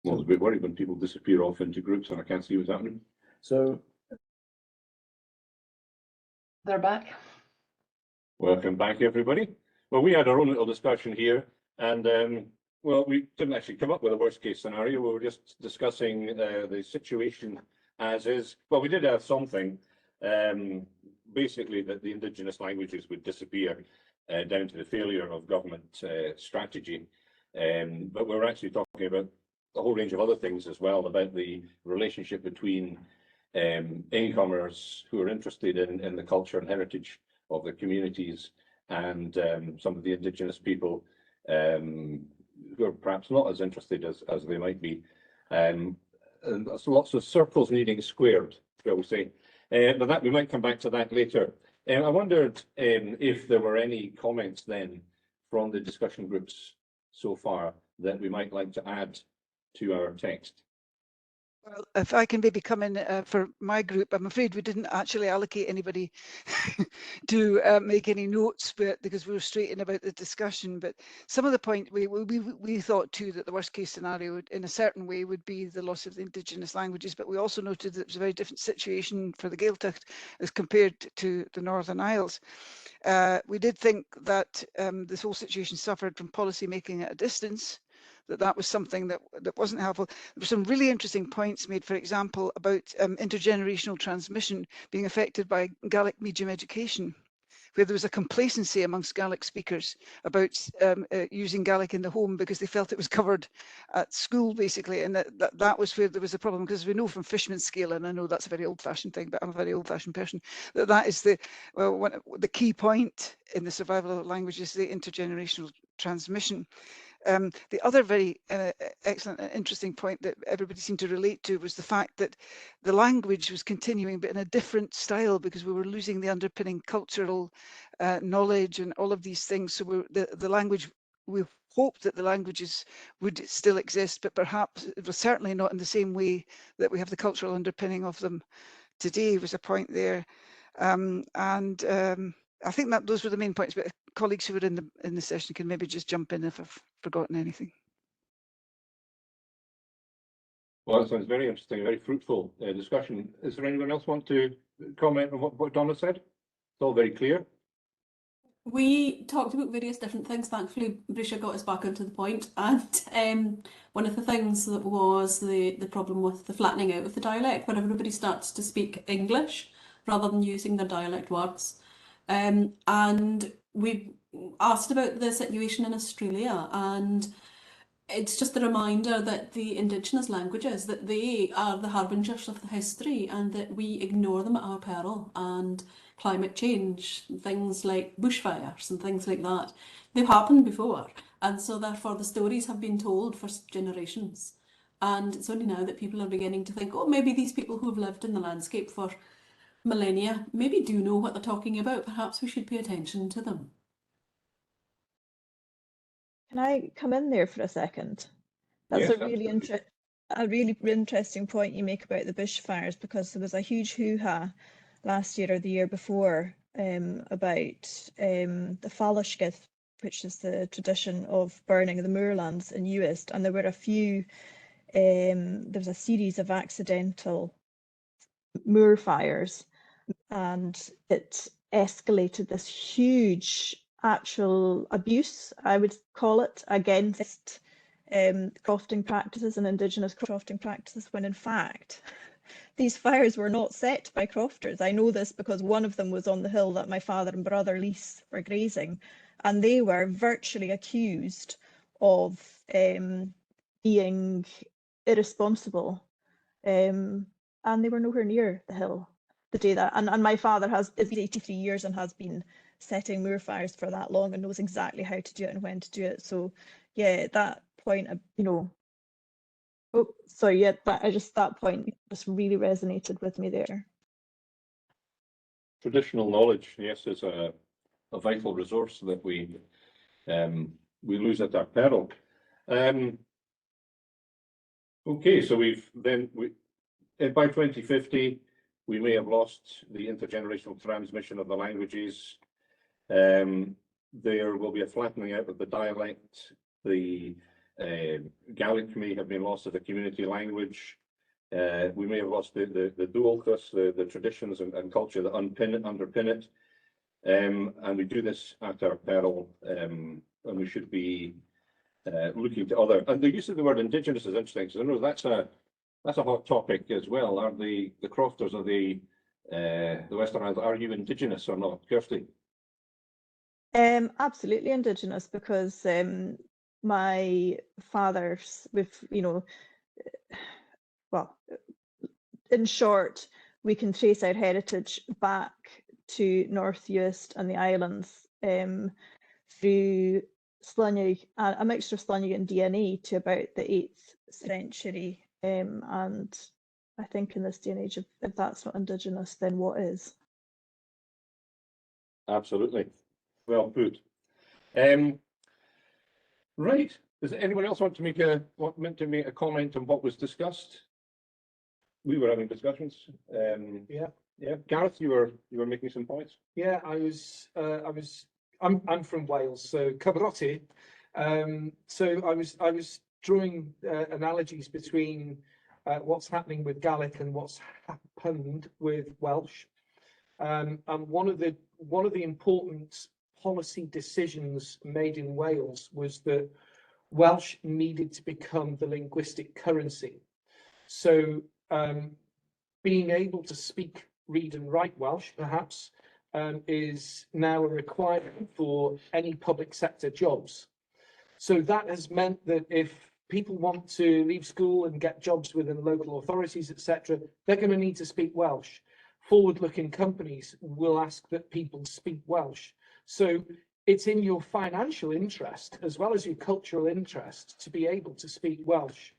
Well, I was a bit worried when people disappear off into groups and I can't see what's happening. So they're back. Welcome back, everybody. Well, we had our own little discussion here, and well, we didn't actually come up with a worst case scenario. We were just discussing the situation as is. Well, we did have something, basically that the indigenous languages would disappear down to the failure of government strategy. But we're actually talking about a whole range of other things as well, about the relationship between incomers who are interested in the culture and heritage of the communities and some of the indigenous people who are perhaps not as interested as they might be. And there's lots of circles needing squared, shall we say. But that we might come back to that later. I wondered if there were any comments then from the discussion groups so far that we might like to add to our text. Well, if I can maybe come in for my group, I'm afraid we didn't actually allocate anybody to make any notes, but because we were straight in about the discussion. But some of the point we thought too that the worst case scenario in a certain way would be the loss of the indigenous languages, but we also noted that it was a very different situation for the Gaeltacht as compared to the Northern Isles. We did think that this whole situation suffered from policy making at a distance, that was something that wasn't helpful. There were some really interesting points made, for example, about intergenerational transmission being affected by Gaelic medium education, where there was a complacency amongst Gaelic speakers about using Gaelic in the home because they felt it was covered at school, basically, and that was where there was a problem, because we know from Fishman's scale, and I know that's a very old-fashioned thing, but I'm a very old-fashioned person, that is the key point in the survival of language is the intergenerational transmission. The other very excellent and interesting point that everybody seemed to relate to was the fact that the language was continuing, but in a different style, because we were losing the underpinning cultural knowledge and all of these things. So the language, we hoped that the languages would still exist, but perhaps it was certainly not in the same way that we have the cultural underpinning of them today, was a point there. I think that those were the main points, but colleagues who were in the session can maybe just jump in if I've forgotten anything. Well, that sounds very interesting, very fruitful discussion. Is there anyone else want to comment on what Donna said? It's all very clear. We talked about various different things. Thankfully, Brisha got us back onto the point. And one of the things that was the problem with the flattening out of the dialect, where everybody starts to speak English rather than using their dialect words. And we asked about the situation in Australia, and it's just a reminder that the indigenous languages, that they are the harbingers of the history, and that we ignore them at our peril. And climate change, things like bushfires and things like that, they've happened before, and so therefore the stories have been told for generations. And it's only now that people are beginning to think, oh, maybe these people who've lived in the landscape for millennia maybe do know what they're talking about. Perhaps we should pay attention to them. Can I come in there for a second? That's Yes, a really interesting point you make about the bushfires, because there was a huge hoo-ha last year or the year before about the Fallashgith, which is the tradition of burning the moorlands in Uist, and there were a few, there was a series of accidental moor fires, and it escalated this huge actual abuse, I would call it, against crofting practices and indigenous crofting practices, when in fact these fires were not set by crofters. I know this because one of them was on the hill that my father and brother lease were grazing, and they were virtually accused of being irresponsible, and they were nowhere near the hill to do that. And my father is 83 years and has been setting moor fires for that long and knows exactly how to do it and when to do it. So yeah, that point, you know, oh, sorry, yeah, that point just really resonated with me there. Traditional knowledge, yes, is a vital resource that we lose at our peril. Okay, so by 2050, we may have lost the intergenerational transmission of the languages. There will be a flattening out of the dialect. The Gaelic may have been lost as a community language. We may have lost the dualchus, the traditions and culture that underpin it. And we do this at our peril, and we should be looking to other. And the use of the word indigenous is interesting, because I know that's a hot topic as well. Are the crofters of the Western Isles, are you indigenous or not, Kirsty? Absolutely indigenous, because my father's, well, in short, we can trace our heritage back to North Uist and the islands through Slunnig, a mixture of Slunnig and DNA, to about the 8th century. And I think in this day and age, if that's not indigenous, then what is? Absolutely. Well put. Right. Does anyone else want to make a comment on what was discussed? We were having discussions. Yeah. Gareth, you were making some points. Yeah, I'm from Wales, so Cyfrotti. So I was drawing analogies between what's happening with Gaelic and what's happened with Welsh. And one of the important policy decisions made in Wales was that Welsh needed to become the linguistic currency. So being able to speak, read and write Welsh, perhaps, is now a requirement for any public sector jobs. So that has meant that if people want to leave school and get jobs within local authorities, etc., they're going to need to speak Welsh. Forward-looking companies will ask that people speak Welsh. So it's in your financial interest as well as your cultural interest to be able to speak Welsh.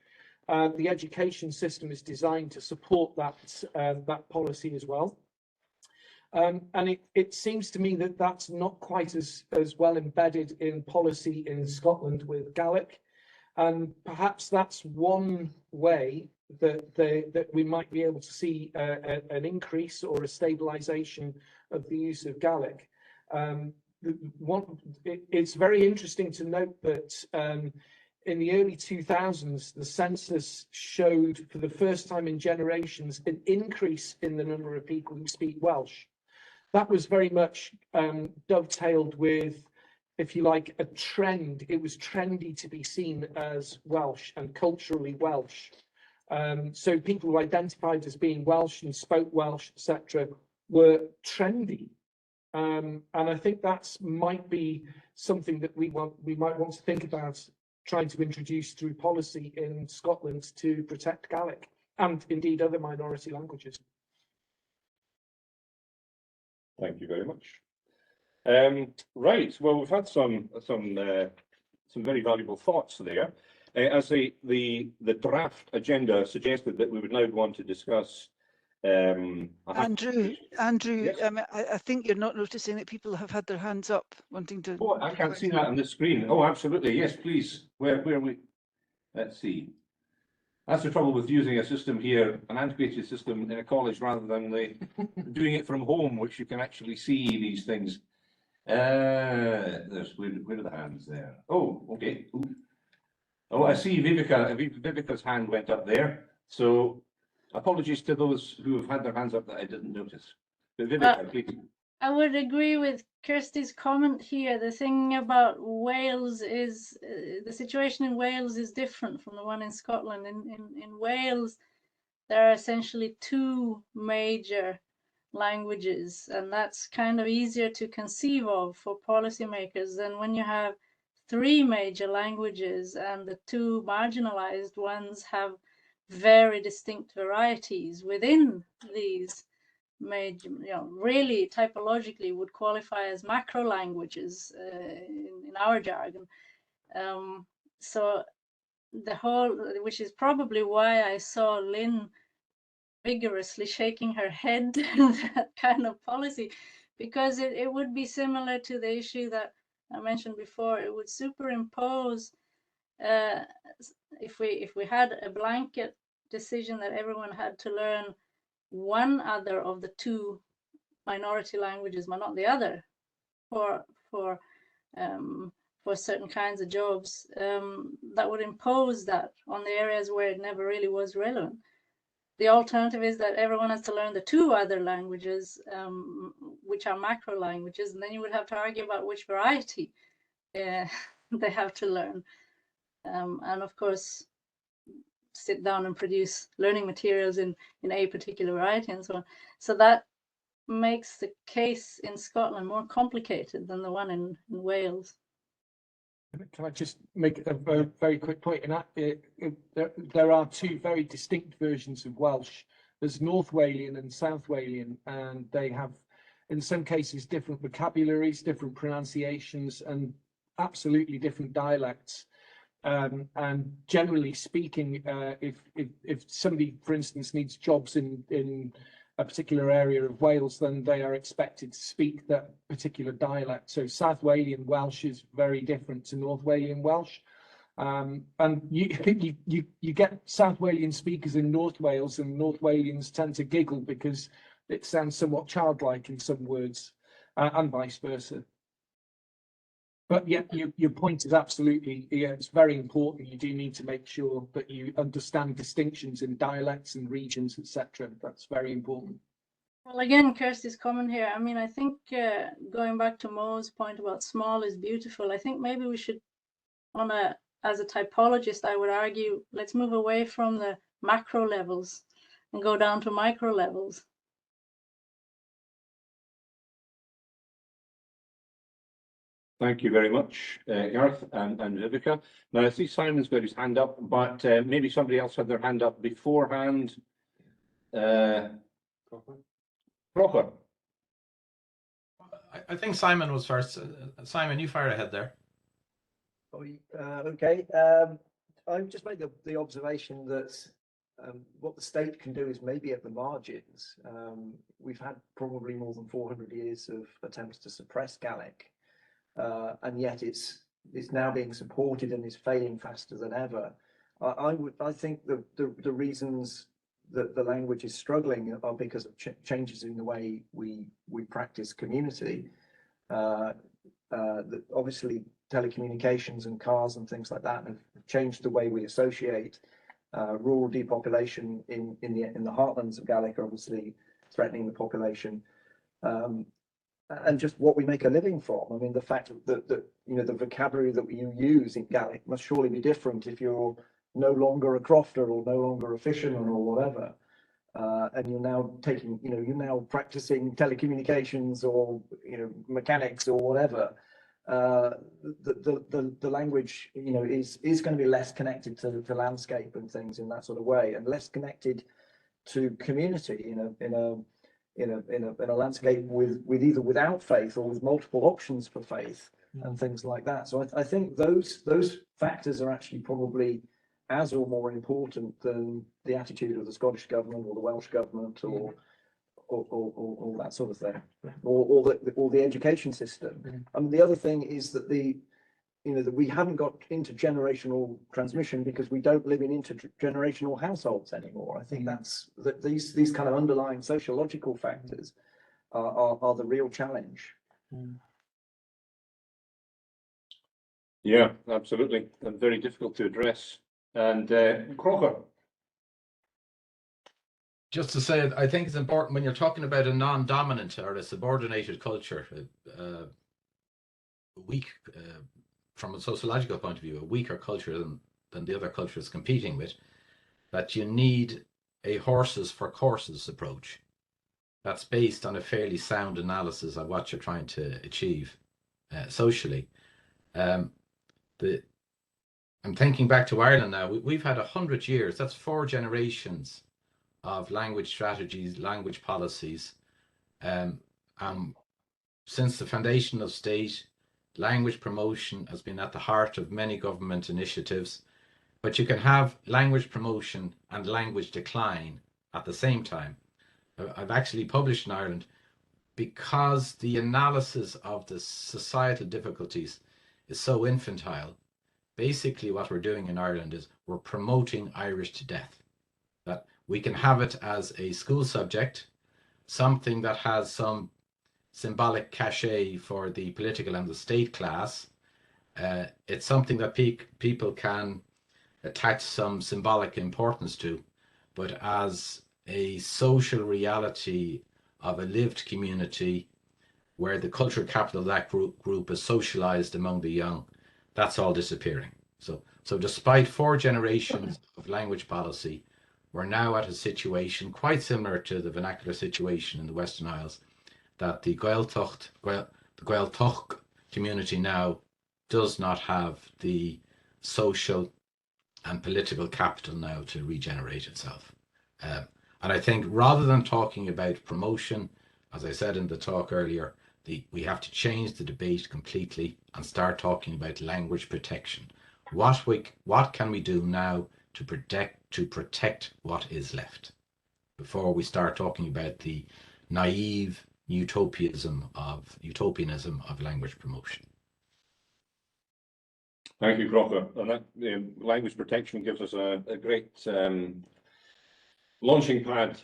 The education system is designed to support that policy as well. And it seems to me that that's not quite as well embedded in policy in Scotland with Gaelic. And perhaps that's one way that we might be able to see an increase or a stabilisation of the use of Gaelic. It's very interesting to note that in the early 2000s, the census showed for the first time in generations an increase in the number of people who speak Welsh. That was very much dovetailed with, if you like, a trend. It was trendy to be seen as Welsh and culturally Welsh. So people who identified as being Welsh and spoke Welsh, etc., were trendy. And I think that might be something that we might want to think about trying to introduce through policy in Scotland to protect Gaelic and indeed other minority languages. Thank you very much. Right, well, we've had some very valuable thoughts there. As the draft agenda suggested that we would now want to discuss. Andrew, Yes. I think you're not noticing that people have had their hands up wanting to. Oh, I can't see that on the screen. Oh, absolutely. Yes, please. Where are we? Let's see. That's the trouble with using a system here, an antiquated system in a college, rather than doing it from home, which you can actually see these things. There's where are the hands there? Oh, okay. Ooh. Oh, I see Vivica's hand went up there. So apologies to those who have had their hands up that I didn't notice. But Vivica, please. I would agree with Kirsty's comment here. The thing about Wales is the situation in Wales is different from the one in Scotland. In Wales, there are essentially two major languages, and that's kind of easier to conceive of for policymakers than when you have three major languages and the two marginalized ones have very distinct varieties within these major, really typologically would qualify as macro languages in our jargon. So the whole, which is probably why I saw Lynn vigorously shaking her head that kind of policy, because it would be similar to the issue that I mentioned before. It would superimpose if we had a blanket decision that everyone had to learn one other of the two minority languages, but not the other, for certain kinds of jobs, that would impose that on the areas where it never really was relevant. The alternative is that everyone has to learn the two other languages, which are macro languages, and then you would have to argue about which variety they have to learn. And of course, sit down and produce learning materials in a particular variety and so on. So that makes the case in Scotland more complicated than the one in Wales. Can I just make a very quick point? There are two very distinct versions of Welsh. There's North Walian and South Walian, and they have, in some cases, different vocabularies, different pronunciations, and absolutely different dialects. And generally speaking, if somebody, for instance, needs jobs in a particular area of Wales, then they are expected to speak that particular dialect. So South Walian Welsh is very different to North Walian Welsh. And you get South Walian speakers in North Wales, and North Walians tend to giggle because it sounds somewhat childlike in some words, and vice versa. But yeah, your point is absolutely, it's very important. You do need to make sure that you understand distinctions in dialects and regions, etc. That's very important. Well, again, Kirsty's comment here. I mean, I think going back to Mo's point about small is beautiful, I think maybe we should, as a typologist, I would argue, let's move away from the macro levels and go down to micro levels. Thank you very much, Garth and Vivica. Now, I see Simon's got his hand up, but maybe somebody else had their hand up beforehand. Proper. I think Simon was first. Simon, you fire ahead there. Okay. I've just made the observation that what the state can do is maybe at the margins. We've had probably more than 400 years of attempts to suppress Gaelic, and yet it's now being supported and is failing faster than ever. I think the reasons that the language is struggling are because of changes in the way we practice community. Obviously, telecommunications and cars and things like that have changed the way we associate. Rural depopulation in the heartlands of Gaelic are obviously threatening the population, and just what we make a living from. I mean, the fact that the vocabulary that you use in Gaelic must surely be different if you're no longer a crofter or no longer a fisherman or whatever. And you're now you're now practicing telecommunications or mechanics or whatever. The language is going to be less connected to landscape and things in that sort of way, and less connected to community in a landscape with either without faith or with multiple options for faith and things like that. So I think those factors are actually probably as or more important than the attitude of the Scottish government or the Welsh government or that sort of thing, or the education system. And the other thing is that that we haven't got intergenerational transmission because we don't live in intergenerational households anymore. I think that these kind of underlying sociological factors are the real challenge. Yeah, absolutely, and very difficult to address. And Crocker. Just to say, I think it's important when you're talking about a non-dominant or a subordinated culture, weak, from a sociological point of view, a weaker culture than the other cultures competing with, that you need a horses for courses approach that's based on a fairly sound analysis of what you're trying to achieve socially. I'm thinking back to Ireland now. We've had 100 years, that's 4 generations of language strategies, language policies. Since the foundation of state, language promotion has been at the heart of many government initiatives, but you can have language promotion and language decline at the same time. I've actually published in Ireland because the analysis of the societal difficulties is so infantile. Basically, what we're doing in Ireland is we're promoting Irish to death. That we can have it as a school subject, something that has some symbolic cachet for the political and the state class. It's something that people can attach some symbolic importance to, but as a social reality of a lived community where the cultural capital of that group is socialized among the young, that's all disappearing. So despite 4 generations of language policy, we're now at a situation quite similar to the vernacular situation in the Western Isles, that the Gaeltacht community now does not have the social and political capital now to regenerate itself. And I think rather than talking about promotion, as I said in the talk earlier, we have to change the debate completely and start talking about language protection. What can we do now to protect what is left, before we start talking about the naive utopianism of language promotion? Thank you, Crocker. And that language protection gives us a great launching pad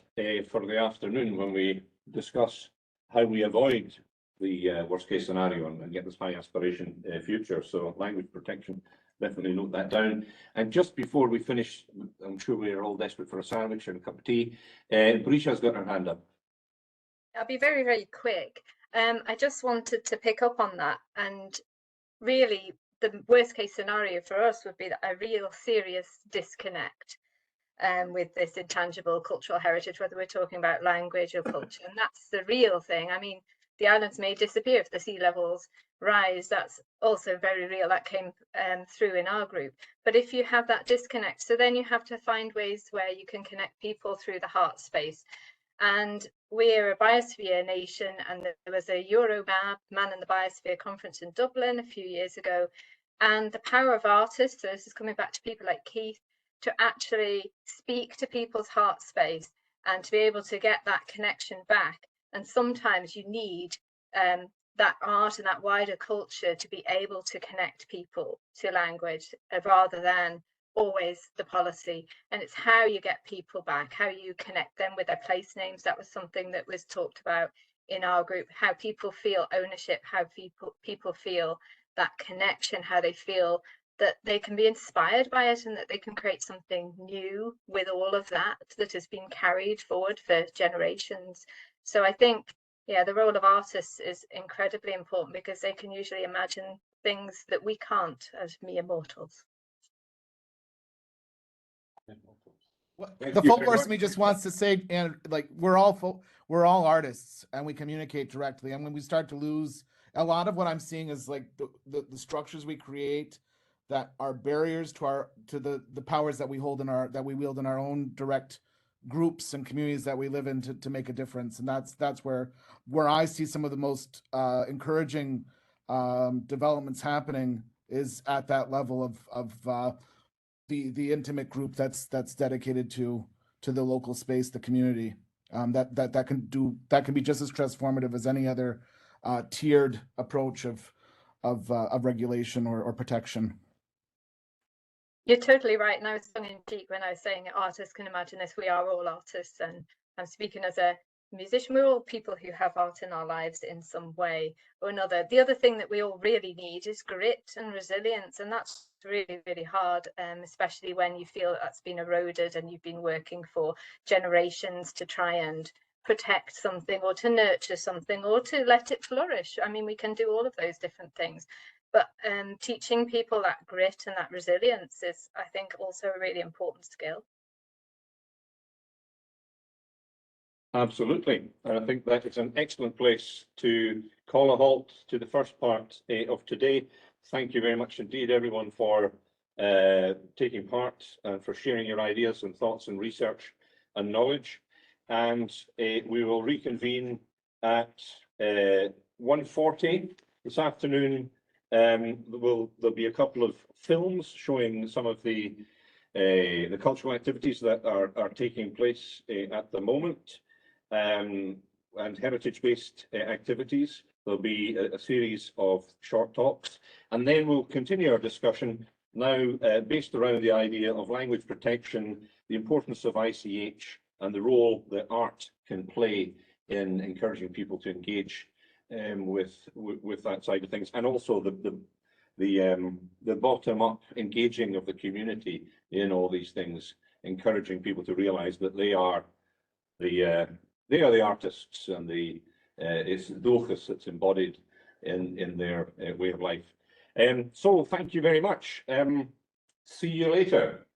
for the afternoon when we discuss how we avoid the worst case scenario and get this high aspiration future. So language protection, definitely note that down. And just before we finish, I'm sure we're all desperate for a sandwich and a cup of tea. Brisha's got her hand up. I'll be very, very quick. I just wanted to pick up on that, and really the worst case scenario for us would be a real serious disconnect with this intangible cultural heritage, whether we're talking about language or culture, and that's the real thing. I mean, the islands may disappear if the sea levels rise. That's also very real. That came through in our group. But if you have that disconnect, so then you have to find ways where you can connect people through the heart space. And we're a biosphere nation, and there was a Euromap Man in the Biosphere conference in Dublin a few years ago. And the power of artists, so this is coming back to people like Keith, to actually speak to people's heart space and to be able to get that connection back. And sometimes you need that art and that wider culture to be able to connect people to language rather than always the policy. And it's how you get people back, how you connect them with their place names. That was something that was talked about in our group, how people feel ownership, how people feel that connection, how they feel that they can be inspired by it and that they can create something new with all of that that has been carried forward for generations. So I think, yeah, the role of artists is incredibly important because they can usually imagine things that we can't as mere mortals. The folklorist in me just wants to say, and like we're all artists and we communicate directly. And when we start to lose, a lot of what I'm seeing is like the structures we create that are barriers to the powers that we hold that we wield in our own direct groups and communities that we live in to make a difference. And that's where I see some of the most encouraging developments happening is at that level of the intimate group that's dedicated to the local space, the community. That can be just as transformative as any other tiered approach of regulation or protection. You're totally right. And I was tongue in cheek when I was saying artists can imagine this. We are all artists, and I'm speaking as a musician. We're all people who have art in our lives in some way or another. The other thing that we all really need is grit and resilience, and that's really, really hard, especially when you feel that's been eroded and you've been working for generations to try and protect something or to nurture something or to let it flourish. I mean, we can do all of those different things. But teaching people that grit and that resilience is, I think, also a really important skill. Absolutely. I think that is an excellent place to call a halt to the first part of today. Thank you very much indeed, everyone, for taking part and for sharing your ideas and thoughts and research and knowledge. And we will reconvene at 1:40 this afternoon. There'll be a couple of films showing some of the cultural activities that are taking place at the moment, and heritage-based activities. There'll be a series of short talks, and then we'll continue our discussion now based around the idea of language protection, the importance of ICH, and the role that art can play in encouraging people to engage with that side of things, and also the bottom-up engaging of the community in all these things, encouraging people to realize that they are the artists, and it's Dulcus that's embodied in their way of life. So thank you very much. See you later.